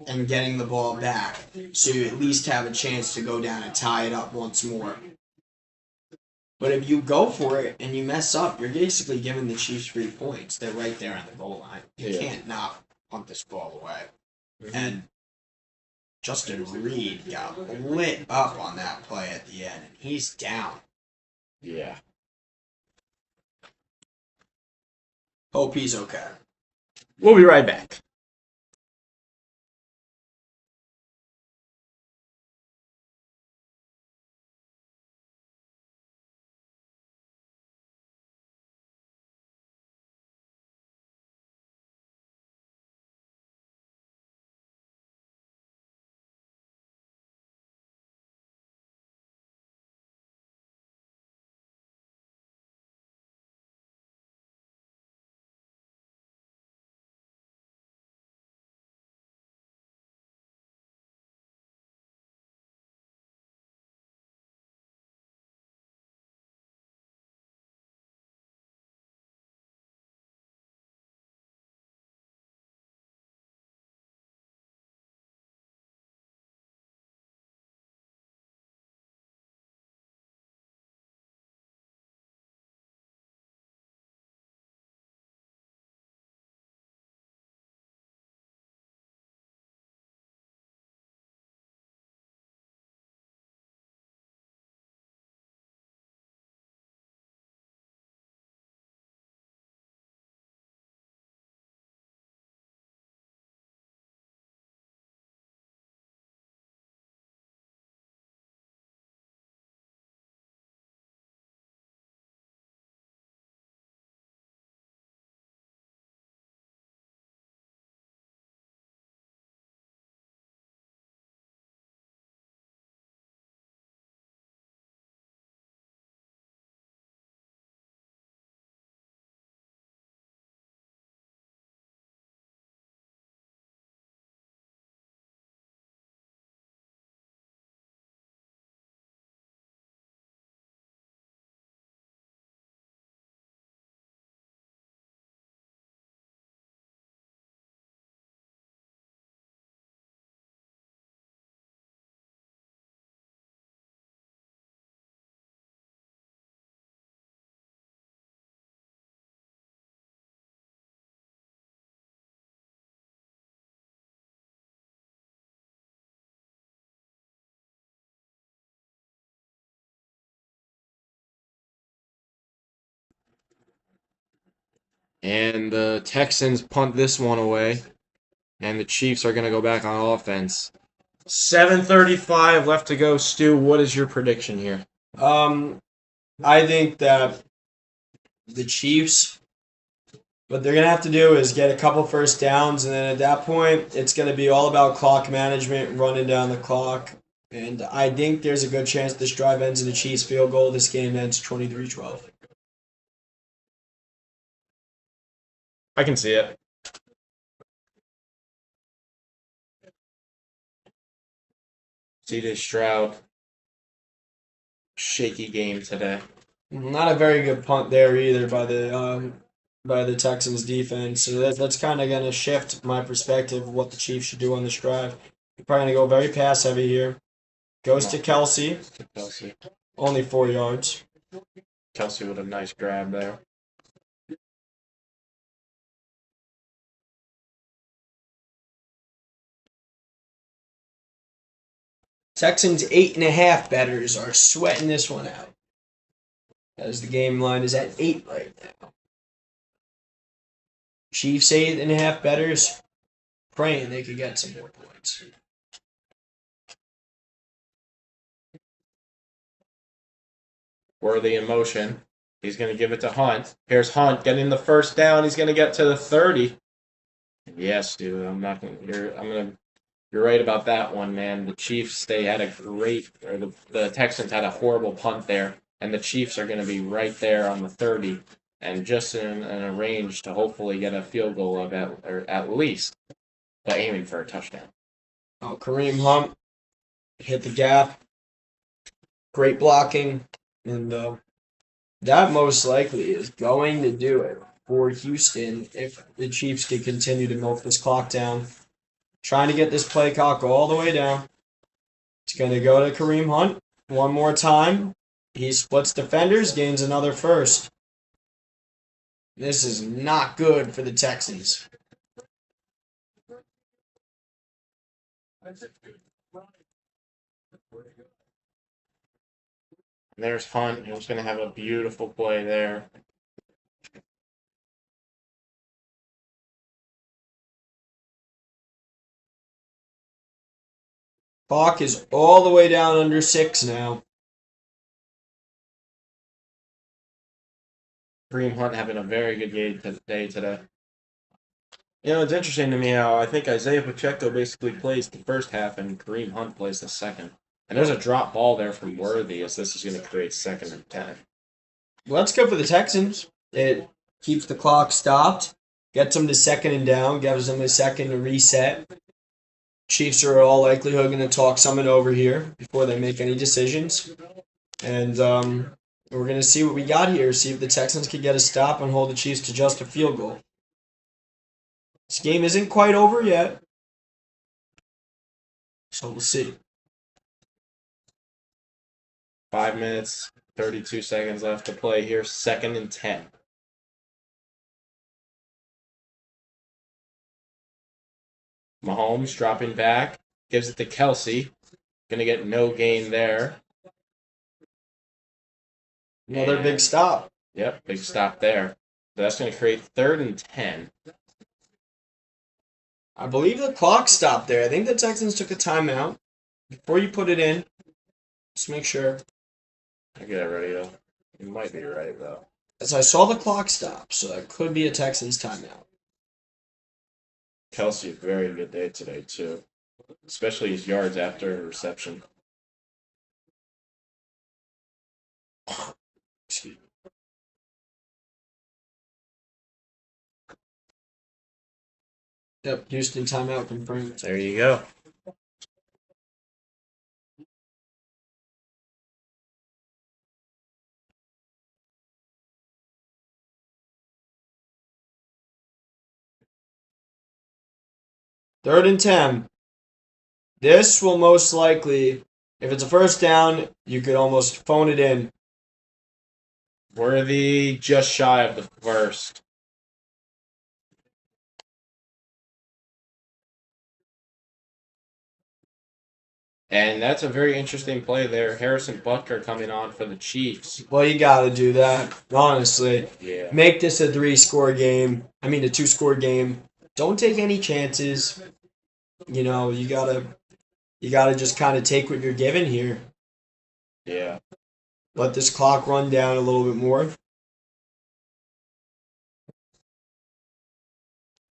and getting the ball back, so you at least have a chance to go down and tie it up once more. But if you go for it and you mess up, you're basically giving the Chiefs 3 points. They're right there on the goal line. You can't not punt this ball away. Mm-hmm. And Justin Reed got lit up on that play at the end, and he's down. Yeah. Hope he's okay. We'll be right back. And the Texans punt this one away. And the Chiefs are going to go back on offense. 7:35 left to go. Stu, what is your prediction here? I think that the Chiefs, what they're going to have to do is get a couple first downs, and then at that point, it's going to be all about clock management, running down the clock. And I think there's a good chance this drive ends in a Chiefs field goal. This game ends 23-12. I can see it. C.J. Stroud, shaky game today. Not a very good punt there either by the Texans defense. So that's kind of going to shift my perspective of what the Chiefs should do on this drive. They're probably going to go very pass heavy here. Goes to Kelsey. Kelsey. Only 4 yards. Kelsey with a nice grab there. Texans 8.5 bettors are sweating this one out. As the game line is at 8 right now. Chiefs 8.5 bettors praying they could get some more points. Worthy in motion. He's going to give it to Hunt. Here's Hunt getting the first down. He's going to get to the 30. Yes, dude. You're right about that one, man. The Chiefs, they had a great, or the Texans had a horrible punt there, and the Chiefs are going to be right there on the 30, and just in a range to hopefully get a field goal of at least, but aiming for a touchdown. Oh, Kareem Hunt hit the gap. Great blocking, and that most likely is going to do it for Houston if the Chiefs can continue to milk this clock down. Trying to get this play clock all the way down. It's going to go to Kareem Hunt one more time. He splits defenders, gains another first. This is not good for the Texans. There's Hunt. He's going to have a beautiful play there. Clock is all the way down under 6 now. Kareem Hunt having a very good day today. You know, it's interesting to me how I think Isaiah Pacheco basically plays the first half and Kareem Hunt plays the second. And there's a drop ball there from Worthy as this is going to create 2nd and 10. Well, that's good for the Texans. It keeps the clock stopped, gets them to 2nd and down, gives them a second to reset. Chiefs are all likelihood going to talk someone over here before they make any decisions. And we're going to see what we got here, see if the Texans can get a stop and hold the Chiefs to just a field goal. This game isn't quite over yet, so we'll see. 5 minutes, 32 seconds left to play here. 2nd and 10. Mahomes dropping back, gives it to Kelsey. Gonna get no gain there. Another big stop. Yep, big stop there. So that's gonna create 3rd and 10. I believe the clock stopped there. I think the Texans took a timeout. Before you put it in, just make sure. I get it ready though. You might be right though. As I saw the clock stop, so that could be a Texans timeout. Kelsey, very good day today too. Especially his yards after a reception. Excuse me. Yep, Houston timeout confirmed. There you go. Third and 10. This will most likely, if it's a first down, you could almost phone it in. Worthy just shy of the first. And that's a very interesting play there. Harrison Butker coming on for the Chiefs. Well, you got to do that, honestly. Yeah. Make this a 3-score game. I mean, a 2-score game. Don't take any chances. You know, you gotta just kind of take what you're given here. Yeah. Let this clock run down a little bit more.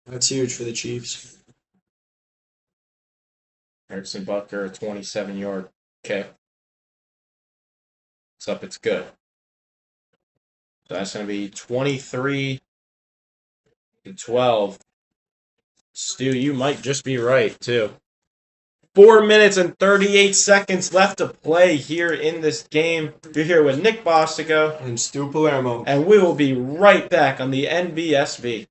That's huge for the Chiefs. Harrison Butker, a 27-yard Okay. It's up. It's good. So that's going to be 23-12. Stu, you might just be right, too. 4 minutes and 38 seconds left to play here in this game. You're here with Nick Bostico. And Stu Palermo. And we will be right back on the NBSB.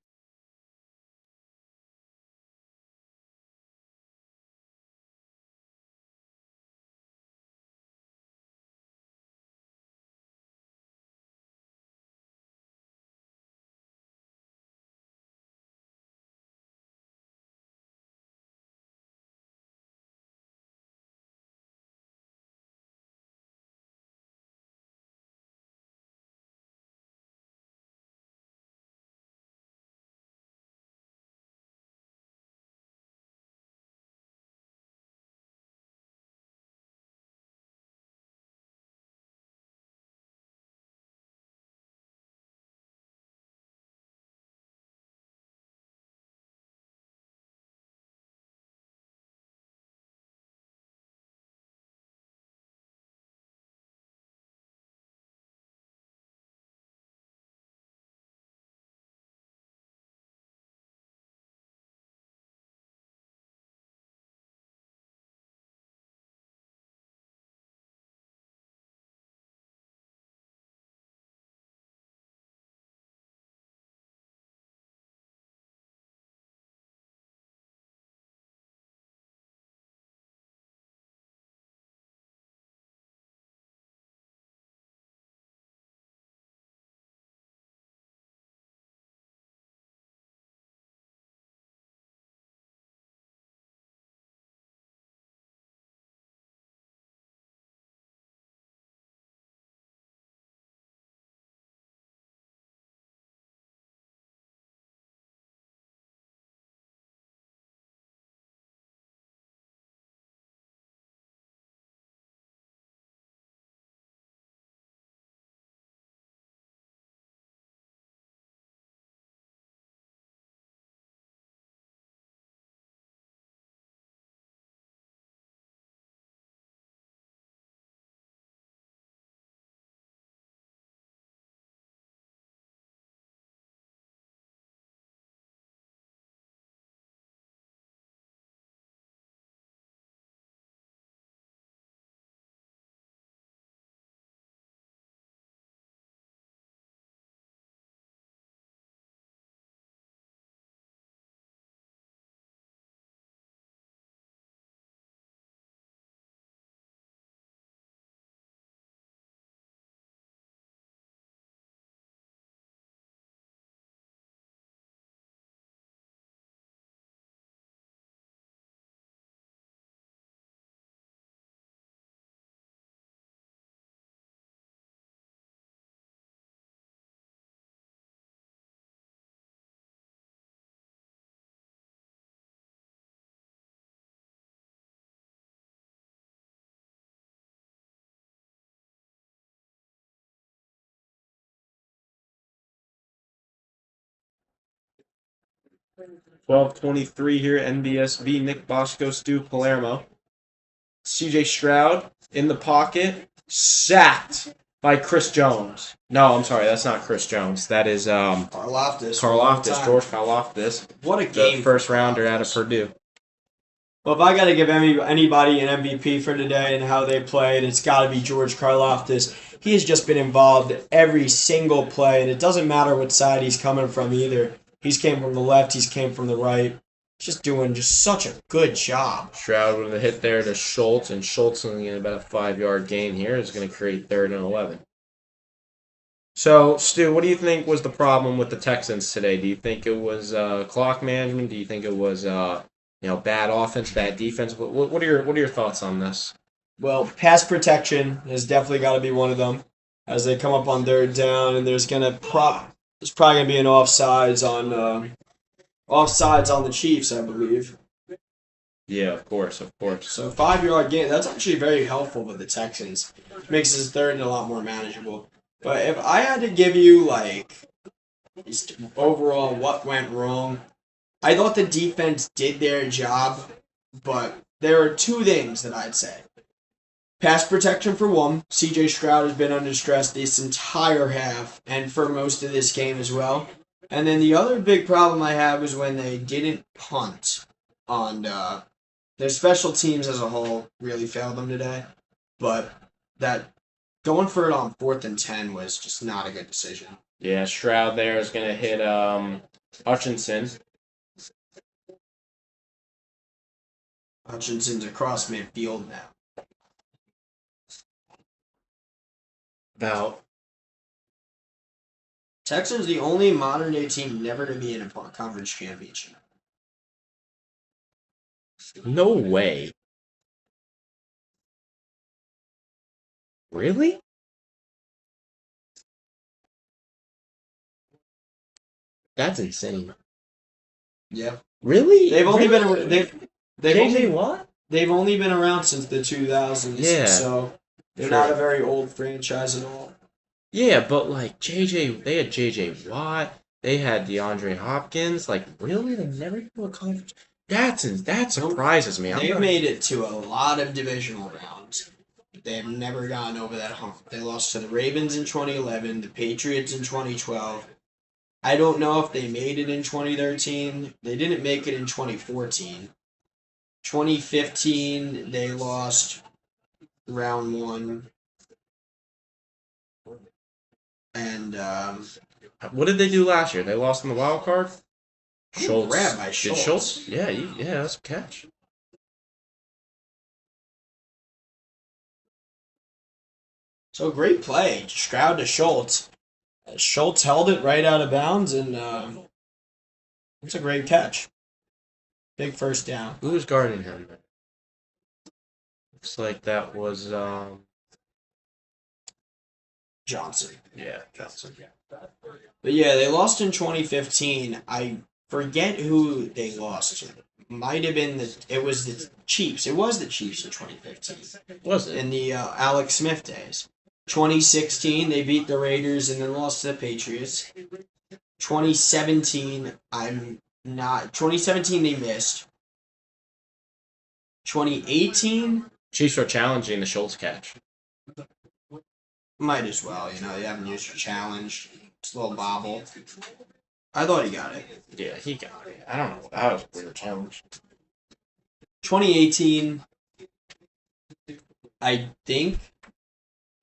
$12:23 here at NBSB. Nick Bosco, Stu Palermo. CJ Stroud in the pocket, sacked by Chris Jones. No, I'm sorry, that's not Chris Jones. That is Karlaftis. George Karlaftis. What a The game. first rounder out of Purdue. Well, if I got to give anybody an MVP for today and how they played, it's got to be George Karlaftis. He has just been involved every single play, and it doesn't matter what side he's coming from either. He's came from the left, he's came from the right. He's just doing such a good job. Stroud with a hit there to Schultz, and Schultz only getting about a 5-yard gain here is going to create 3rd and 11. So, Stu, what do you think was the problem with the Texans today? Do you think it was clock management? Do you think it was bad offense, bad defense? What are your thoughts on this? Well, pass protection has definitely got to be one of them. As they come up on 3rd down, and there's probably gonna be an offsides on the Chiefs, I believe. Yeah, of course. So 5-yard gain, that's actually very helpful for the Texans. Makes his 3rd and a lot more manageable. But if I had to give you just overall what went wrong, I thought the defense did their job, but there are 2 things that I'd say. Pass protection for one. C.J. Stroud has been under stress this entire half and for most of this game as well. And then the other big problem I had was when they didn't punt on their special teams as a whole really failed them today. But that going for it on 4th and 10 was just not a good decision. Yeah, Stroud there is going to hit Hutchinson. Hutchinson's across midfield now. About. Texans the only modern day team never to be in a conference championship. No way. Really? That's insane. Yeah. Really? They've only Really? they've only been around since the 2000s. Yeah. So they're True. not a very old franchise at all. Yeah, but like they had JJ Watt, they had DeAndre Hopkins. Like, really? They never do a conference. That surprises me. They've made it to a lot of divisional rounds. They've never gotten over that hump. They lost to the Ravens in 2011, the Patriots in 2012. I don't know if they made it in 2013. They didn't make it in 2014. 2015, they lost round 1. And What did they do last year? They lost in the wild card. Schultz. grabbed by Did Schultz. Schultz? Yeah, that's a catch. So great play. Stroud to Schultz. Schultz held it right out of bounds, and it's a great catch. Big first down. Who was guarding him? Looks like that was Johnson. Johnson. But yeah, they lost in 2015. I forget who they lost to. Might have been it was the Chiefs. It was the Chiefs in 2015. Was it? In the Alex Smith days. 2016, they beat the Raiders and then lost to the Patriots. 2017, 2017 they missed. 2018, Chiefs are challenging the Schultz catch. might as well. They haven't used your challenge. It's a little bobble. I thought he got it. Yeah, he got it. I don't know. That was a weird challenge. 2018, I think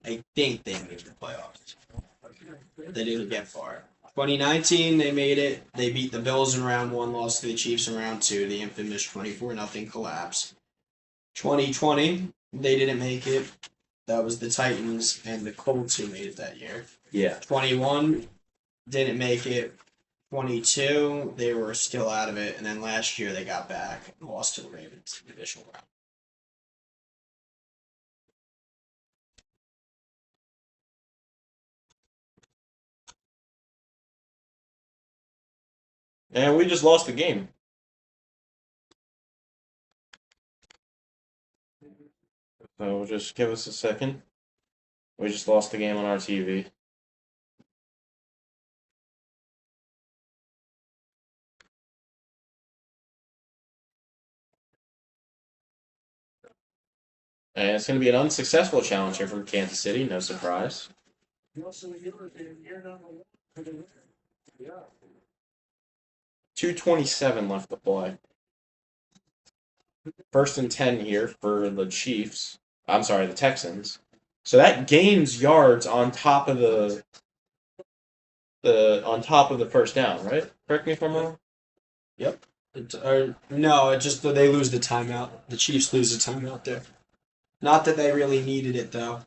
they made the playoffs. They didn't get far. 2019, they made it. They beat the Bills in round 1, lost to the Chiefs in round 2, the infamous 24-0 collapse. 2020, they didn't make it. That was the Titans and the Colts who made it that year. Yeah. 21, didn't make it. 22, they were still out of it. And then last year, they got back and lost to the Ravens in the divisional round. And we just lost the game. So just give us a second. We just lost the game on our TV. And it's going to be an unsuccessful challenge here from Kansas City, no surprise. 2:27 left to play. 1st and 10 here for the Chiefs. I'm sorry, the Texans. So that gains yards on top of the first down, right? Correct me if I'm wrong. Yep. No, it's just that they lose the timeout. The Chiefs lose the timeout there. Not that they really needed it, though.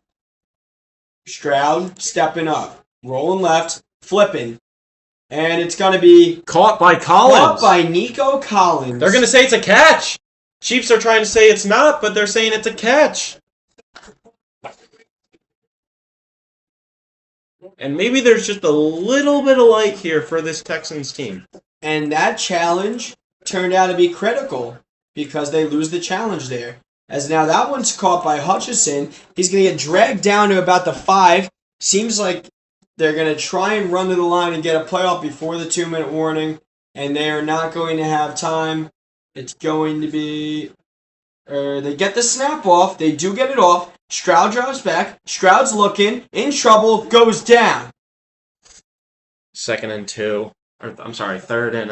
Stroud stepping up, rolling left, flipping, and it's going to be Caught by caught by Nico Collins. They're going to say it's a catch. Chiefs are trying to say it's not, but they're saying it's a catch. And maybe there's just a little bit of light here for this Texans team. And that challenge turned out to be critical because they lose the challenge there. As now that one's caught by Hutchinson. He's going to get dragged down to about the 5. Seems like they're going to try and run to the line and get a playoff before the 2-minute warning. And they are not going to have time. It's going to be... they get the snap off. They do get it off. Stroud drives back. Stroud's looking, in trouble, goes down. 2nd and 2. Or, I'm sorry, 3rd and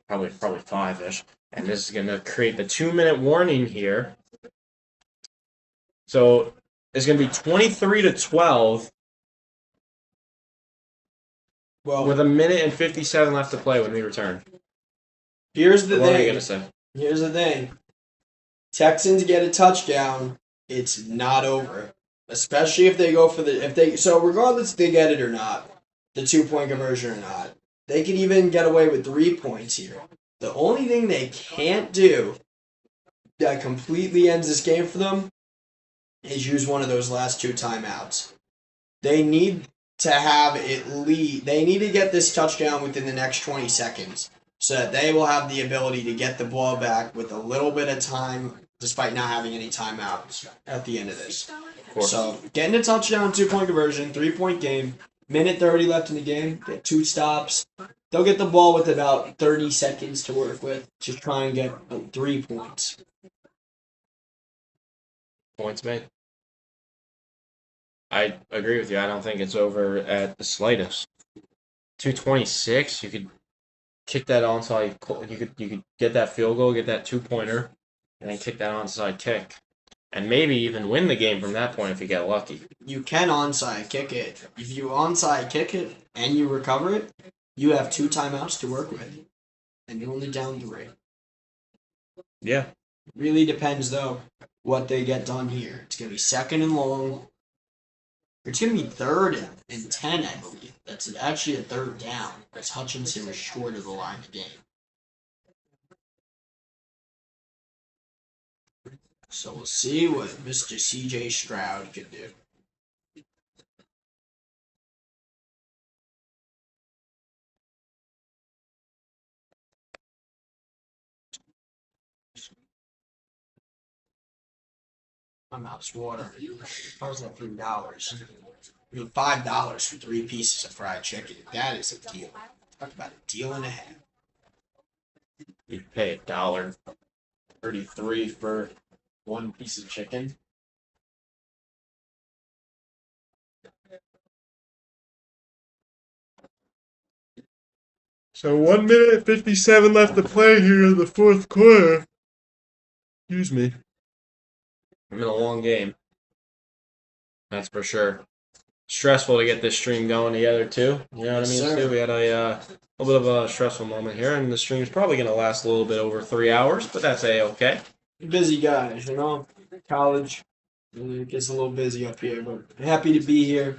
probably 5-ish. And this is going to create the 2-minute warning here. So it's going to be 23-12 with 1:57 left to play when we return. Here's the What are you thing. going to say? Here's the thing. Texans get a touchdown, it's not over. Especially if they go for so regardless if they get it or not, the 2-point conversion or not, they could even get away with 3 points here. The only thing they can't do that completely ends this game for them is use one of those last 2 timeouts. They need to have they need to get this touchdown within the next 20 seconds so that they will have the ability to get the ball back with a little bit of time despite not having any timeouts at the end of this. So getting a touchdown, 2-point conversion, 3-point game, 1:30 left in the game, get 2 stops. They'll get the ball with about 30 seconds to work with to try and get 3 points. Points made. I agree with you. I don't think it's over at the slightest. 2:26. You could kick that onside. You could get that field goal, get that 2-pointer, and then kick that onside kick, and maybe even win the game from that point if you get lucky. You can onside kick it. If you onside kick it and you recover it, you have 2 timeouts to work with, and you're only down 3. Yeah. Really depends though what they get done here. It's gonna be 2nd and long. It's going to be 3rd and 10, I believe. That's actually a 3rd down, because Hutchinson was short of the line of game. So we'll see what Mr. C.J. Stroud can do. My mouth's watering. How was that $3? I mean, $5 for 3 pieces of fried chicken. That is a deal. Talk about a deal and a half. You'd pay $1.33 for 1 piece of chicken. So 1:57 left to play here in the 4th quarter. Excuse me. It's been a long game. That's for sure. Stressful to get this stream going together too. You know what I mean, Stu? We had a little bit of a stressful moment here, and the stream's probably going to last a little bit over 3 hours, but that's a-okay. Busy guys, you know. College it gets a little busy up here, but happy to be here.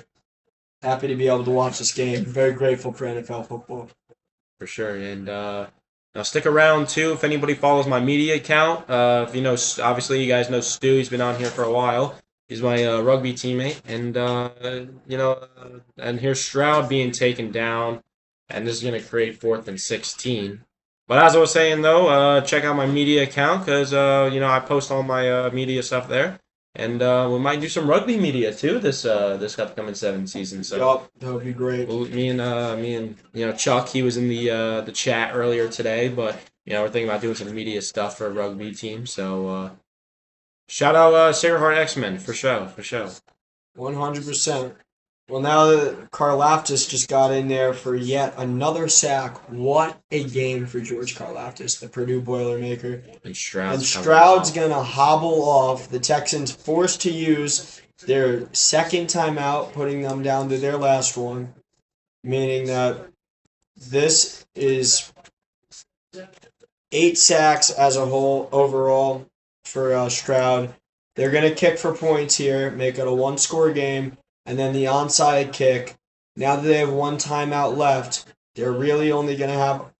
Happy to be able to watch this game. Very grateful for NFL football. For sure, and now stick around too. If anybody follows my media account, if you know, obviously you guys know Stu. He's been on here for a while. He's my rugby teammate, and and here's Stroud being taken down, and this is going to create 4th and 16. But as I was saying though, check out my media account because I post all my media stuff there, and we might do some rugby media too this upcoming 7th season. So yup, that would be great. well, me and Chuck, he was in the chat earlier today, but we're thinking about doing some media stuff for a rugby team. So shout out Sacred Heart X-Men for sure. 100%. Well, now that Karlaftis just got in there for yet another sack, what a game for George Karlaftis, the Purdue Boilermaker. And Stroud's going to hobble off. The Texans forced to use their 2nd timeout, putting them down to their last one, meaning that this is 8 sacks as a whole overall for Stroud. They're going to kick for points here, make it a 1-score game. And then the onside kick. Now that they have 1 timeout left, they're really only going to have...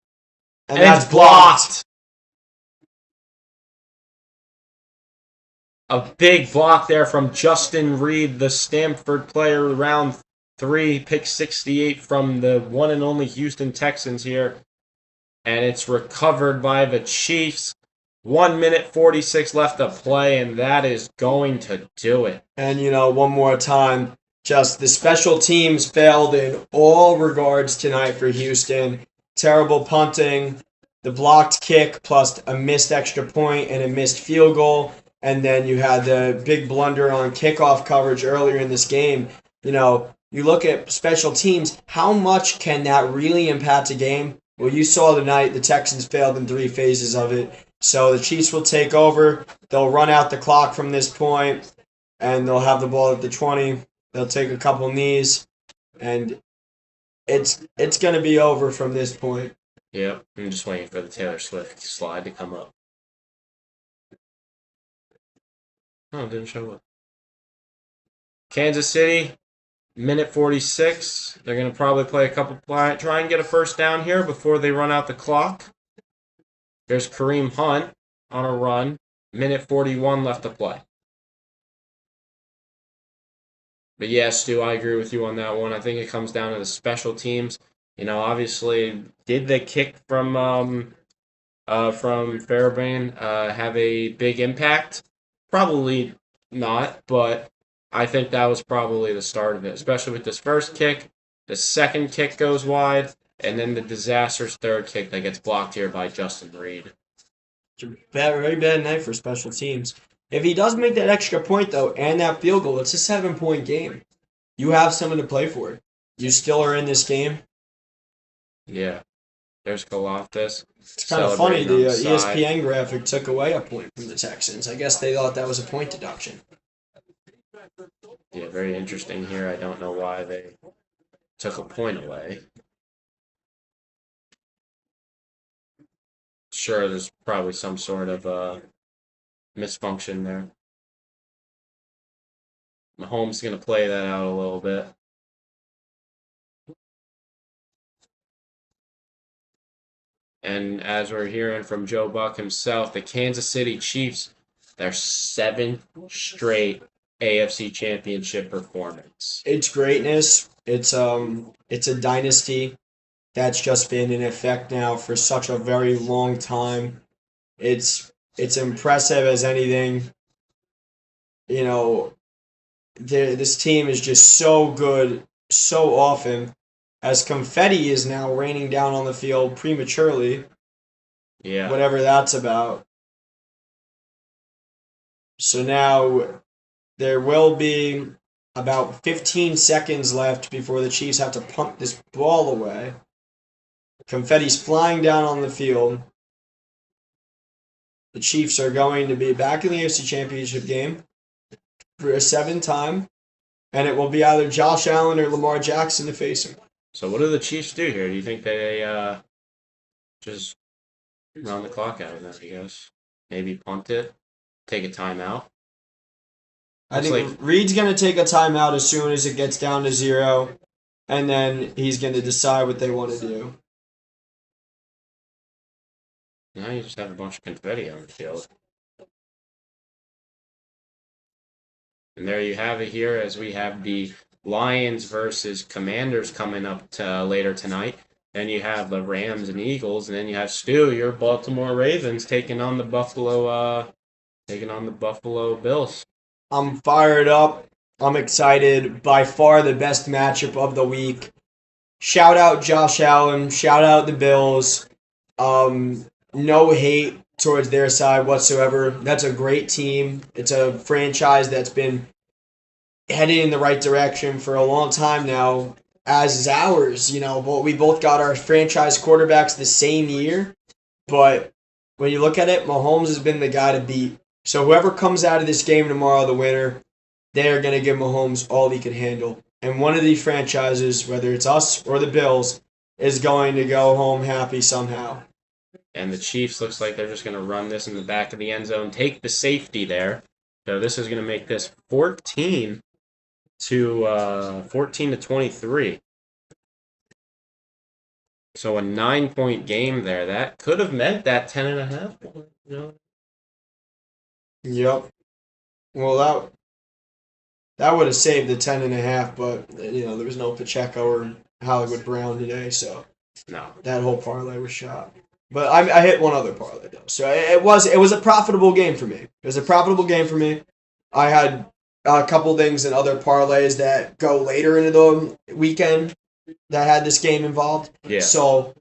And that's blocked! A big block there from Justin Reed, the Stanford player, round 3, pick 68 from the one and only Houston Texans here. And it's recovered by the Chiefs. 1:46 left to play, and that is going to do it. And, one more time, just the special teams failed in all regards tonight for Houston. Terrible punting, the blocked kick, plus a missed extra point and a missed field goal. and then you had the big blunder on kickoff coverage earlier in this game. You look at special teams, how much can that really impact a game? Well, you saw tonight the Texans failed in 3 phases of it. So the Chiefs will take over. They'll run out the clock from this point, and they'll have the ball at the 20. They'll take a couple knees, and it's going to be over from this point. Yep, I'm just waiting for the Taylor Swift slide to come up. Oh, it didn't show up. Kansas City, minute 46. They're going to probably play a couple, try and get a first down here before they run out the clock. There's Kareem Hunt on a run. Minute 41 left to play. But yeah, Stu, I agree with you on that one. I think it comes down to the special teams. Obviously, did the kick from Fairbairn have a big impact? Probably not, but I think that was probably the start of it, especially with this first kick. The second kick goes wide, and then the disastrous third kick that gets blocked here by Justin Reed. It's a very bad night for special teams. If he does make that extra point, though, and that field goal, it's a 7-point game. You have someone to play for. You still are in this game. Yeah. There's Kaloftis. It's kind of funny, the ESPN graphic took away a point from the Texans. I guess they thought that was a point deduction. Yeah, very interesting here. I don't know why they took a point away. Sure, there's probably some sort of misfunction there. Mahomes is going to play that out a little bit. And as we're hearing from Joe Buck himself, the Kansas City Chiefs, their 7th straight AFC Championship performance. It's greatness. It's a dynasty that's just been in effect now for such a very long time. It's impressive as anything. This team is just so good so often, as confetti is now raining down on the field prematurely. Yeah. Whatever that's about. So now there will be about 15 seconds left before the Chiefs have to punt this ball away. Confetti's flying down on the field. The Chiefs are going to be back in the AFC Championship game for a 7th time, and it will be either Josh Allen or Lamar Jackson to face him. So what do the Chiefs do here? Do you think they just run the clock out of that, I guess? Maybe punt it? Take a timeout? I think Reed's going to take a timeout as soon as it gets down to 0, and then he's going to decide what they want to do. Now you just have a bunch of confetti on the field. And there you have it here as we have the Lions versus Commanders coming up later tonight. Then you have the Rams and Eagles, and then you have Stu, your Baltimore Ravens, taking on the Buffalo Bills. I'm fired up. I'm excited. By far the best matchup of the week. Shout out Josh Allen. Shout out the Bills. No hate towards their side whatsoever. That's a great team. It's a franchise that's been heading in the right direction for a long time now, as is ours. But we both got our franchise quarterbacks the same year. But when you look at it, Mahomes has been the guy to beat. So whoever comes out of this game tomorrow, the winner, they are going to give Mahomes all he can handle. And one of these franchises, whether it's us or the Bills, is going to go home happy somehow. And the Chiefs looks like they're just going to run this in the back of the end zone, take the safety there. So this is going to make this 14 to 23. So a 9-point game there. That could have meant that 10.5. Yep. Well, that would have saved the 10.5, but there was no Pacheco or Hollywood Brown today, so no, that whole parlay was shot. But I hit one other parlay though, so it was a profitable game for me. It was a profitable game for me. I had a couple things in other parlays that go later into the weekend that had this game involved. Yeah. So,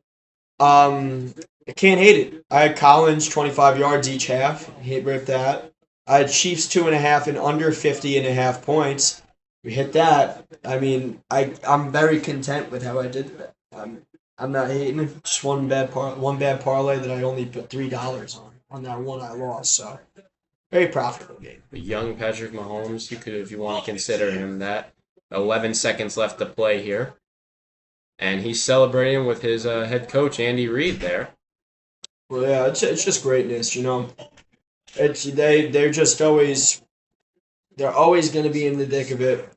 I can't hate it. I had Collins 25 yards each half. He ripped that. I had Chiefs 2.5 and under 50.5 points. We hit that. I mean, I'm very content with how I did that. I'm not hating. Just one bad parlay that I only put $3 on that one I lost. So very profitable game. The young Patrick Mahomes, you could, if you want to consider him that. 11 seconds left to play here. And he's celebrating with his head coach, Andy Reid, there. Well, yeah, it's just greatness, you know. They're just always going to be in the thick of it.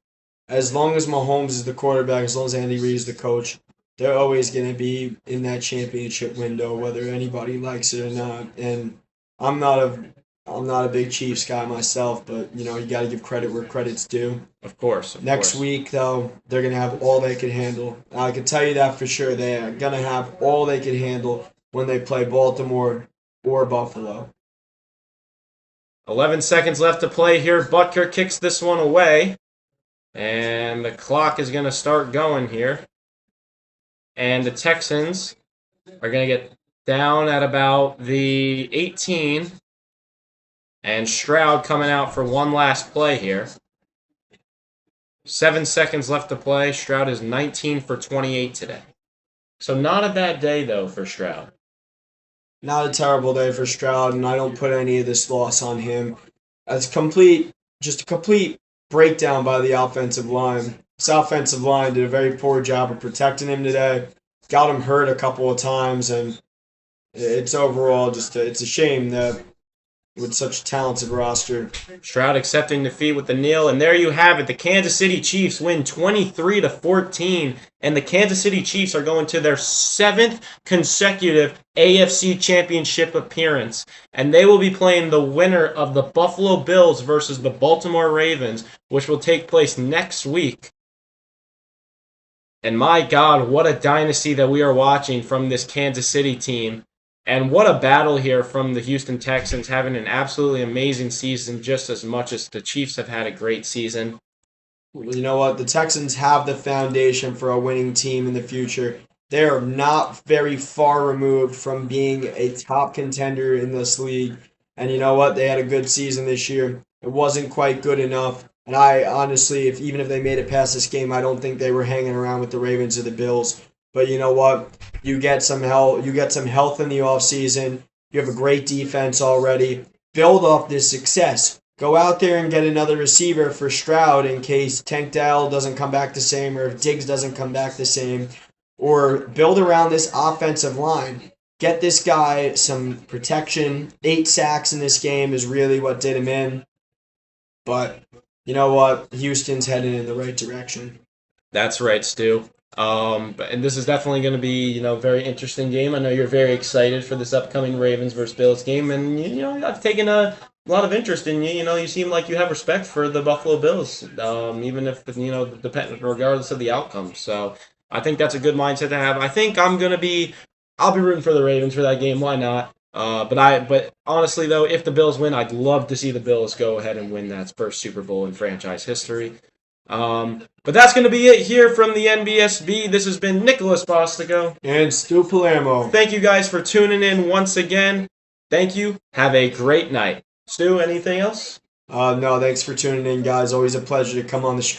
As long as Mahomes is the quarterback, as long as Andy Reid is the coach, they're always going to be in that championship window, whether anybody likes it or not. And I'm not a big Chiefs guy myself, but you got to give credit where credit's due. Of course. Next week, though, they're going to have all they can handle. I can tell you that for sure. They are going to have all they can handle when they play Baltimore or Buffalo. 11 seconds left to play here. Butker kicks this one away. And the clock is going to start going here. And the Texans are going to get down at about the 18. And Stroud coming out for one last play here. 7 seconds left to play. Stroud is 19 for 28 today. So not a bad day, though, for Stroud. Not a terrible day for Stroud, and I don't put any of this loss on him. It's just a complete breakdown by the offensive line. This offensive line did a very poor job of protecting him today. Got him hurt a couple of times, and it's overall it's a shame that with such a talented roster. Stroud accepting defeat with the kneel, and there you have it. The Kansas City Chiefs win 23-14, and the Kansas City Chiefs are going to their 7th consecutive AFC Championship appearance, and they will be playing the winner of the Buffalo Bills versus the Baltimore Ravens, which will take place next week. And my God, what a dynasty that we are watching from this Kansas City team. And what a battle here from the Houston Texans, having an absolutely amazing season just as much as the Chiefs have had a great season. You know what? The Texans have the foundation for a winning team in the future. They are not very far removed from being a top contender in this league. And you know what? They had a good season this year. It wasn't quite good enough. And I honestly, even if they made it past this game, I don't think they were hanging around with the Ravens or the Bills. But you know what? You get some health in the offseason. You have a great defense already. Build off this success. Go out there and get another receiver for Stroud in case Tank Dell doesn't come back the same or if Diggs doesn't come back the same. Or build around this offensive line. Get this guy some protection. 8 sacks in this game is really what did him in. But you know what? Houston's headed in the right direction. That's right, Stu. And this is definitely going to be, a very interesting game. I know you're very excited for this upcoming Ravens versus Bills game, and I've taken a lot of interest in you. You seem like you have respect for the Buffalo Bills, even if regardless of the outcome. So I think that's a good mindset to have. I think I'll be rooting for the Ravens for that game. Why not? But honestly though, if the Bills win, I'd love to see the Bills go ahead and win that first Super Bowl in franchise history. But that's going to be it here from the NBSB. This has been Nicholas Bostico. And Stu Palermo. Thank you guys for tuning in once again. Thank you. Have a great night. Stu, anything else? No, thanks for tuning in, guys. Always a pleasure to come on the show.